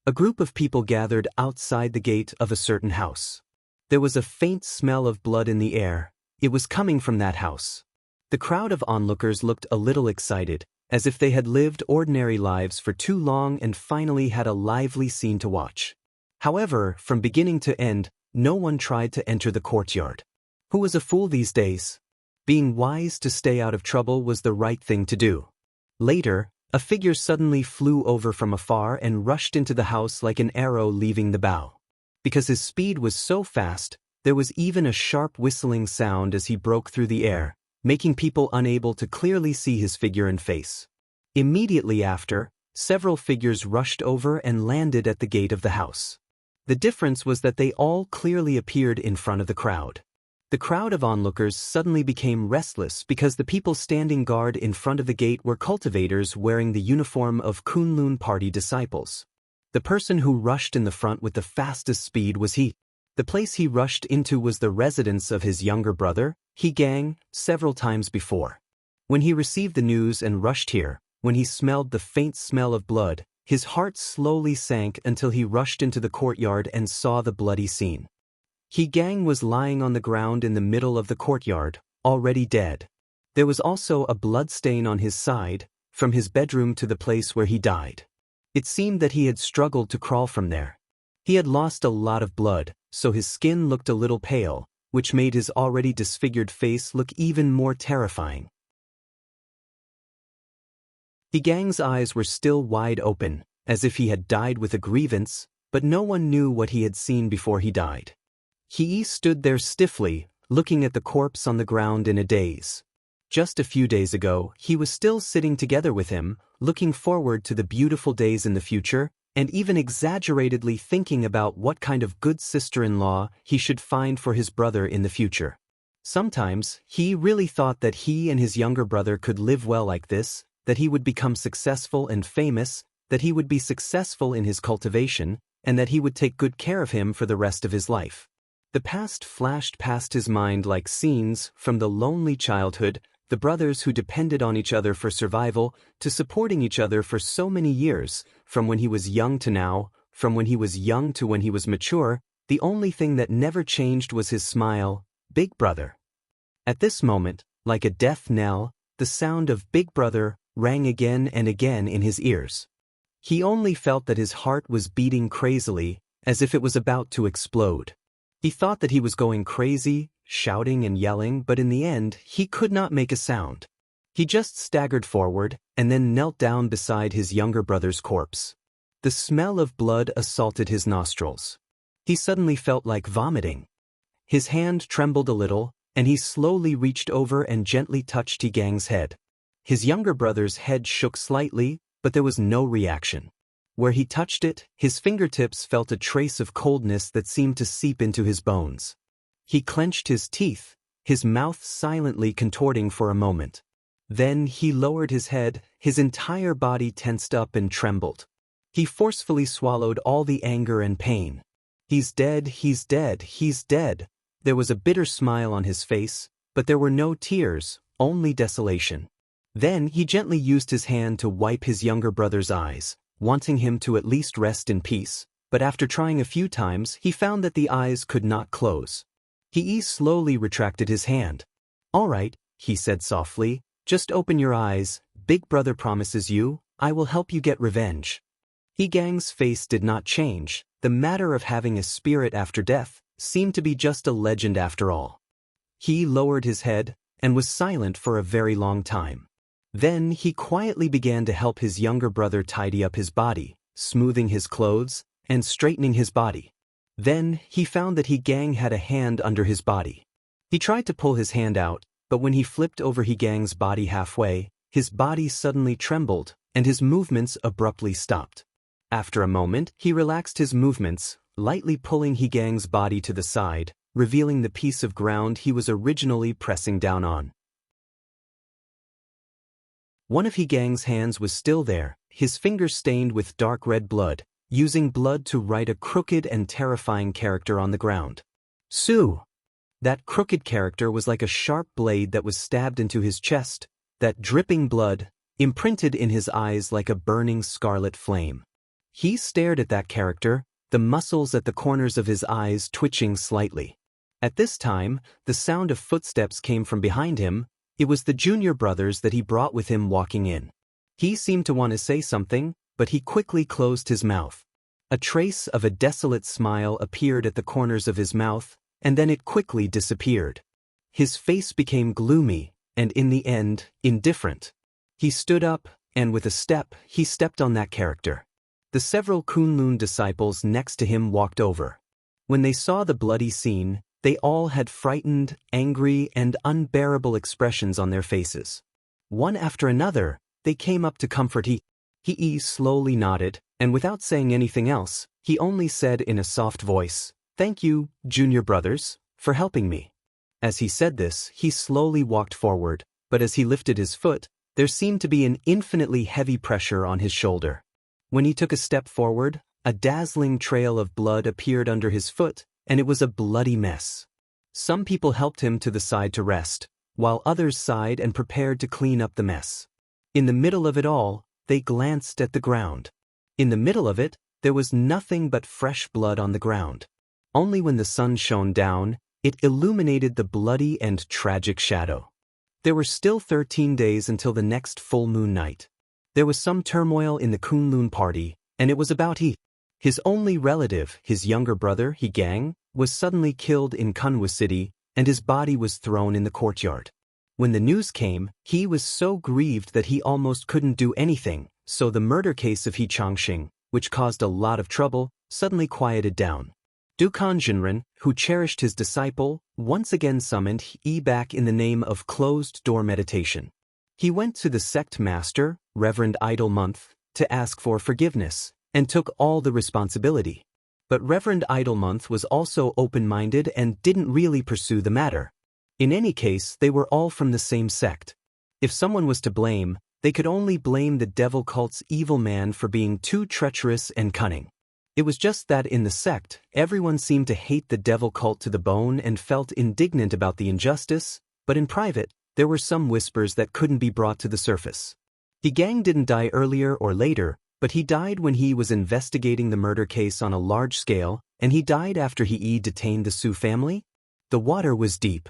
A group of people gathered outside the gate of a certain house. There was a faint smell of blood in the air. It was coming from that house. The crowd of onlookers looked a little excited, as if they had lived ordinary lives for too long and finally had a lively scene to watch. However, from beginning to end, no one tried to enter the courtyard. Who was a fool these days? Being wise to stay out of trouble was the right thing to do. Later, a figure suddenly flew over from afar and rushed into the house like an arrow leaving the bow. Because his speed was so fast, there was even a sharp whistling sound as he broke through the air, making people unable to clearly see his figure and face. Immediately after, several figures rushed over and landed at the gate of the house. The difference was that they all clearly appeared in front of the crowd. The crowd of onlookers suddenly became restless because the people standing guard in front of the gate were cultivators wearing the uniform of Kunlun party disciples. The person who rushed in the front with the fastest speed was he. The place he rushed into was the residence of his younger brother, Jianghu, several times before. When he received the news and rushed here, when he smelled the faint smell of blood, his heart slowly sank until he rushed into the courtyard and saw the bloody scene. Jianghu was lying on the ground in the middle of the courtyard, already dead. There was also a blood stain on his side, from his bedroom to the place where he died. It seemed that he had struggled to crawl from there. He had lost a lot of blood, so his skin looked a little pale, which made his already disfigured face look even more terrifying. Jianghu's eyes were still wide open, as if he had died with a grievance, but no one knew what he had seen before he died. He stood there stiffly, looking at the corpse on the ground in a daze. Just a few days ago, he was still sitting together with him, looking forward to the beautiful days in the future, and even exaggeratedly thinking about what kind of good sister-in-law he should find for his brother in the future. Sometimes, he really thought that he and his younger brother could live well like this, that he would become successful and famous, that he would be successful in his cultivation, and that he would take good care of him for the rest of his life. The past flashed past his mind like scenes from the lonely childhood, the brothers who depended on each other for survival, to supporting each other for so many years, from when he was young to now, from when he was young to when he was mature. The only thing that never changed was his smile, Big Brother. At this moment, like a death knell, the sound of Big Brother rang again and again in his ears. He only felt that his heart was beating crazily, as if it was about to explode. He thought that he was going crazy, shouting and yelling, but in the end, he could not make a sound. He just staggered forward, and then knelt down beside his younger brother's corpse. The smell of blood assaulted his nostrils. He suddenly felt like vomiting. His hand trembled a little, and he slowly reached over and gently touched Jianghu's head. His younger brother's head shook slightly, but there was no reaction. Where he touched it, his fingertips felt a trace of coldness that seemed to seep into his bones. He clenched his teeth, his mouth silently contorting for a moment. Then he lowered his head, his entire body tensed up and trembled. He forcefully swallowed all the anger and pain. He's dead, he's dead, he's dead. There was a bitter smile on his face, but there were no tears, only desolation. Then he gently used his hand to wipe his younger brother's eyes, wanting him to at least rest in peace, but after trying a few times he found that the eyes could not close. He slowly retracted his hand. "All right," he said softly, "just open your eyes. Big Brother promises you, I will help you get revenge." Jianghu's face did not change. The matter of having a spirit after death seemed to be just a legend after all. He lowered his head and was silent for a very long time. Then he quietly began to help his younger brother tidy up his body, smoothing his clothes and straightening his body. Then he found that Jianghu had a hand under his body. He tried to pull his hand out, but when he flipped over Jianghu's body halfway, his body suddenly trembled, and his movements abruptly stopped. After a moment, he relaxed his movements, lightly pulling Higang's body to the side, revealing the piece of ground he was originally pressing down on. One of Higang's hands was still there, his fingers stained with dark red blood, using blood to write a crooked and terrifying character on the ground. Su! That crooked character was like a sharp blade that was stabbed into his chest, that dripping blood, imprinted in his eyes like a burning scarlet flame. He stared at that character, the muscles at the corners of his eyes twitching slightly. At this time, the sound of footsteps came from behind him. It was the junior brothers that he brought with him walking in. He seemed to want to say something, but he quickly closed his mouth. A trace of a desolate smile appeared at the corners of his mouth, and then it quickly disappeared. His face became gloomy, and in the end, indifferent. He stood up, and with a step, he stepped on that character. The several Kunlun disciples next to him walked over. When they saw the bloody scene, they all had frightened, angry, and unbearable expressions on their faces. One after another, they came up to comfort He slowly nodded, and without saying anything else, he only said in a soft voice, "Thank you, junior brothers, for helping me." As he said this, he slowly walked forward, but as he lifted his foot, there seemed to be an infinitely heavy pressure on his shoulder. When he took a step forward, a dazzling trail of blood appeared under his foot, and it was a bloody mess. Some people helped him to the side to rest, while others sighed and prepared to clean up the mess. In the middle of it all, they glanced at the ground. In the middle of it, there was nothing but fresh blood on the ground. Only when the sun shone down, it illuminated the bloody and tragic shadow. There were still 13 days until the next full moon night. There was some turmoil in the Kunlun party, and it was about his only relative, his younger brother, Higang, was suddenly killed in Kunwu City, and his body was thrown in the courtyard. When the news came, he was so grieved that he almost couldn't do anything, so the murder case of He Changxing, which caused a lot of trouble, suddenly quieted down. Dukan Jinren, who cherished his disciple, once again summoned He back in the name of closed-door meditation. He went to the sect master, Reverend Idle Month, to ask for forgiveness, and took all the responsibility. But Reverend Idle Month was also open-minded and didn't really pursue the matter. In any case, they were all from the same sect. If someone was to blame, they could only blame the devil cult's evil man for being too treacherous and cunning. It was just that in the sect, everyone seemed to hate the devil cult to the bone and felt indignant about the injustice, but in private, there were some whispers that couldn't be brought to the surface. Higang didn't die earlier or later, but he died when he was investigating the murder case on a large scale, and he died after he detained the Su family. The water was deep.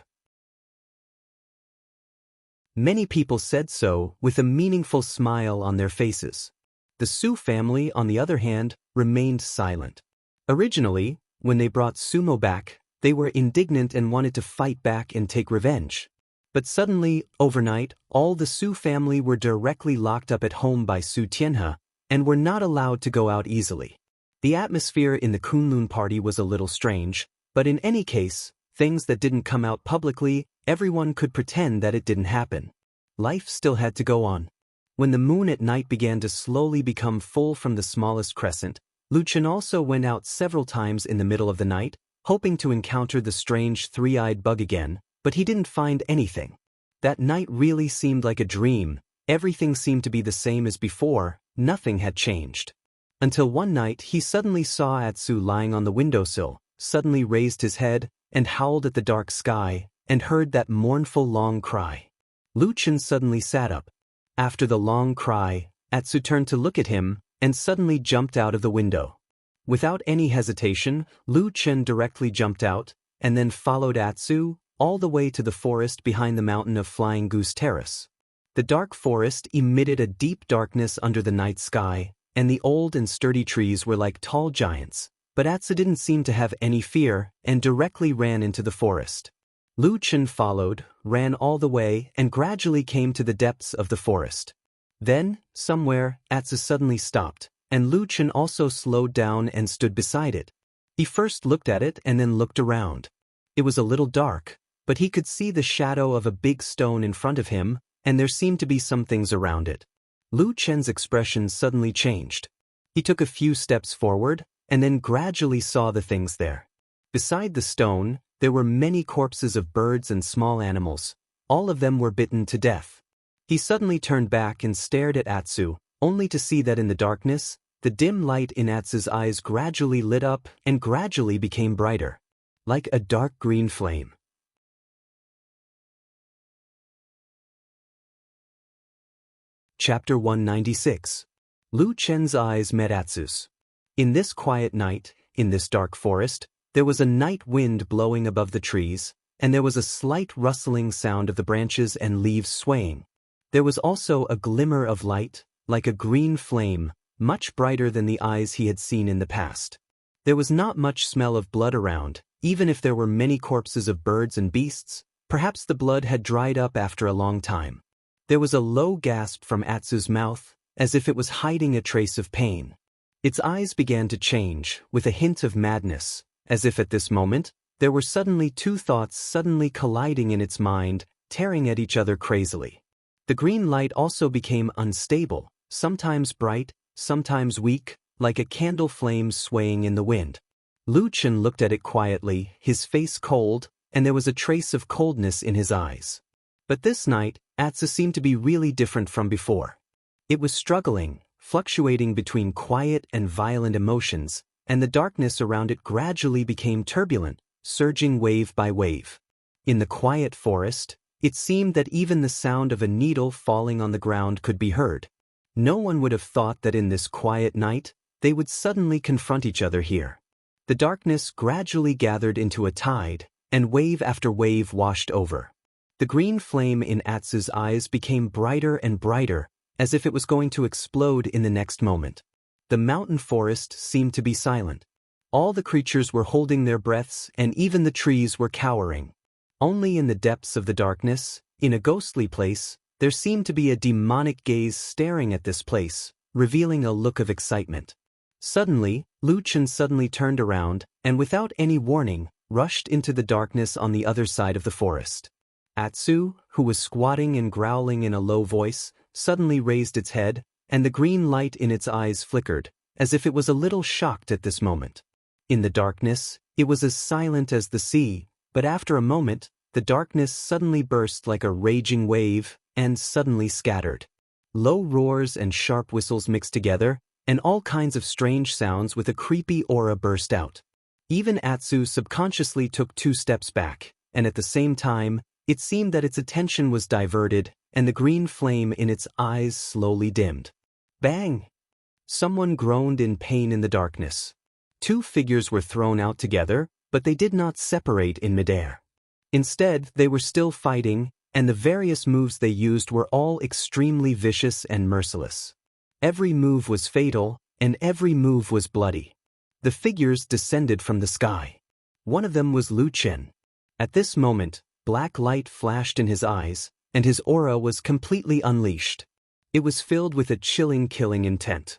Many people said so with a meaningful smile on their faces. The Su family, on the other hand, remained silent. Originally, when they brought Sumo back, they were indignant and wanted to fight back and take revenge. But suddenly, overnight, all the Su family were directly locked up at home by Su Tianhe, and were not allowed to go out easily. The atmosphere in the Kunlun party was a little strange, but in any case, things that didn't come out publicly, everyone could pretend that it didn't happen. Life still had to go on. When the moon at night began to slowly become full from the smallest crescent, Lu Chen also went out several times in the middle of the night, hoping to encounter the strange three-eyed bug again, but he didn't find anything. That night really seemed like a dream. Everything seemed to be the same as before. Nothing had changed. Until one night he suddenly saw Atsu lying on the windowsill, suddenly raised his head, and howled at the dark sky, and heard that mournful long cry. Lu Chen suddenly sat up. After the long cry, Atsu turned to look at him, and suddenly jumped out of the window. Without any hesitation, Lu Chen directly jumped out, and then followed Atsu, all the way to the forest behind the mountain of Flying Goose Terrace. The dark forest emitted a deep darkness under the night sky, and the old and sturdy trees were like tall giants, but Atsu didn't seem to have any fear, and directly ran into the forest. Lu Chen followed, ran all the way, and gradually came to the depths of the forest. Then, somewhere, Atsu suddenly stopped, and Lu Chen also slowed down and stood beside it. He first looked at it and then looked around. It was a little dark, but he could see the shadow of a big stone in front of him, and there seemed to be some things around it. Lu Chen's expression suddenly changed. He took a few steps forward, and then gradually saw the things there. Beside the stone, there were many corpses of birds and small animals. All of them were bitten to death. He suddenly turned back and stared at Atsu, only to see that in the darkness, the dim light in Atsu's eyes gradually lit up and gradually became brighter, like a dark green flame. Chapter 196. Lu Chen's eyes met Atsu's. In this quiet night, in this dark forest, there was a night wind blowing above the trees, and there was a slight rustling sound of the branches and leaves swaying. There was also a glimmer of light, like a green flame, much brighter than the eyes he had seen in the past. There was not much smell of blood around, even if there were many corpses of birds and beasts. Perhaps the blood had dried up after a long time. There was a low gasp from Atsu's mouth, as if it was hiding a trace of pain. Its eyes began to change, with a hint of madness, as if at this moment, there were suddenly two thoughts suddenly colliding in its mind, tearing at each other crazily. The green light also became unstable, sometimes bright, sometimes weak, like a candle flame swaying in the wind. Lu Chen looked at it quietly, his face cold, and there was a trace of coldness in his eyes. But this night, Atsu seemed to be really different from before. It was struggling, fluctuating between quiet and violent emotions, and the darkness around it gradually became turbulent, surging wave by wave. In the quiet forest, it seemed that even the sound of a needle falling on the ground could be heard. No one would have thought that in this quiet night, they would suddenly confront each other here. The darkness gradually gathered into a tide, and wave after wave washed over. The green flame in Atsu's eyes became brighter and brighter, as if it was going to explode in the next moment. The mountain forest seemed to be silent. All the creatures were holding their breaths, and even the trees were cowering. Only in the depths of the darkness, in a ghostly place, there seemed to be a demonic gaze staring at this place, revealing a look of excitement. Suddenly, Lu Chen suddenly turned around, and without any warning, rushed into the darkness on the other side of the forest. Atsu, who was squatting and growling in a low voice, suddenly raised its head, and the green light in its eyes flickered, as if it was a little shocked at this moment. In the darkness, it was as silent as the sea, but after a moment, the darkness suddenly burst like a raging wave, and suddenly scattered. Low roars and sharp whistles mixed together, and all kinds of strange sounds with a creepy aura burst out. Even Atsu subconsciously took 2 steps back, and at the same time, it seemed that its attention was diverted, and the green flame in its eyes slowly dimmed. Bang! Someone groaned in pain in the darkness. 2 figures were thrown out together, but they did not separate in midair. Instead, they were still fighting, and the various moves they used were all extremely vicious and merciless. Every move was fatal, and every move was bloody. The figures descended from the sky. One of them was Lu Chen. At this moment, black light flashed in his eyes, and his aura was completely unleashed. It was filled with a chilling killing intent.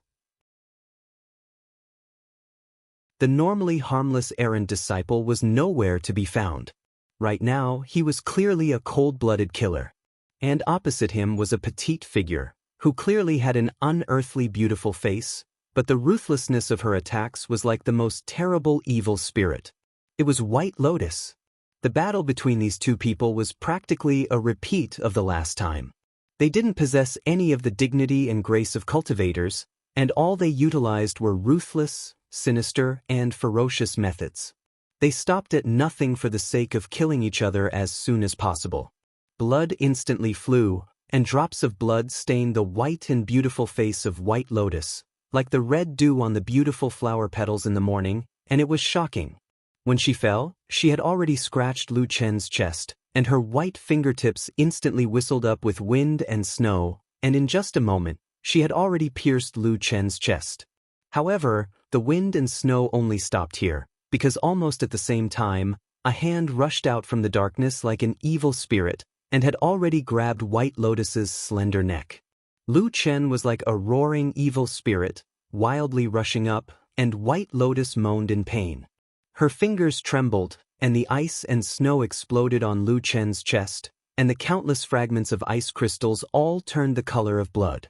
The normally harmless errant disciple was nowhere to be found. Right now, he was clearly a cold-blooded killer. And opposite him was a petite figure, who clearly had an unearthly beautiful face, but the ruthlessness of her attacks was like the most terrible evil spirit. It was White Lotus. The battle between these 2 people was practically a repeat of the last time. They didn't possess any of the dignity and grace of cultivators, and all they utilized were ruthless, sinister, and ferocious methods. They stopped at nothing for the sake of killing each other as soon as possible. Blood instantly flew, and drops of blood stained the white and beautiful face of White Lotus, like the red dew on the beautiful flower petals in the morning, and it was shocking. When she fell, she had already scratched Lu Chen's chest, and her white fingertips instantly whistled up with wind and snow, and in just a moment, she had already pierced Lu Chen's chest. However, the wind and snow only stopped here, because almost at the same time, a hand rushed out from the darkness like an evil spirit, and had already grabbed White Lotus's slender neck. Lu Chen was like a roaring evil spirit, wildly rushing up, and White Lotus moaned in pain. Her fingers trembled, and the ice and snow exploded on Lu Chen's chest, and the countless fragments of ice crystals all turned the color of blood.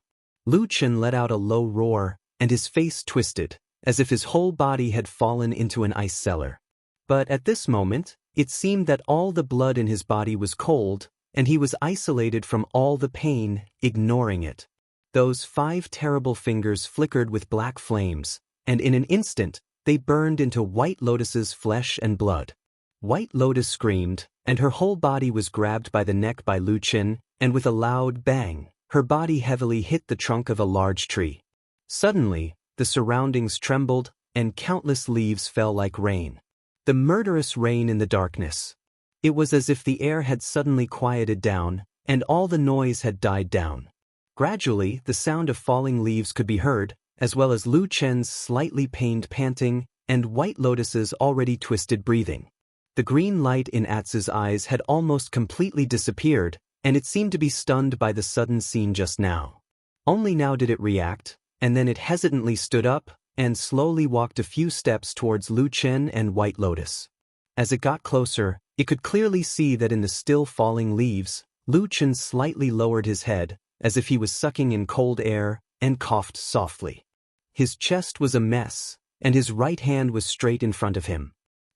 Lu Chen let out a low roar, and his face twisted, as if his whole body had fallen into an ice cellar. But at this moment, it seemed that all the blood in his body was cold, and he was isolated from all the pain, ignoring it. Those 5 terrible fingers flickered with black flames, and in an instant, they burned into White Lotus's flesh and blood. White Lotus screamed, and her whole body was grabbed by the neck by Lu Chen, and with a loud bang, her body heavily hit the trunk of a large tree. Suddenly, the surroundings trembled, and countless leaves fell like rain. The murderous rain in the darkness. It was as if the air had suddenly quieted down, and all the noise had died down. Gradually, the sound of falling leaves could be heard, as well as Lu Chen's slightly pained panting, and White Lotus's already twisted breathing. The green light in Atsu's eyes had almost completely disappeared, and it seemed to be stunned by the sudden scene just now. Only now did it react, and then it hesitantly stood up, and slowly walked a few steps towards Lu Chen and White Lotus. As it got closer, it could clearly see that in the still falling leaves, Lu Chen slightly lowered his head, as if he was sucking in cold air, and coughed softly. His chest was a mess, and his right hand was straight in front of him.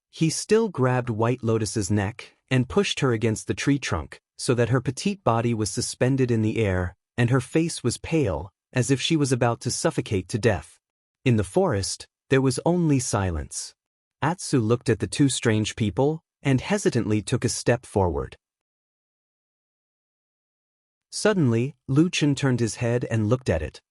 He still grabbed White Lotus's neck, and pushed her against the tree trunk, so that her petite body was suspended in the air, and her face was pale, as if she was about to suffocate to death. In the forest, there was only silence. Atsu looked at the 2 strange people, and hesitantly took a step forward. Suddenly, Lu Chen turned his head and looked at it.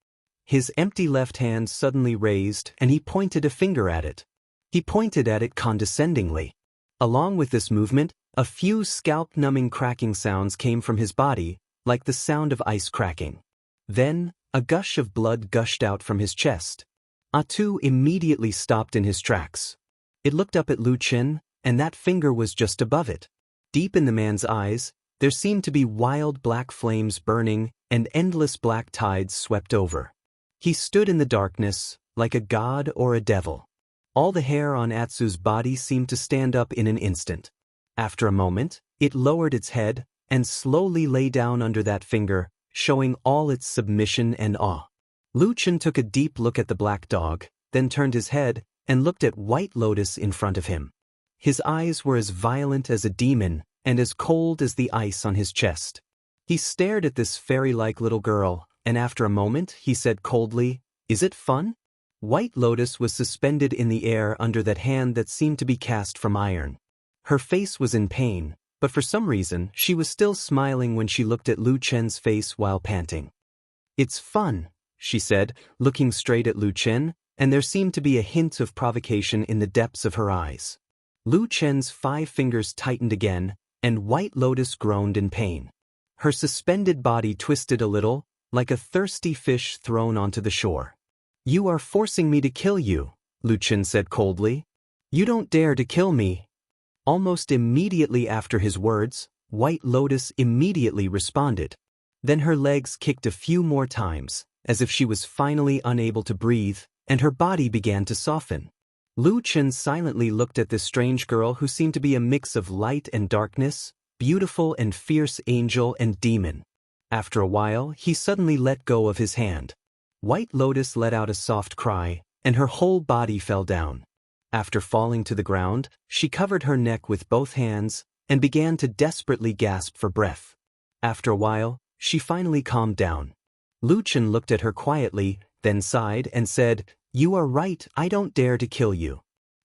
His empty left hand suddenly raised, and he pointed a finger at it. He pointed at it condescendingly. Along with this movement, a few scalp-numbing cracking sounds came from his body, like the sound of ice cracking. Then, a gush of blood gushed out from his chest. Atsu immediately stopped in his tracks. It looked up at Lu Chen, and that finger was just above it. Deep in the man's eyes, there seemed to be wild black flames burning, and endless black tides swept over. He stood in the darkness, like a god or a devil. All the hair on Atsu's body seemed to stand up in an instant. After a moment, it lowered its head, and slowly lay down under that finger, showing all its submission and awe. Lu Chen took a deep look at the black dog, then turned his head, and looked at White Lotus in front of him. His eyes were as violent as a demon, and as cold as the ice on his chest. He stared at this fairy-like little girl, and after a moment he said coldly, "Is it fun?" White Lotus was suspended in the air under that hand that seemed to be cast from iron. Her face was in pain, but for some reason she was still smiling when she looked at Lu Chen's face while panting. "It's fun," she said, looking straight at Lu Chen, and there seemed to be a hint of provocation in the depths of her eyes. Lu Chen's 5 fingers tightened again, and White Lotus groaned in pain. Her suspended body twisted a little, like a thirsty fish thrown onto the shore. "You are forcing me to kill you," Lu Chen said coldly. "You don't dare to kill me." Almost immediately after his words, White Lotus immediately responded. Then her legs kicked a few more times, as if she was finally unable to breathe, and her body began to soften. Lu Chen silently looked at this strange girl who seemed to be a mix of light and darkness, beautiful and fierce angel and demon. After a while, he suddenly let go of his hand. White Lotus let out a soft cry, and her whole body fell down. After falling to the ground, she covered her neck with both hands, and began to desperately gasp for breath. After a while, she finally calmed down. Lu Chen looked at her quietly, then sighed and said, "You are right, I don't dare to kill you."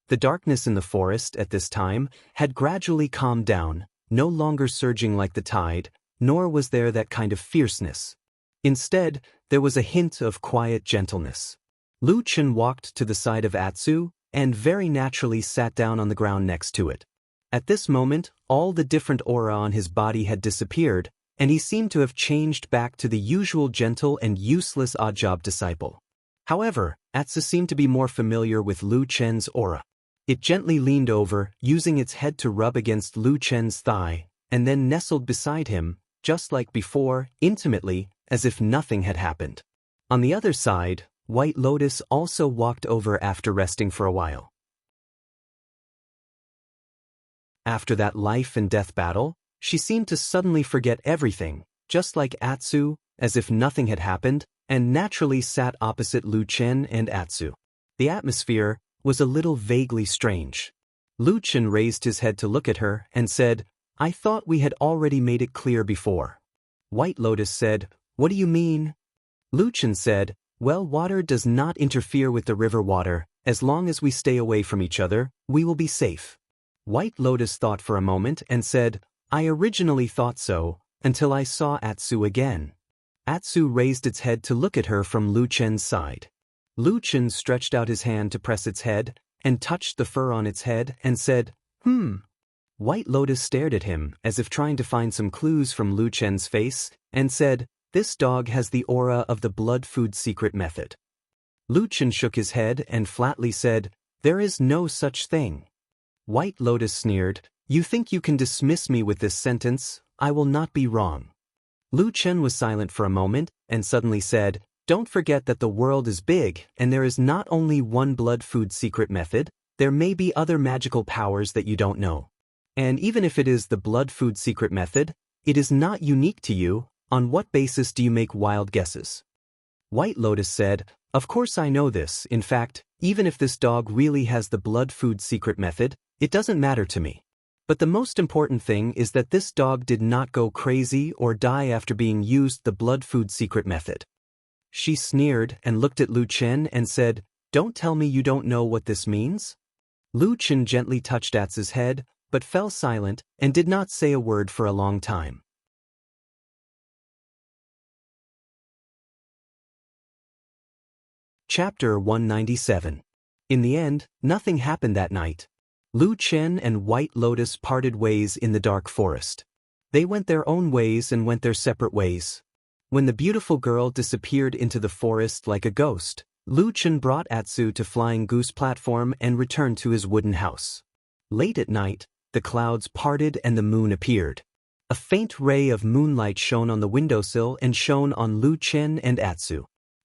The darkness in the forest at this time had gradually calmed down, no longer surging like the tide, nor was there that kind of fierceness. Instead, there was a hint of quiet gentleness. Lu Chen walked to the side of Atsu, and very naturally sat down on the ground next to it. At this moment, all the different aura on his body had disappeared, and he seemed to have changed back to the usual gentle and useless odd-job disciple. However, Atsu seemed to be more familiar with Lu Chen's aura. It gently leaned over, using its head to rub against Lu Chen's thigh, and then nestled beside him, just like before, intimately, as if nothing had happened. On the other side, White Lotus also walked over after resting for a while. After that life and death battle, she seemed to suddenly forget everything, just like Atsu, as if nothing had happened, and naturally sat opposite Lu Chen and Atsu. The atmosphere was a little vaguely strange. Lu Chen raised his head to look at her and said, "I thought we had already made it clear before." White Lotus said, "What do you mean?" Lu Chen said, "Well, water does not interfere with the river water. As long as we stay away from each other, we will be safe." White Lotus thought for a moment and said, "I originally thought so, until I saw Atsu again." Atsu raised its head to look at her from Lu Chen's side. Lu Chen stretched out his hand to press its head, and touched the fur on its head and said, White Lotus stared at him as if trying to find some clues from Lu Chen's face, and said, "This dog has the aura of the blood food secret method." Lu Chen shook his head and flatly said, "There is no such thing." White Lotus sneered, "You think you can dismiss me with this sentence? I will not be wrong." Lu Chen was silent for a moment, and suddenly said, "Don't forget that the world is big, and there is not only one blood food secret method, there may be other magical powers that you don't know. And even if it is the blood food secret method, it is not unique to you. On what basis do you make wild guesses?" White Lotus said, "Of course I know this. In fact, even if this dog really has the blood food secret method, it doesn't matter to me. But the most important thing is that this dog did not go crazy or die after being used the blood food secret method." She sneered and looked at Lu Chen and said, "Don't tell me you don't know what this means?" Lu Chen gently touched Atsu's head, but fell silent and did not say a word for a long time. Chapter 197. In the end, nothing happened that night. Lu Chen and White Lotus parted ways in the dark forest. They went their own ways and went their separate ways. When the beautiful girl disappeared into the forest like a ghost, Lu Chen brought Atsu to Flying Goose platform and returned to his wooden house. Late at night, the clouds parted and the moon appeared. A faint ray of moonlight shone on the windowsill and shone on Lu Chen and Atsu.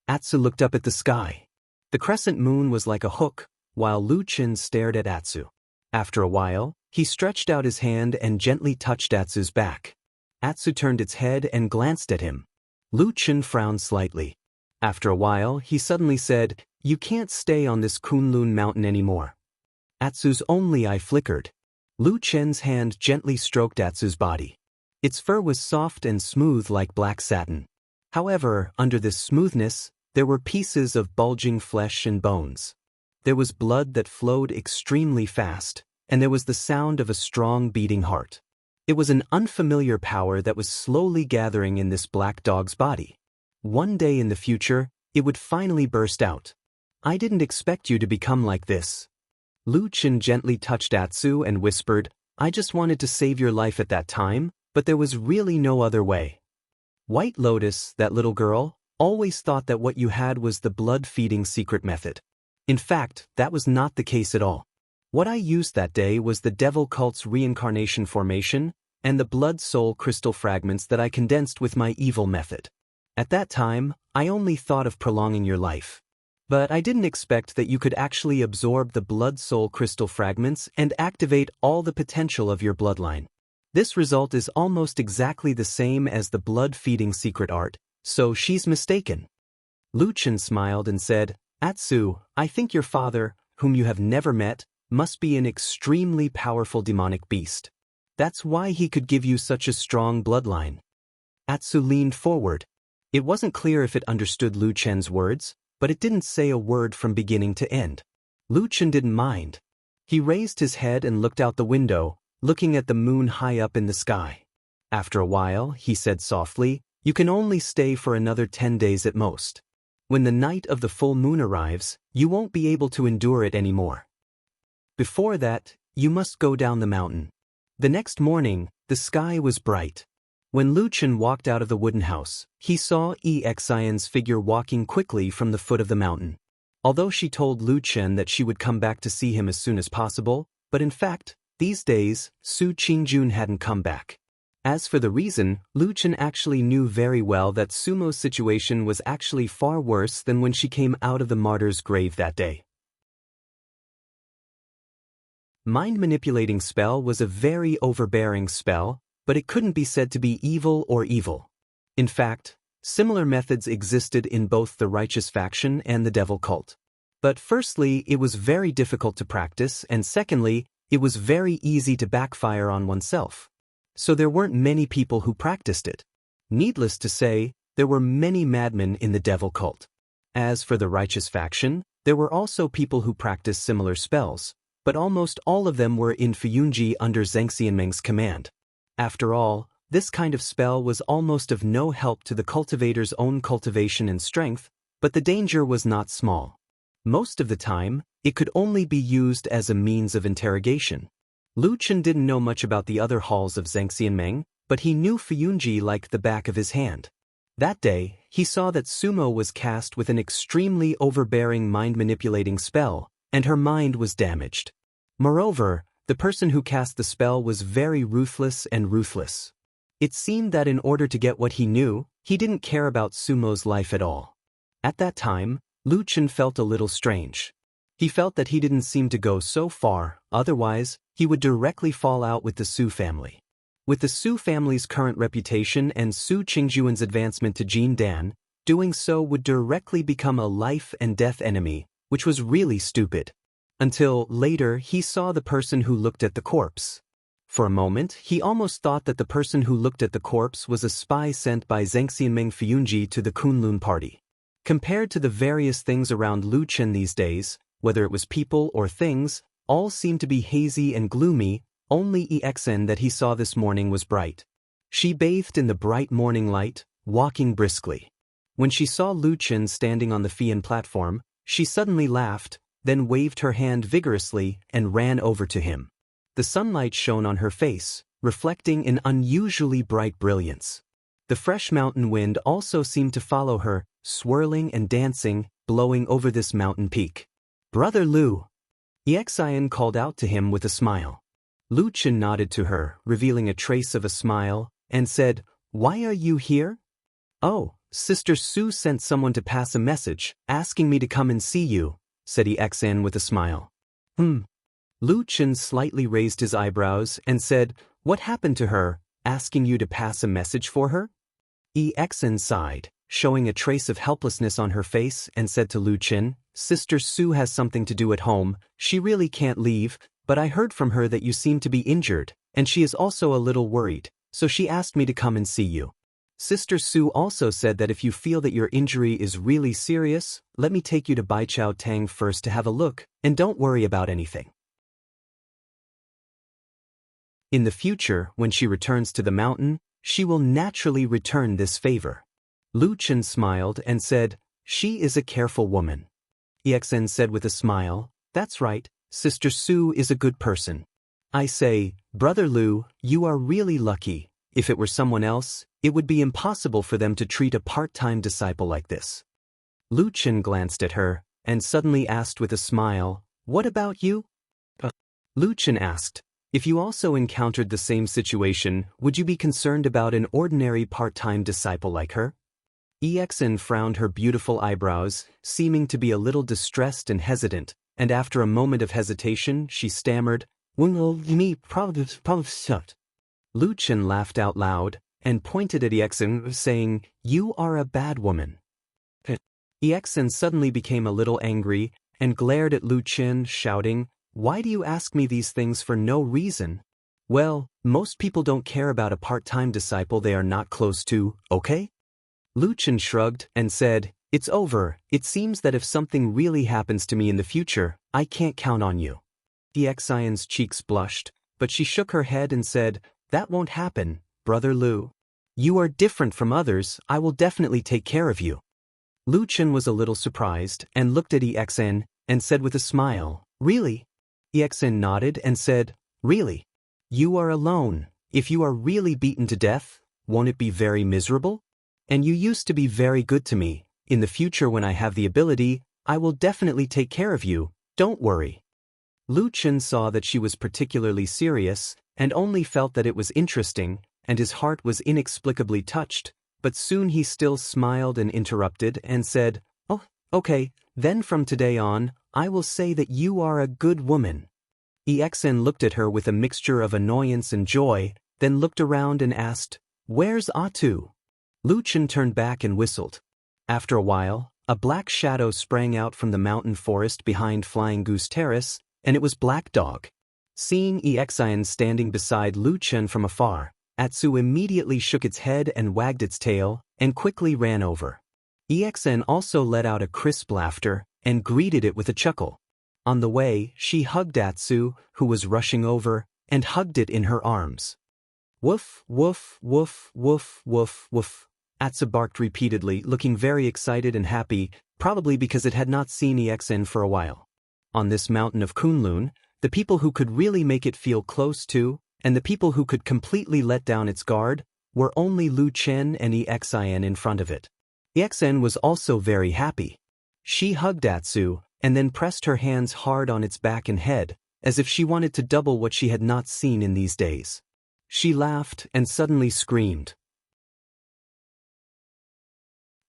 Atsu looked up at the sky. The crescent moon was like a hook, while Lu Chen stared at Atsu. After a while, he stretched out his hand and gently touched Atsu's back. Atsu turned its head and glanced at him. Lu Chen frowned slightly. After a while, he suddenly said, "You can't stay on this Kunlun mountain anymore." Atsu's only eye flickered. Lu Chen's hand gently stroked Atsu's body. Its fur was soft and smooth like black satin. However, under this smoothness, there were pieces of bulging flesh and bones. There was blood that flowed extremely fast, and there was the sound of a strong beating heart. It was an unfamiliar power that was slowly gathering in this black dog's body. One day in the future, it would finally burst out. "I didn't expect you to become like this." Lu Chen gently touched Atsu and whispered, "I just wanted to save your life at that time, but there was really no other way." White Lotus, that little girl, always thought that what you had was the blood-feeding secret method. In fact, that was not the case at all. What I used that day was the devil cult's reincarnation formation and the blood-soul crystal fragments that I condensed with my evil method. At that time, I only thought of prolonging your life. But I didn't expect that you could actually absorb the blood-soul crystal fragments and activate all the potential of your bloodline. This result is almost exactly the same as the blood-feeding secret art, so she's mistaken. Lu Chen smiled and said, "Atsu, I think your father, whom you have never met, must be an extremely powerful demonic beast. That's why he could give you such a strong bloodline." Atsu leaned forward. It wasn't clear if it understood Lu Chen's words, but it didn't say a word from beginning to end. Lu Chen didn't mind. He raised his head and looked out the window, looking at the moon high up in the sky. After a while, he said softly, "You can only stay for another 10 days at most. When the night of the full moon arrives, you won't be able to endure it anymore. Before that, you must go down the mountain." The next morning, the sky was bright. When Lu Chen walked out of the wooden house, he saw Xian's figure walking quickly from the foot of the mountain. Although she told Lu Chen that she would come back to see him as soon as possible, but in fact, these days, Su Qingjun hadn't come back. As for the reason, Lu Chen actually knew very well that Sumo's situation was actually far worse than when she came out of the martyr's grave that day. Mind-manipulating spell was a very overbearing spell, but it couldn't be said to be evil or evil. In fact, Similar methods existed in both the righteous faction and the devil cult. But firstly, it was very difficult to practice, and secondly, it was very easy to backfire on oneself. So there weren't many people who practiced it. Needless to say, there were many madmen in the devil cult. As for the righteous faction, there were also people who practiced similar spells, but almost all of them were in Fuyunji under Zheng Xianmeng's command. After all, this kind of spell was almost of no help to the cultivator's own cultivation and strength, but the danger was not small. Most of the time, it could only be used as a means of interrogation. Lu Chen didn't know much about the other halls of Zheng Xianmeng, but he knew Fuyunji like the back of his hand. That day, he saw that Sumo was cast with an extremely overbearing mind-manipulating spell, and her mind was damaged. Moreover, the person who cast the spell was very ruthless and ruthless. It seemed that in order to get what he knew, he didn't care about Sumo's life at all. At that time, Lu Chen felt a little strange. He felt that he didn't seem to go so far, otherwise, he would directly fall out with the Su family. With the Su family's current reputation and Su Qingjuan's advancement to Jin Dan, doing so would directly become a life-and-death enemy, which was really stupid. Until, later, he saw the person who looked at the corpse. For a moment, he almost thought that the person who looked at the corpse was a spy sent by Zheng Xianmeng Fuyunji to the Kunlun party. Compared to the various things around Lu Chen these days, whether it was people or things, all seemed to be hazy and gloomy. Only Exen that he saw this morning was bright. She bathed in the bright morning light, walking briskly. When she saw Lu Chen standing on the Fian platform, she suddenly laughed, then waved her hand vigorously and ran over to him. The sunlight shone on her face, reflecting an unusually bright brilliance. The fresh mountain wind also seemed to follow her, swirling and dancing, blowing over this mountain peak. "Brother Lu!" Exian called out to him with a smile. Lu Chen nodded to her, revealing a trace of a smile, and said, "Why are you here?" "Oh, Sister Su sent someone to pass a message, asking me to come and see you," said Exan with a smile. Lu Chen slightly raised his eyebrows and said, "What happened to her, asking you to pass a message for her?" Exan sighed, showing a trace of helplessness on her face, and said to Lu Chen, "Sister Su has something to do at home, she really can't leave, but I heard from her that you seem to be injured, and she is also a little worried, so she asked me to come and see you. Sister Su also said that if you feel that your injury is really serious, let me take you to Baichao Tang first to have a look, and don't worry about anything. In the future, when she returns to the mountain, she will naturally return this favor." Lu Chen smiled and said, "She is a careful woman." Exen said with a smile, "That's right, Sister Su is a good person. I say, Brother Lu, you are really lucky. If it were someone else, it would be impossible for them to treat a part-time disciple like this." Lu Chen glanced at her, and suddenly asked with a smile, "What about you?" Lu Chen asked, "If you also encountered the same situation, would you be concerned about an ordinary part-time disciple like her?" Exen frowned her beautiful eyebrows, seeming to be a little distressed and hesitant, and after a moment of hesitation, she stammered, "Well, me probably sucked." Lu Chen laughed out loud, and pointed at Exen, saying, "You are a bad woman." Exen suddenly became a little angry, and glared at Lu Chen, shouting, "Why do you ask me these things for no reason? Well, most people don't care about a part-time disciple they are not close to, okay?" Lu Chen shrugged and said, "It's over. It seems that if something really happens to me in the future, I can't count on you." Exian's cheeks blushed, but she shook her head and said, "That won't happen, Brother Lu. You are different from others, I will definitely take care of you." Lu Chen was a little surprised and looked at Exen and said with a smile, "Really?" Exen nodded and said, "Really? You are alone. If you are really beaten to death, won't it be very miserable? And you used to be very good to me. In the future when I have the ability, I will definitely take care of you, don't worry." Lu Chen saw that she was particularly serious, and only felt that it was interesting, and his heart was inexplicably touched, but soon he still smiled and interrupted and said, "Oh, okay, then from today on, I will say that you are a good woman." Exen looked at her with a mixture of annoyance and joy, then looked around and asked, "Where's Atu?" Lu Chen turned back and whistled. After a while, a black shadow sprang out from the mountain forest behind Flying Goose Terrace, and it was Black Dog. Seeing Exian standing beside Lu Chen from afar, Atsu immediately shook its head and wagged its tail, and quickly ran over. Exian also let out a crisp laughter, and greeted it with a chuckle. On the way, she hugged Atsu, who was rushing over, and hugged it in her arms. Woof, woof, woof, woof, woof, woof. Atsu barked repeatedly, looking very excited and happy, probably because it had not seen Exian for a while. On this mountain of Kunlun, the people who could really make it feel close to, and the people who could completely let down its guard, were only Lu Chen and Exian in front of it. Exian was also very happy. She hugged Atsu, and then pressed her hands hard on its back and head, as if she wanted to double what she had not seen in these days. She laughed and suddenly screamed.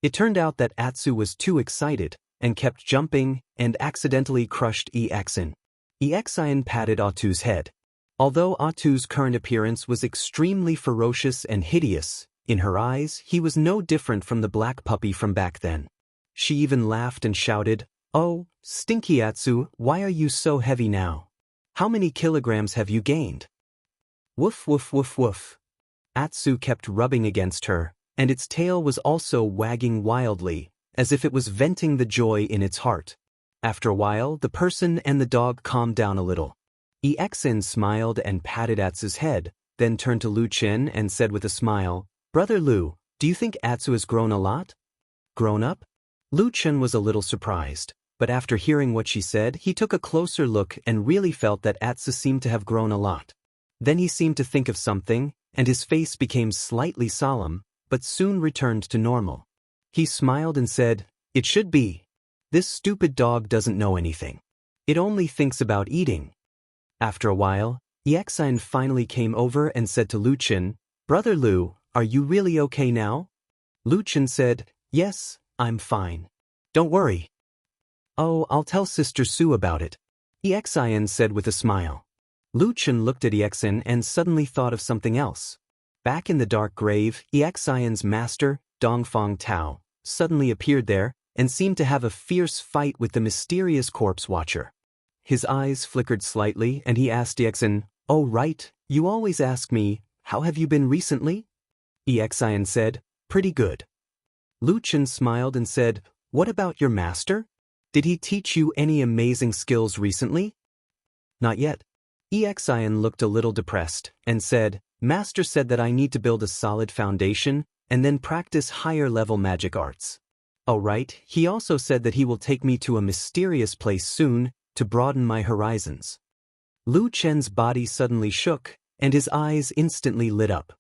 It turned out that Atsu was too excited, and kept jumping, and accidentally crushed Exian. Exian patted Atsu's head. Although Atsu's current appearance was extremely ferocious and hideous, in her eyes he was no different from the black puppy from back then. She even laughed and shouted, "Oh, Stinky Atsu, why are you so heavy now? How many kilograms have you gained?" Woof woof woof woof. Atsu kept rubbing against her, and its tail was also wagging wildly, as if it was venting the joy in its heart. After a while, the person and the dog calmed down a little. Exian smiled and patted Atsu's head, then turned to Lu Chen and said with a smile, "Brother Lu, do you think Atsu has grown a lot?" "Grown up?" Lu Chen was a little surprised, but after hearing what she said, he took a closer look and really felt that Atsu seemed to have grown a lot. Then he seemed to think of something, and his face became slightly solemn, but soon returned to normal. He smiled and said, "It should be. This stupid dog doesn't know anything. It only thinks about eating." After a while, Exian finally came over and said to Lu Chen, "Brother Lu, are you really okay now?" Lu Chen said, "Yes, I'm fine. Don't worry." "Oh, I'll tell Sister Sue about it," Exian said with a smile. Lu Chen looked at Exian and suddenly thought of something else. Back in the dark grave, Exian's master, Dongfang Tao, suddenly appeared there, and seemed to have a fierce fight with the mysterious corpse watcher. His eyes flickered slightly, and he asked Exian, "Oh right, you always ask me, how have you been recently?" Exian said, "Pretty good." Lu Chen smiled and said, "What about your master? Did he teach you any amazing skills recently?" "Not yet." Exian looked a little depressed, and said, "Master said that I need to build a solid foundation, and then practice higher-level magic arts. Oh right, he also said that he will take me to a mysterious place soon, to broaden my horizons." Lu Chen's body suddenly shook, and his eyes instantly lit up.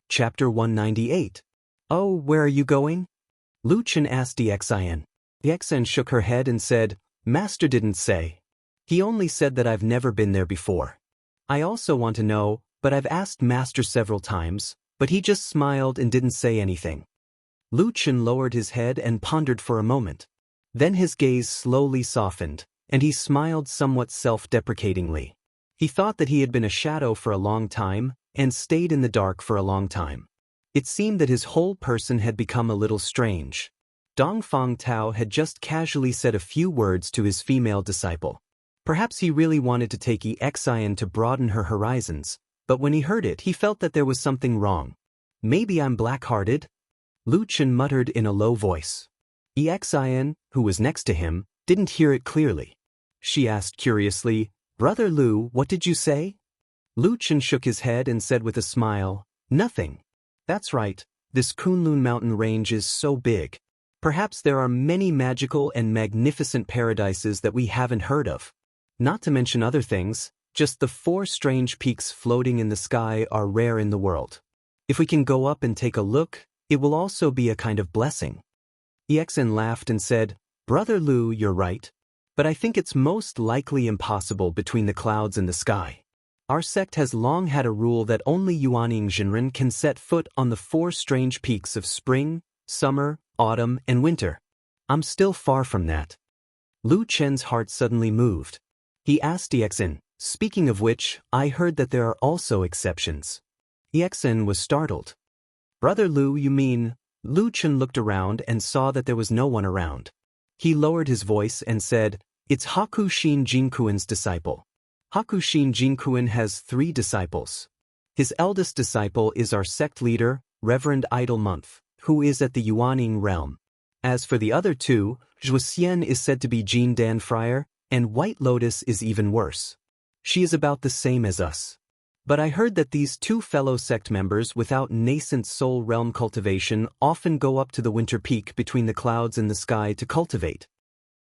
Chapter 198. "Oh, where are you going?" Lu Chen asked Exian. Exian shook her head and said, "Master didn't say. He only said that I've never been there before. I also want to know, but I've asked Master several times, but he just smiled and didn't say anything." Lu Chen lowered his head and pondered for a moment. Then his gaze slowly softened, and he smiled somewhat self-deprecatingly. He thought that he had been a shadow for a long time, and stayed in the dark for a long time. It seemed that his whole person had become a little strange. Dongfang Tao had just casually said a few words to his female disciple. Perhaps he really wanted to take Exian to broaden her horizons, but when he heard it he felt that there was something wrong. "Maybe I'm black-hearted?" Lu Chen muttered in a low voice. Exian, who was next to him, didn't hear it clearly. She asked curiously, "Brother Lu, what did you say?" Lu Chen shook his head and said with a smile, "Nothing. That's right, this Kunlun mountain range is so big. Perhaps there are many magical and magnificent paradises that we haven't heard of. Not to mention other things, just the 4 strange peaks floating in the sky are rare in the world. If we can go up and take a look, it will also be a kind of blessing." Exian laughed and said, "Brother Lu, you're right. But I think it's most likely impossible between the clouds and the sky. Our sect has long had a rule that only Yuaning Jinren can set foot on the 4 strange peaks of spring, summer, autumn, and winter. I'm still far from that." Lu Chen's heart suddenly moved. He asked Exian, Speaking of which, I heard that there are also exceptions. Yexen was startled. Brother Lu, you mean? Lu Chen looked around and saw that there was no one around. He lowered his voice and said, "It's Hakushin Jinkuin's disciple. Hakushin Jinkuin has 3 disciples. His eldest disciple is our sect leader, Reverend Idle Month, who is at the Yuaning realm. As for the other 2, Zhuxian is said to be Jin Dan Friar, and White Lotus is even worse. She is about the same as us. But I heard that these 2 fellow sect members without nascent soul realm cultivation often go up to the winter peak between the clouds and the sky to cultivate."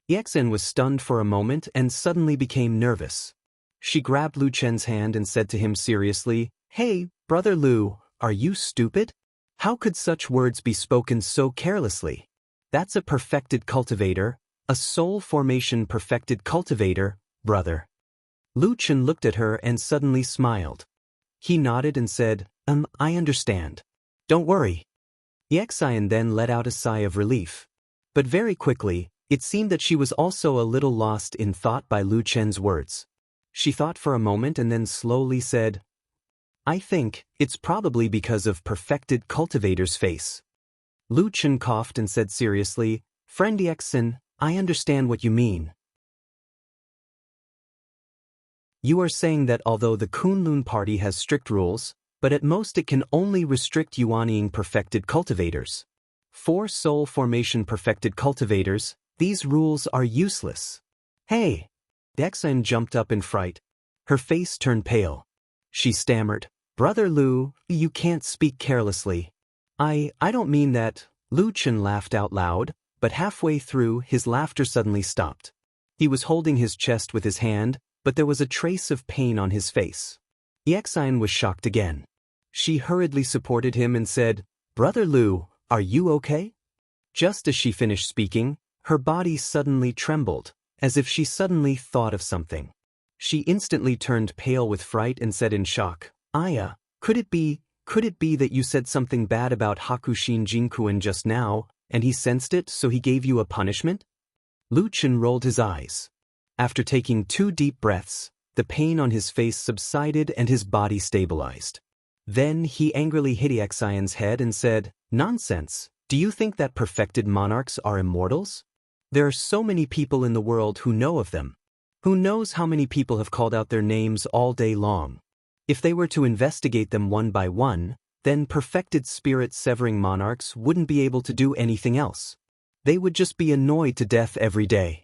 Yexen was stunned for a moment and suddenly became nervous. She grabbed Lu Chen's hand and said to him seriously, "Hey, Brother Lu, are you stupid? How could such words be spoken so carelessly? That's a perfected cultivator, a soul formation perfected cultivator, brother." Lu Chen looked at her and suddenly smiled. He nodded and said, I understand. Don't worry." Yexen then let out a sigh of relief. But very quickly, it seemed that she was also a little lost in thought by Lu Chen's words. She thought for a moment and then slowly said, "I think it's probably because of perfected cultivator's face." Lu Chen coughed and said seriously, "Friend Yexen, I understand what you mean. You are saying that although the Kunlun party has strict rules, but at most it can only restrict Yuanying perfected cultivators. For soul formation perfected cultivators, these rules are useless." "Hey!" Yexen jumped up in fright. Her face turned pale. She stammered, "Brother Lu, you can't speak carelessly. I don't mean that." Lu Chen laughed out loud, but halfway through his laughter suddenly stopped. He was holding his chest with his hand, but there was a trace of pain on his face. Yexen was shocked again. She hurriedly supported him and said, "Brother Lu, are you okay?" Just as she finished speaking, her body suddenly trembled, as if she suddenly thought of something. She instantly turned pale with fright and said in shock, "Aya, could it be that you said something bad about Hakushin Jinkuin just now, and he sensed it so he gave you a punishment?" Lu Chen rolled his eyes. After taking 2 deep breaths, the pain on his face subsided and his body stabilized. Then he angrily hit Yexen's head and said, "Nonsense, do you think that perfected monarchs are immortals? There are so many people in the world who know of them. Who knows how many people have called out their names all day long? If they were to investigate them one by one, then perfected spirit-severing monarchs wouldn't be able to do anything else. They would just be annoyed to death every day."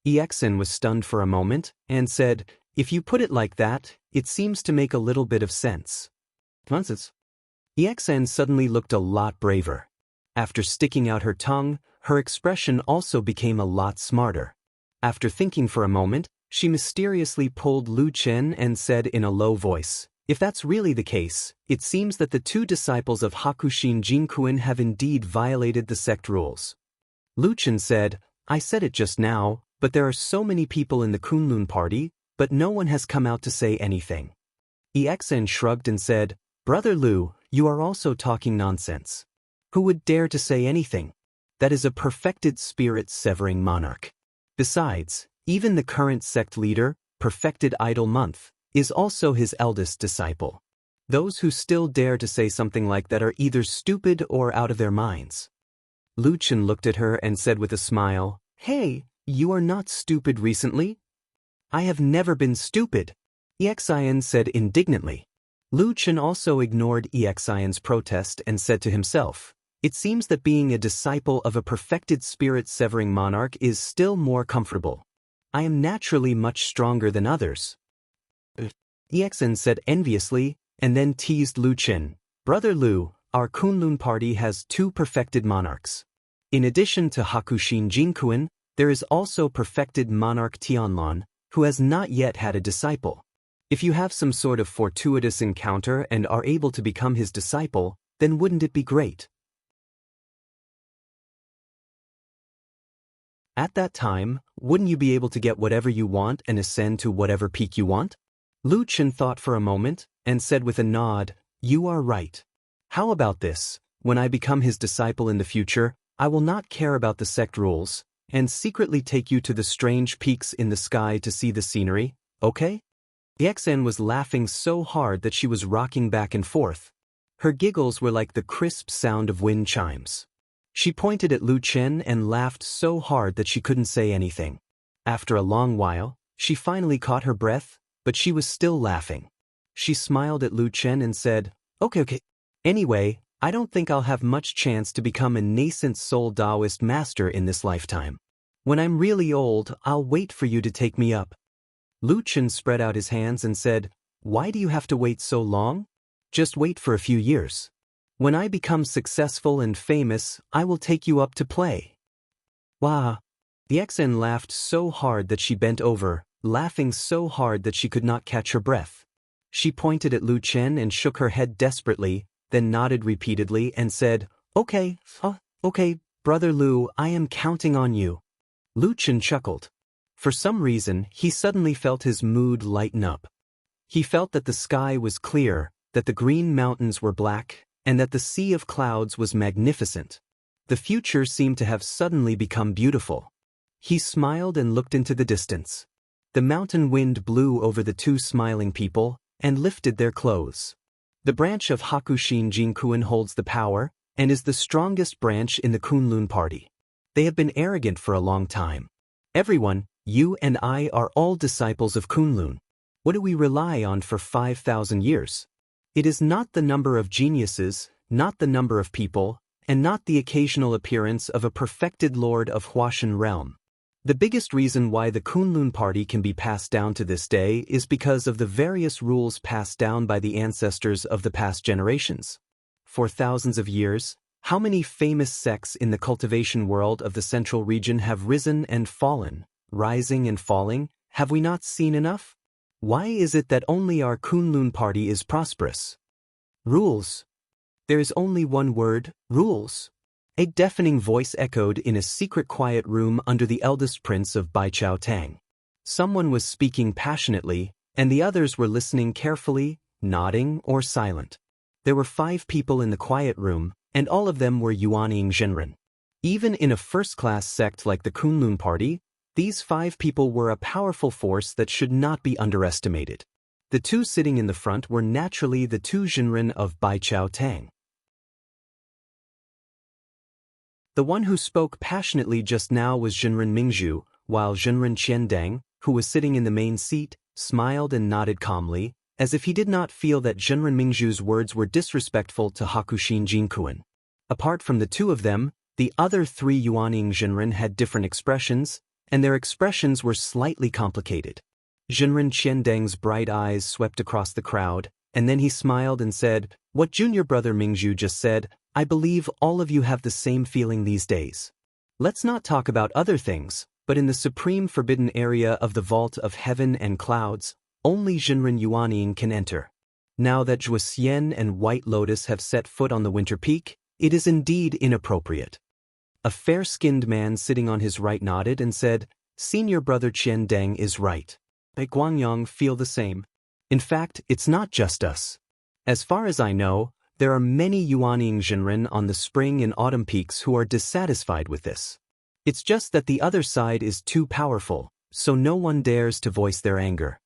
Yexen was stunned for a moment and said, "If you put it like that, it seems to make a little bit of sense." Nonsense. Yexen suddenly looked a lot braver. After sticking out her tongue, her expression also became a lot smarter. After thinking for a moment, she mysteriously pulled Lu Chen and said in a low voice, "If that's really the case, it seems that the 2 disciples of Hakushin Jinkuin have indeed violated the sect rules." Lu Chen said, "I said it just now, but there are so many people in the Kunlun party, but no one has come out to say anything." Yexen shrugged and said, "Brother Lu, you are also talking nonsense. Who would dare to say anything? That is a perfected spirit-severing monarch. Besides, even the current sect leader, perfected Idle Month, is also his eldest disciple. Those who still dare to say something like that are either stupid or out of their minds." Lu Chen looked at her and said with a smile, "Hey, you are not stupid recently?" "I have never been stupid," Yexen said indignantly. Lu Chen also ignored Yexen's protest and said to himself, "It seems that being a disciple of a perfected spirit-severing monarch is still more comfortable. I am naturally much stronger than others." Yexen said enviously, and then teased Lu Chen, "Brother Lu, our Kunlun party has 2 perfected monarchs. In addition to Hakushin Jinkuin, there is also perfected monarch Tianlan, who has not yet had a disciple. If you have some sort of fortuitous encounter and are able to become his disciple, then wouldn't it be great? At that time, wouldn't you be able to get whatever you want and ascend to whatever peak you want?" Lu Chen thought for a moment and said with a nod, "You are right. How about this? When I become his disciple in the future, I will not care about the sect rules, and secretly take you to the strange peaks in the sky to see the scenery, okay?" The XN was laughing so hard that she was rocking back and forth. Her giggles were like the crisp sound of wind chimes. She pointed at Lu Chen and laughed so hard that she couldn't say anything. After a long while, she finally caught her breath, but she was still laughing. She smiled at Lu Chen and said, Okay. Anyway, I don't think I'll have much chance to become a nascent soul Taoist master in this lifetime. When I'm really old, I'll wait for you to take me up. Lu Chen spread out his hands and said, Why do you have to wait so long? Just wait for a few years. When I become successful and famous, I will take you up to play. Wah! The XN laughed so hard that she bent over, laughing so hard that she could not catch her breath. She pointed at Lu Chen and shook her head desperately, then nodded repeatedly and said, Okay, Brother Lu, I am counting on you. Lu Chen chuckled. For some reason, he suddenly felt his mood lighten up. He felt that the sky was clear, that the green mountains were black, and that the sea of clouds was magnificent. The future seemed to have suddenly become beautiful. He smiled and looked into the distance. The mountain wind blew over the two smiling people and lifted their clothes. The branch of Hakushin Jinkuan holds the power and is the strongest branch in the Kunlun party. They have been arrogant for a long time. Everyone, you and I are all disciples of Kunlun. What do we rely on for 5,000 years? It is not the number of geniuses, not the number of people, and not the occasional appearance of a perfected lord of Huashan realm. The biggest reason why the Kunlun party can be passed down to this day is because of the various rules passed down by the ancestors of the past generations. For thousands of years, how many famous sects in the cultivation world of the central region have risen and fallen, rising and falling? Have we not seen enough? Why is it that only our Kunlun party is prosperous? Rules. There is only one word, rules. A deafening voice echoed in a secret quiet room under the eldest prince of Baichao Tang. Someone was speaking passionately, and the others were listening carefully, nodding or silent. There were 5 people in the quiet room, and all of them were Yuanying Zhenren. Even in a first-class sect like the Kunlun party, these 5 people were a powerful force that should not be underestimated. The 2 sitting in the front were naturally the 2 Zhenren of Baichao Tang. The one who spoke passionately just now was Zhenren Mingzhu, while Zhenren Qiandang, who was sitting in the main seat, smiled and nodded calmly, as if he did not feel that Zhenren Mingzhu's words were disrespectful to Hakushin Jinkuan. Apart from the 2 of them, the other 3 Yuanying Zhenren had different expressions, and their expressions were slightly complicated. Zhenren Qiandang's bright eyes swept across the crowd, and then he smiled and said, What junior brother Mingzhu just said, I believe all of you have the same feeling these days. Let's not talk about other things, but in the supreme forbidden area of the vault of heaven and clouds, only Zhenren Yuanying can enter. Now that Zhuo Xian and White Lotus have set foot on the Winter Peak, it is indeed inappropriate. A fair-skinned man sitting on his right nodded and said, Senior brother Qiandang is right. I Guangyang feel the same. In fact, it's not just us. As far as I know, there are many Yuanying Zhenren on the spring and autumn peaks who are dissatisfied with this. It's just that the other side is too powerful, so no one dares to voice their anger.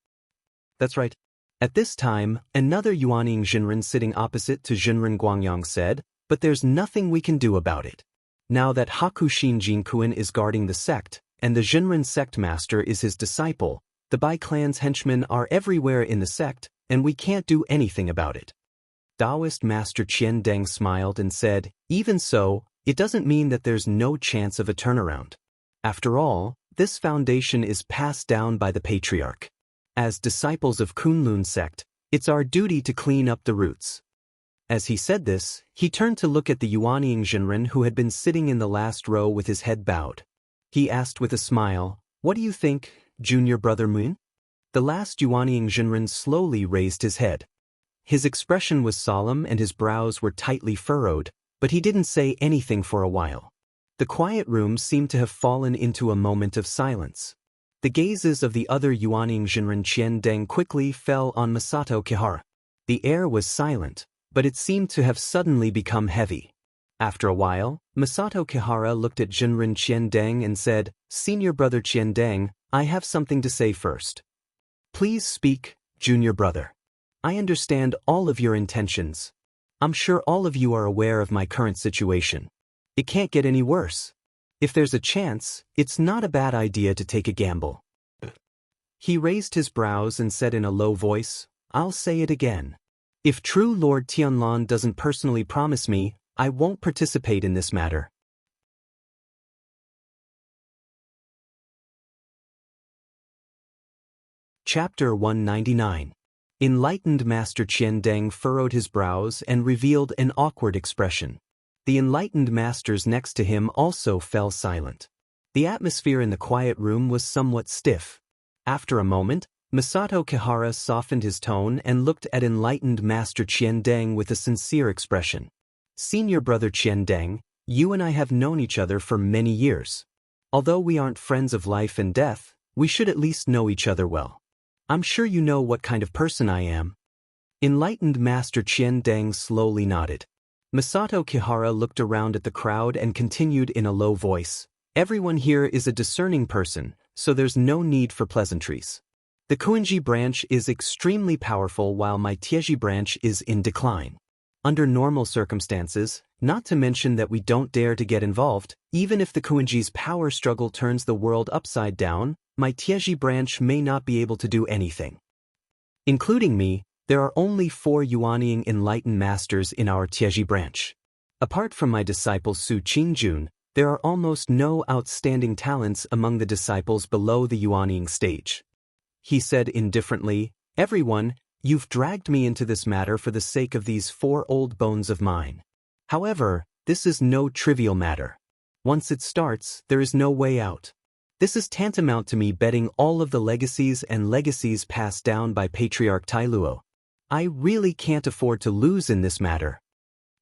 That's right. At this time, another Yuanying Zhenren sitting opposite to Zhenren Guangyang said, But there's nothing we can do about it. Now that Hakushin Jinkuan is guarding the sect, and the Zhenren sect master is his disciple, the Bai clan's henchmen are everywhere in the sect, and we can't do anything about it. Taoist Master Qiandang smiled and said, Even so, it doesn't mean that there's no chance of a turnaround. After all, this foundation is passed down by the patriarch. As disciples of Kunlun sect, it's our duty to clean up the roots. As he said this, he turned to look at the Yuanying Zhenren who had been sitting in the last row with his head bowed. He asked with a smile, What do you think, junior brother Moon? The last Yuanying Zhenren slowly raised his head. His expression was solemn and his brows were tightly furrowed, but he didn't say anything for a while. The quiet room seemed to have fallen into a moment of silence. The gazes of the other Yuanying Zhenren Qiandang quickly fell on Masato Kihara. The air was silent, but it seemed to have suddenly become heavy. After a while, Masato Kihara looked at Zhenren Qiandang and said, Senior brother Qiandang, I have something to say first. Please speak, junior brother. I understand all of your intentions. I'm sure all of you are aware of my current situation. It can't get any worse. If there's a chance, it's not a bad idea to take a gamble. He raised his brows and said in a low voice, I'll say it again. If true Lord Tianlan doesn't personally promise me, I won't participate in this matter. Chapter 199. Enlightened Master Qian Deng furrowed his brows and revealed an awkward expression. The enlightened masters next to him also fell silent. The atmosphere in the quiet room was somewhat stiff. After a moment, Masato Kihara softened his tone and looked at enlightened Master Qian Deng with a sincere expression. Senior brother Qian Deng, you and I have known each other for many years. Although we aren't friends of life and death, we should at least know each other well. I'm sure you know what kind of person I am. Enlightened Master Qian Deng slowly nodded. Masato Kihara looked around at the crowd and continued in a low voice. Everyone here is a discerning person, so there's no need for pleasantries. The Kuinji branch is extremely powerful while my Tieji branch is in decline. Under normal circumstances, not to mention that we don't dare to get involved, even if the Kuinji's power struggle turns the world upside down, my Tieji branch may not be able to do anything. Including me, there are only 4 Yuanying enlightened masters in our Tieji branch. Apart from my disciple Su Qingjun, there are almost no outstanding talents among the disciples below the Yuanying stage. He said indifferently, everyone, you've dragged me into this matter for the sake of these 4 old bones of mine. However, this is no trivial matter. Once it starts, there is no way out. This is tantamount to me betting all of the legacies passed down by Patriarch Tailuo. I really can't afford to lose in this matter.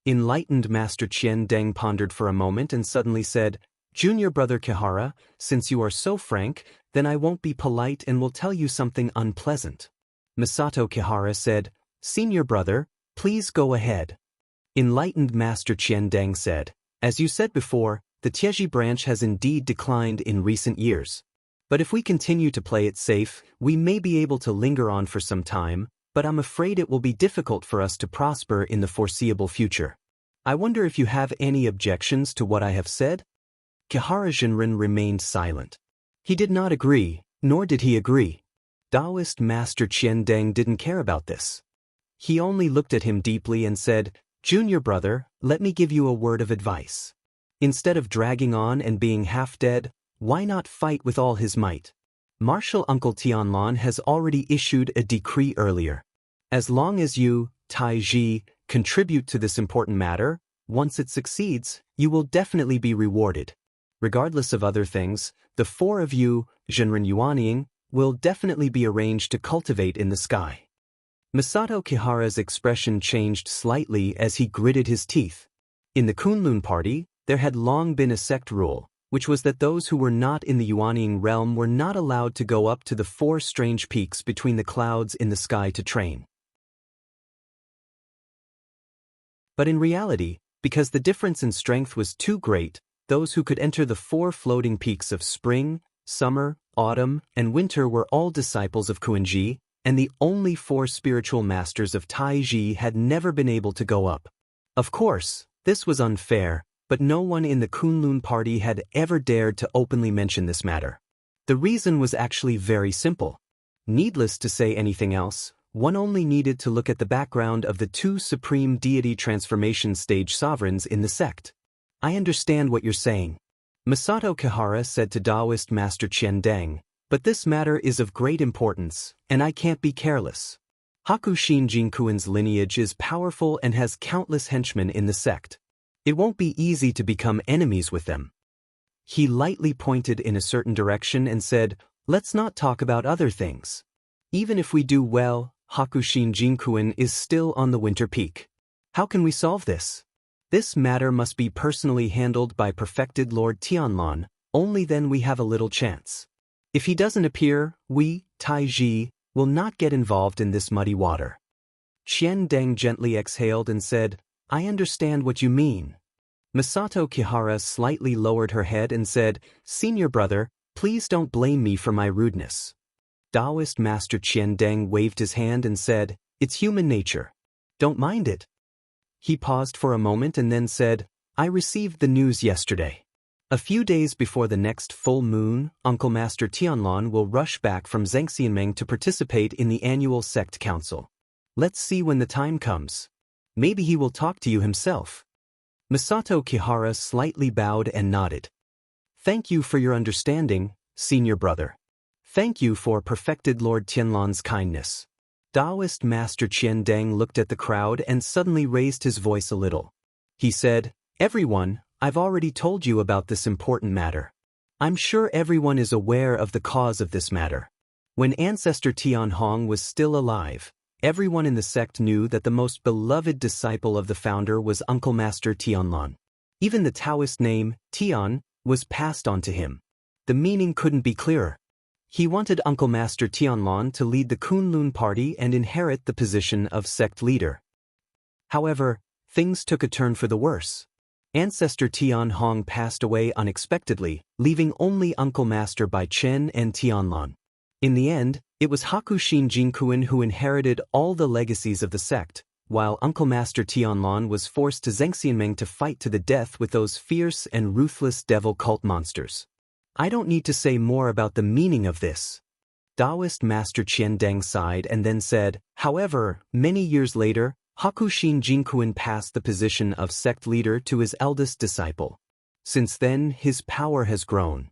Enlightened Master Qian Deng pondered for a moment and suddenly said, Junior brother Kihara, since you are so frank, then I won't be polite and will tell you something unpleasant. Masato Kihara said, Senior brother, please go ahead. Enlightened Master Qian Deng said, as you said before, the Tieji branch has indeed declined in recent years. But if we continue to play it safe, we may be able to linger on for some time, but I'm afraid it will be difficult for us to prosper in the foreseeable future. I wonder if you have any objections to what I have said? Kihara Jinren remained silent. He did not agree, nor did he agree. Taoist Master Qian Deng didn't care about this. He only looked at him deeply and said, Junior brother, let me give you a word of advice. Instead of dragging on and being half dead, why not fight with all his might? Martial Uncle Tianlan has already issued a decree earlier. As long as you, Taiji, contribute to this important matter, once it succeeds, you will definitely be rewarded. Regardless of other things, the 4 of you, Jinren Yuanying, will definitely be arranged to cultivate in the sky. Masato Kihara's expression changed slightly as he gritted his teeth. In the Kunlun party, there had long been a sect rule, which was that those who were not in the Yuanying realm were not allowed to go up to the 4 strange peaks between the clouds in the sky to train. But in reality, because the difference in strength was too great, those who could enter the 4 floating peaks of spring, summer, autumn, and winter were all disciples of Kuinji, and the only 4 spiritual masters of Taiji had never been able to go up. Of course, this was unfair, but no one in the Kunlun party had ever dared to openly mention this matter. The reason was actually very simple. Needless to say anything else, one only needed to look at the background of the 2 supreme deity transformation stage sovereigns in the sect. I understand what you're saying. Masato Kihara said to Taoist Master Qian Deng, but this matter is of great importance, and I can't be careless. Hakushin Jinkuin's lineage is powerful and has countless henchmen in the sect. It won't be easy to become enemies with them. He lightly pointed in a certain direction and said, let's not talk about other things. Even if we do well, Hakushin Jinkuin is still on the winter peak. How can we solve this? This matter must be personally handled by perfected Lord Tianlan, only then we have a little chance. If he doesn't appear, we, Taiji, will not get involved in this muddy water. Qian Deng gently exhaled and said, I understand what you mean. Masato Kihara slightly lowered her head and said, Senior brother, please don't blame me for my rudeness. Taoist Master Qian Deng waved his hand and said, "It's human nature. Don't mind it." He paused for a moment and then said, "I received the news yesterday. A few days before the next full moon, Uncle Master Tianlon will rush back from Zhengxianmeng to participate in the annual sect council. Let's see when the time comes. Maybe he will talk to you himself." Masato Kihara slightly bowed and nodded. "Thank you for your understanding, senior brother. Thank you for perfected Lord Tianlon's kindness." Taoist Master Qian Deng looked at the crowd and suddenly raised his voice a little. He said, "Everyone, I've already told you about this important matter. I'm sure everyone is aware of the cause of this matter. When Ancestor Tianhong was still alive, everyone in the sect knew that the most beloved disciple of the founder was Uncle Master Tianlon. Even the Taoist name, Tian, was passed on to him. The meaning couldn't be clearer. He wanted Uncle Master Tianlon to lead the Kunlun party and inherit the position of sect leader. However, things took a turn for the worse. Ancestor Tianhong passed away unexpectedly, leaving only Uncle Master Bai Chen and Tianlon. In the end, it was Hakushin Jinkuan who inherited all the legacies of the sect, while Uncle Master Tianlon was forced to Zhengxianmeng to fight to the death with those fierce and ruthless devil cult monsters. I don't need to say more about the meaning of this." Taoist Master Qian Deng sighed and then said, "However, many years later, Hakushin Jinkuan passed the position of sect leader to his eldest disciple. Since then, his power has grown.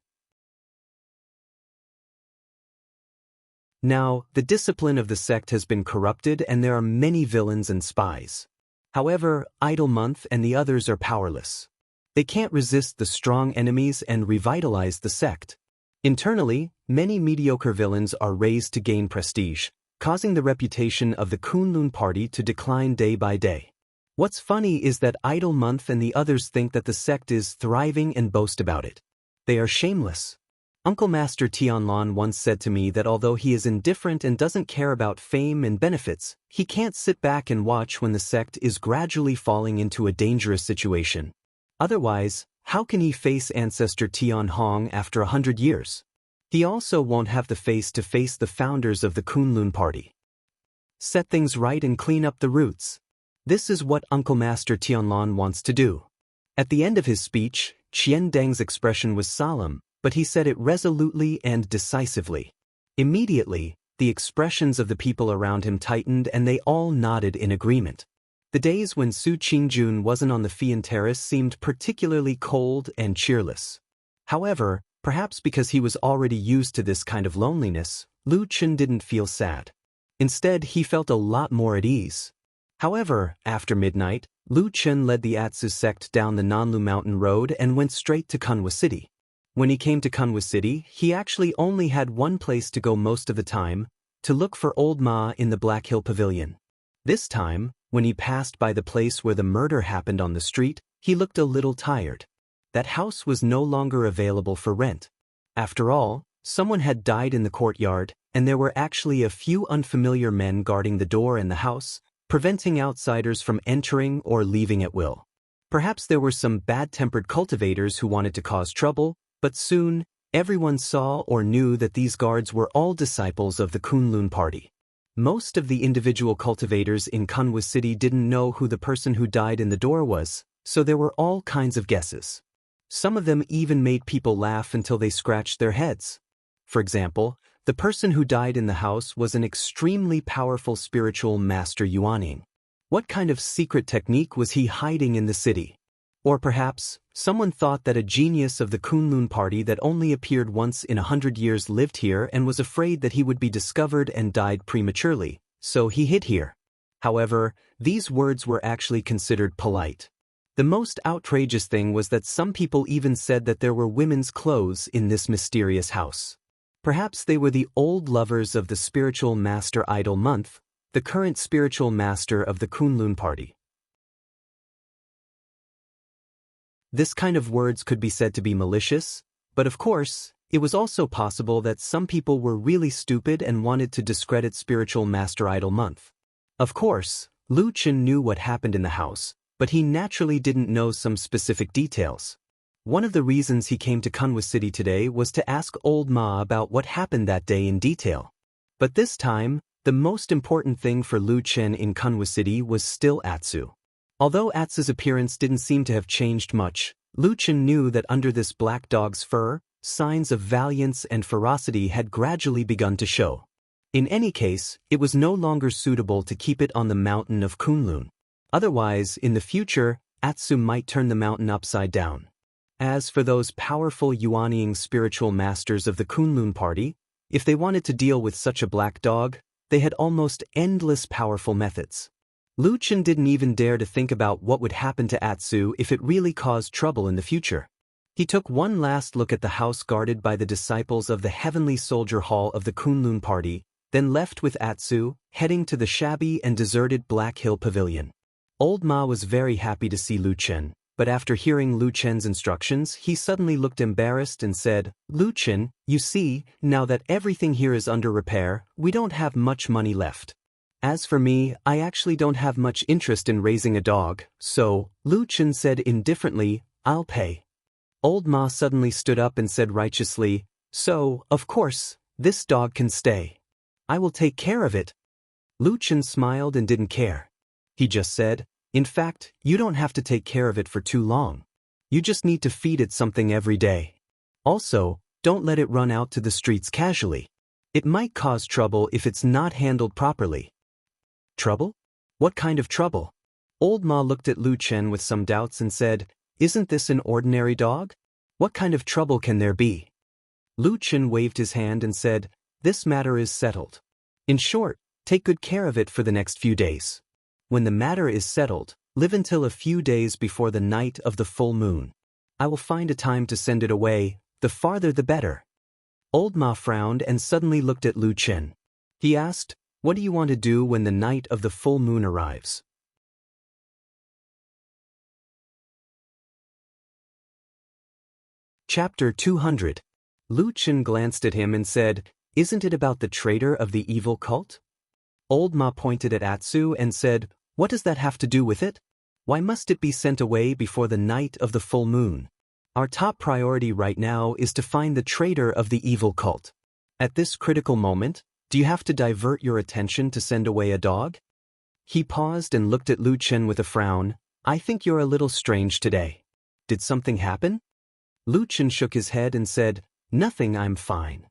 Now, the discipline of the sect has been corrupted and there are many villains and spies. However, Idle Month and the others are powerless. They can't resist the strong enemies and revitalize the sect. Internally, many mediocre villains are raised to gain prestige, causing the reputation of the Kunlun party to decline day by day. What's funny is that Idle Month and the others think that the sect is thriving and boast about it. They are shameless. Uncle Master Tianlon once said to me that although he is indifferent and doesn't care about fame and benefits, he can't sit back and watch when the sect is gradually falling into a dangerous situation. Otherwise, how can he face Ancestor Tianhong after 100 years? He also won't have the face to face the founders of the Kunlun party. Set things right and clean up the roots. This is what Uncle Master Tianlon wants to do. At the end of his speech, Qian Deng's expression was solemn, but he said it resolutely and decisively. Immediately, the expressions of the people around him tightened and they all nodded in agreement. The days when Su Qingjun wasn't on the Fian Terrace seemed particularly cold and cheerless. However, perhaps because he was already used to this kind of loneliness, Lu Chen didn't feel sad. Instead, he felt a lot more at ease. However, after midnight, Lu Chen led the Atsu sect down the Nanlu Mountain Road and went straight to Kunwa City. When he came to Kunwa City, he actually only had one place to go most of the time, to look for Old Ma in the Black Hill Pavilion. This time, when he passed by the place where the murder happened on the street, he looked a little tired. That house was no longer available for rent. After all, someone had died in the courtyard, and there were actually a few unfamiliar men guarding the door and the house, preventing outsiders from entering or leaving at will. Perhaps there were some bad-tempered cultivators who wanted to cause trouble, but soon, everyone saw or knew that these guards were all disciples of the Kunlun party. Most of the individual cultivators in Kunwa City didn't know who the person who died in the door was, so there were all kinds of guesses. Some of them even made people laugh until they scratched their heads. For example, the person who died in the house was an extremely powerful spiritual master Yuaning. What kind of secret technique was he hiding in the city? Or perhaps, someone thought that a genius of the Kunlun party that only appeared once in 100 years lived here and was afraid that he would be discovered and died prematurely, so he hid here. However, these words were actually considered polite. The most outrageous thing was that some people even said that there were women's clothes in this mysterious house. Perhaps they were the old lovers of the spiritual master Idle Month, the current spiritual master of the Kunlun party. This kind of words could be said to be malicious, but of course, it was also possible that some people were really stupid and wanted to discredit spiritual master Idle Month. Of course, Lu Chen knew what happened in the house, but he naturally didn't know some specific details. One of the reasons he came to Kunwa City today was to ask Old Ma about what happened that day in detail. But this time, the most important thing for Lu Chen in Kunwa City was still Atsu. Although Atsu's appearance didn't seem to have changed much, Lu Chen knew that under this black dog's fur, signs of valiance and ferocity had gradually begun to show. In any case, it was no longer suitable to keep it on the mountain of Kunlun. Otherwise, in the future, Atsu might turn the mountain upside down. As for those powerful Yuanying spiritual masters of the Kunlun party, if they wanted to deal with such a black dog, they had almost endless powerful methods. Lu Chen didn't even dare to think about what would happen to Atsu if it really caused trouble in the future. He took one last look at the house guarded by the disciples of the Heavenly Soldier Hall of the Kunlun party, then left with Atsu, heading to the shabby and deserted Black Hill Pavilion. Old Ma was very happy to see Lu Chen, but after hearing Lu Chen's instructions, he suddenly looked embarrassed and said, "Lu Chen, you see, now that everything here is under repair, we don't have much money left. As for me, I actually don't have much interest in raising a dog, so," Lu Chen said indifferently, "I'll pay." Old Ma suddenly stood up and said righteously, "So, of course, this dog can stay. I will take care of it." Lu Chen smiled and didn't care. He just said, "In fact, you don't have to take care of it for too long. You just need to feed it something every day. Also, don't let it run out to the streets casually. It might cause trouble if it's not handled properly." "Trouble? What kind of trouble?" Old Ma looked at Lu Chen with some doubts and said, "Isn't this an ordinary dog? What kind of trouble can there be?" Lu Chen waved his hand and said, "This matter is settled. In short, take good care of it for the next few days. When the matter is settled, live until a few days before the night of the full moon. I will find a time to send it away, the farther the better." Old Ma frowned and suddenly looked at Lu Chen. He asked, "What do you want to do when the night of the full moon arrives?" Chapter 200. Lu Chen glanced at him and said, "Isn't it about the traitor of the evil cult?" Old Ma pointed at Atsu and said, "What does that have to do with it? Why must it be sent away before the night of the full moon? Our top priority right now is to find the traitor of the evil cult. At this critical moment, do you have to divert your attention to send away a dog?" He paused and looked at Lu Chen with a frown. "I think you're a little strange today. Did something happen?" Lu Chen shook his head and said, "Nothing, I'm fine."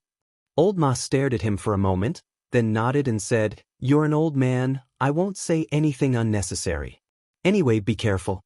Old Ma stared at him for a moment, then nodded and said, "You're an old man, I won't say anything unnecessary. Anyway, be careful."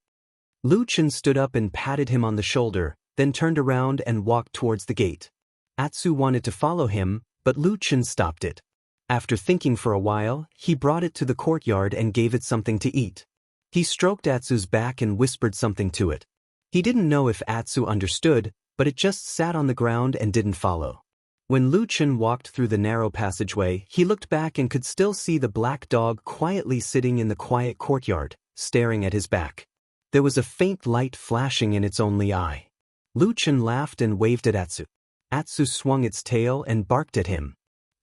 Lu Chen stood up and patted him on the shoulder, then turned around and walked towards the gate. Atsu wanted to follow him, but Lu Chen stopped it. After thinking for a while, he brought it to the courtyard and gave it something to eat. He stroked Atsu's back and whispered something to it. He didn't know if Atsu understood, but it just sat on the ground and didn't follow. When Lu Chen walked through the narrow passageway, he looked back and could still see the black dog quietly sitting in the quiet courtyard, staring at his back. There was a faint light flashing in its only eye. Lu Chen laughed and waved at Atsu. Atsu swung its tail and barked at him.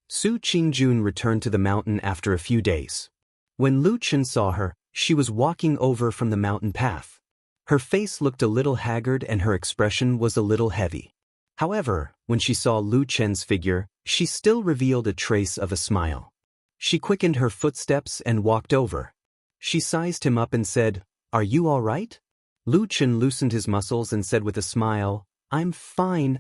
Su Qingjun returned to the mountain after a few days. When Lu Chen saw her, she was walking over from the mountain path. Her face looked a little haggard and her expression was a little heavy. However, when she saw Lu Chen's figure, she still revealed a trace of a smile. She quickened her footsteps and walked over. She sized him up and said, "Are you all right?" Lu Chen loosened his muscles and said with a smile, I'm fine."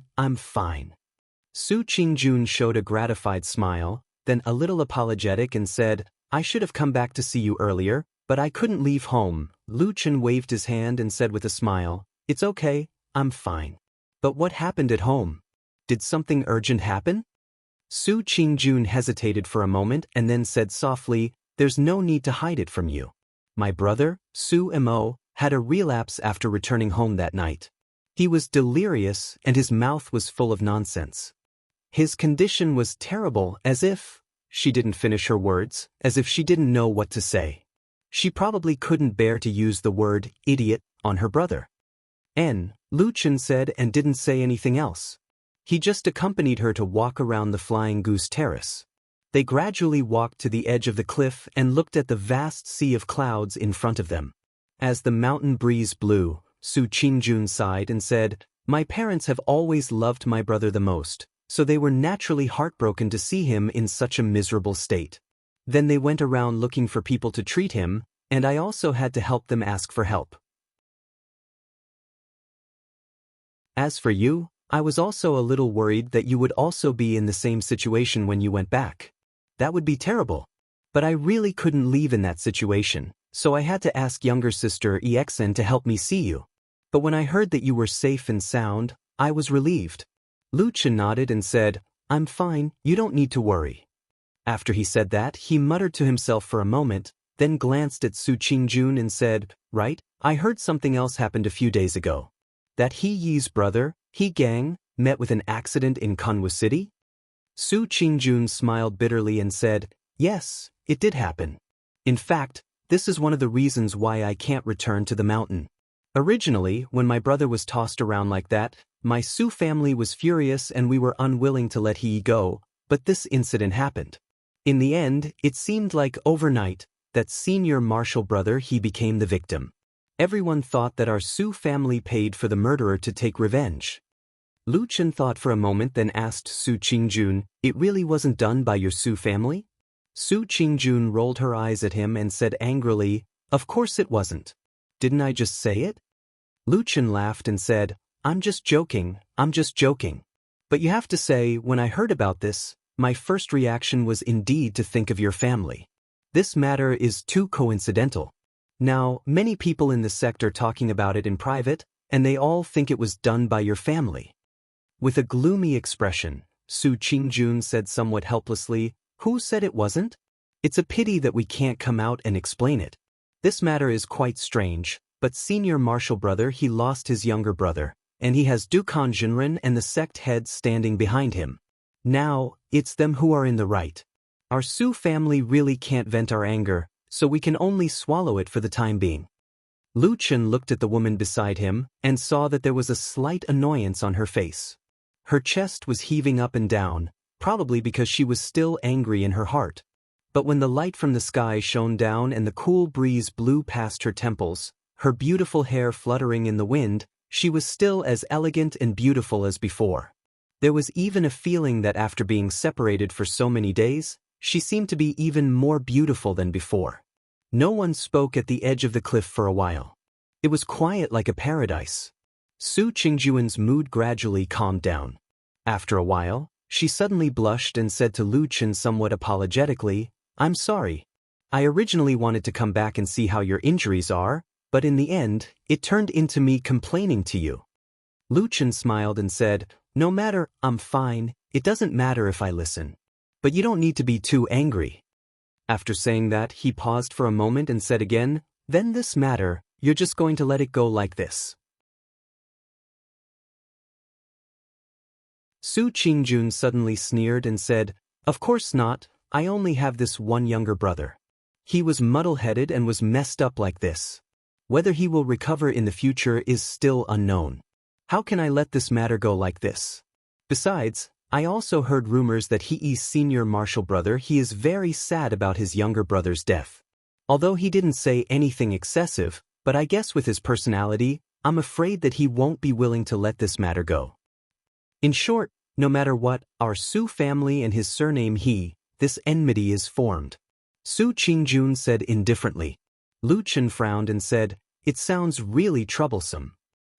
Su Qingjun showed a gratified smile, then a little apologetic and said, "I should have come back to see you earlier, but I couldn't leave home." Lu Chen waved his hand and said with a smile, "It's okay, I'm fine." "But what happened at home? Did something urgent happen?" Su Qingjun hesitated for a moment and then said softly, "There's no need to hide it from you. My brother, Su Mo, had a relapse after returning home that night. He was delirious and his mouth was full of nonsense. His condition was terrible, as if..." She didn't finish her words, as if she didn't know what to say. She probably couldn't bear to use the word idiot on her brother. Lu Chen said and didn't say anything else. He just accompanied her to walk around the Flying Goose Terrace. They gradually walked to the edge of the cliff and looked at the vast sea of clouds in front of them. As the mountain breeze blew, Su Qingjun sighed and said, "My parents have always loved my brother the most, so they were naturally heartbroken to see him in such a miserable state. Then they went around looking for people to treat him, and I also had to help them ask for help. As for you, I was also a little worried that you would also be in the same situation when you went back. That would be terrible. But I really couldn't leave in that situation, so I had to ask younger sister Exen to help me see you. But when I heard that you were safe and sound, I was relieved. Lu Chen nodded and said, I'm fine, you don't need to worry. After he said that, he muttered to himself for a moment, then glanced at Su Qingjun and said, right, I heard something else happened a few days ago. That He Yi's brother, He Gang, met with an accident in Kunwu City? Su Qingjun smiled bitterly and said, yes, it did happen. In fact, this is one of the reasons why I can't return to the mountain. Originally, when my brother was tossed around like that, my Su family was furious and we were unwilling to let He go, but this incident happened. In the end, it seemed like overnight, that senior martial brother He became the victim. Everyone thought that our Su family paid for the murderer to take revenge. Lu Chen thought for a moment then asked Su Qingjun, it really wasn't done by your Su family? Su Qingjun rolled her eyes at him and said angrily, of course it wasn't. Didn't I just say it? Lu Chen laughed and said, I'm just joking. But you have to say, when I heard about this, my first reaction was indeed to think of your family. This matter is too coincidental. Now, many people in the sect are talking about it in private, and they all think it was done by your family. With a gloomy expression, Su Qingjun said somewhat helplessly, who said it wasn't? It's a pity that we can't come out and explain it. This matter is quite strange, but senior martial brother He lost his younger brother, and he has Dukan Jinren and the sect head standing behind him. Now, it's them who are in the right. Our Su family really can't vent our anger, so we can only swallow it for the time being. Lu Chen looked at the woman beside him and saw that there was a slight annoyance on her face. Her chest was heaving up and down, probably because she was still angry in her heart. But when the light from the sky shone down and the cool breeze blew past her temples, her beautiful hair fluttering in the wind, she was still as elegant and beautiful as before. There was even a feeling that after being separated for so many days, she seemed to be even more beautiful than before. No one spoke at the edge of the cliff for a while. It was quiet like a paradise. Su Qingjuan's mood gradually calmed down. After a while, she suddenly blushed and said to Lu Chen somewhat apologetically, I'm sorry. I originally wanted to come back and see how your injuries are, but in the end, it turned into me complaining to you. Lu Chen smiled and said, no matter, I'm fine, it doesn't matter if I listen. But you don't need to be too angry. After saying that, he paused for a moment and said again, then this matter, you're just going to let it go like this. Su Qingjun suddenly sneered and said, of course not, I only have this one younger brother. He was muddle-headed and was messed up like this. Whether he will recover in the future is still unknown. How can I let this matter go like this? Besides, I also heard rumors that He Yi's senior martial brother He is very sad about his younger brother's death. Although he didn't say anything excessive, but I guess with his personality, I'm afraid that he won't be willing to let this matter go. In short, no matter what, our Su family and his surname He, this enmity is formed. Su Qingjun said indifferently. Lu Chen frowned and said, it sounds really troublesome.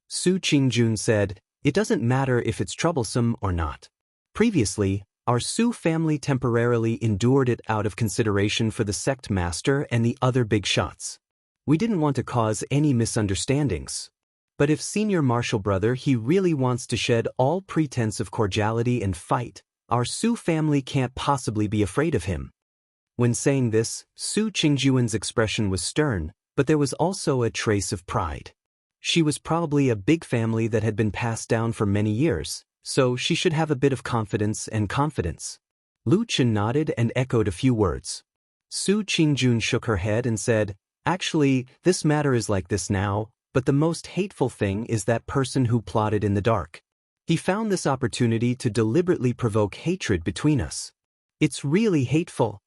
Su Qingjun said, it doesn't matter if it's troublesome or not. Previously, our Su family temporarily endured it out of consideration for the sect master and the other big shots. We didn't want to cause any misunderstandings. But if senior martial brother He really wants to shed all pretense of cordiality and fight, our Su family can't possibly be afraid of him. When saying this, Su Qingjuan's expression was stern, but there was also a trace of pride. She was probably a big family that had been passed down for many years, so she should have a bit of confidence. Lu Chen nodded and echoed a few words. Su Qingjun shook her head and said, actually, this matter is like this now, but the most hateful thing is that person who plotted in the dark. He found this opportunity to deliberately provoke hatred between us. It's really hateful.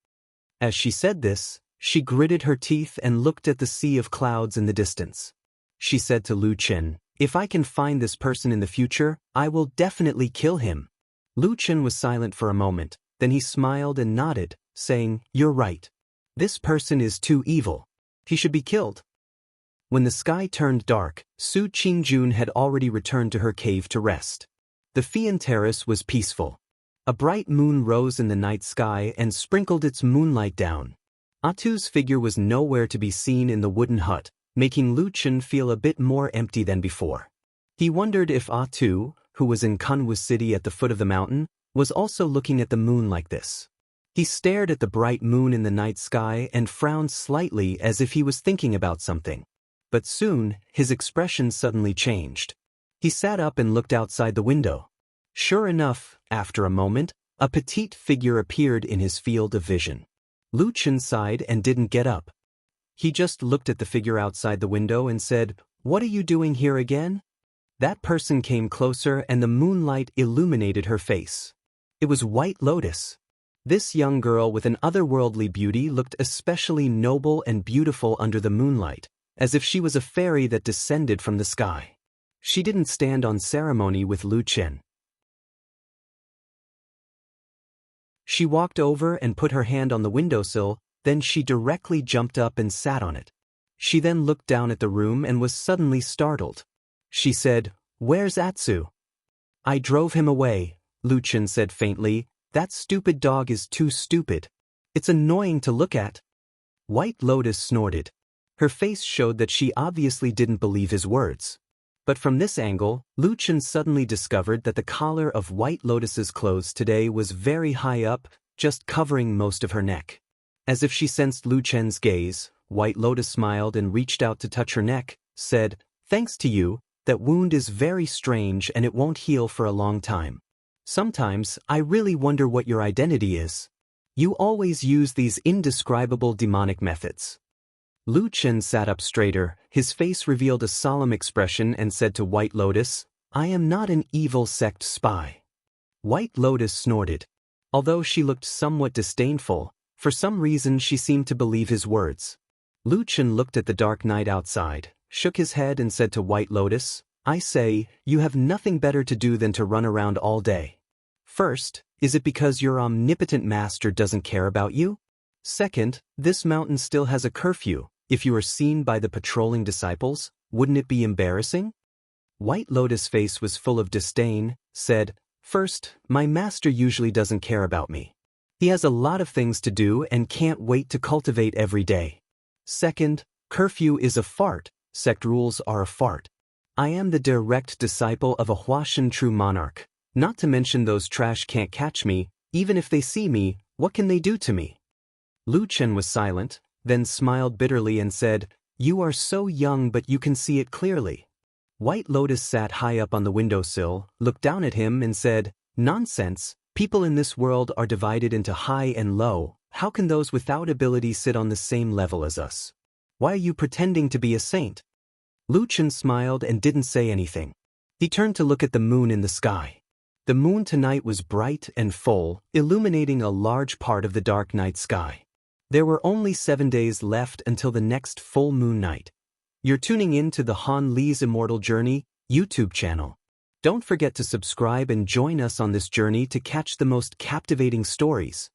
As she said this, she gritted her teeth and looked at the sea of clouds in the distance. She said to Lu Chen, if I can find this person in the future, I will definitely kill him. Lu Chen was silent for a moment, then he smiled and nodded, saying, "You're right. This person is too evil. He should be killed." When the sky turned dark, Su Qingjun had already returned to her cave to rest. The Fian Terrace was peaceful. A bright moon rose in the night sky and sprinkled its moonlight down. Atu's figure was nowhere to be seen in the wooden hut, making Lu Chen feel a bit more empty than before. He wondered if Atu, who was in Kunwu City at the foot of the mountain, was also looking at the moon like this. He stared at the bright moon in the night sky and frowned slightly as if he was thinking about something. But soon, his expression suddenly changed. He sat up and looked outside the window. Sure enough, after a moment, a petite figure appeared in his field of vision. Lu Chen sighed and didn't get up. He just looked at the figure outside the window and said, "What are you doing here again?" That person came closer and the moonlight illuminated her face. It was White Lotus. This young girl with an otherworldly beauty looked especially noble and beautiful under the moonlight, as if she was a fairy that descended from the sky. She didn't stand on ceremony with Lu Chen. She walked over and put her hand on the windowsill, then she directly jumped up and sat on it. She then looked down at the room and was suddenly startled. She said, "Where's Atsu?" "I drove him away," Lu Chen said faintly. "That stupid dog is too stupid. It's annoying to look at." White Lotus snorted. Her face showed that she obviously didn't believe his words. But from this angle, Lu Chen suddenly discovered that the collar of White Lotus's clothes today was very high up, just covering most of her neck. As if she sensed Lu Chen's gaze, White Lotus smiled and reached out to touch her neck, said, "Thanks to you, that wound is very strange and it won't heal for a long time. Sometimes, I really wonder what your identity is. You always use these indescribable demonic methods." Lu Chen sat up straighter, his face revealed a solemn expression and said to White Lotus, "I am not an evil sect spy." White Lotus snorted. Although she looked somewhat disdainful, for some reason she seemed to believe his words. Lu Chen looked at the dark night outside, shook his head and said to White Lotus, "I say, you have nothing better to do than to run around all day. First, is it because your omnipotent master doesn't care about you? Second, this mountain still has a curfew. If you are seen by the patrolling disciples, wouldn't it be embarrassing?" White Lotus' face was full of disdain, said, "First, my master usually doesn't care about me. He has a lot of things to do and can't wait to cultivate every day. Second, curfew is a fart, sect rules are a fart. I am the direct disciple of a Huashan true monarch. Not to mention those trash can't catch me, even if they see me, what can they do to me?" Lu Chen was silent, then smiled bitterly and said, "You are so young but you can see it clearly." White Lotus sat high up on the windowsill, looked down at him and said, "Nonsense, people in this world are divided into high and low. How can those without ability sit on the same level as us? Why are you pretending to be a saint?" Lu Chen smiled and didn't say anything. He turned to look at the moon in the sky. The moon tonight was bright and full, illuminating a large part of the dark night sky. There were only 7 days left until the next full moon night. You're tuning in to the Han Li's Immortal Journey YouTube channel. Don't forget to subscribe and join us on this journey to catch the most captivating stories.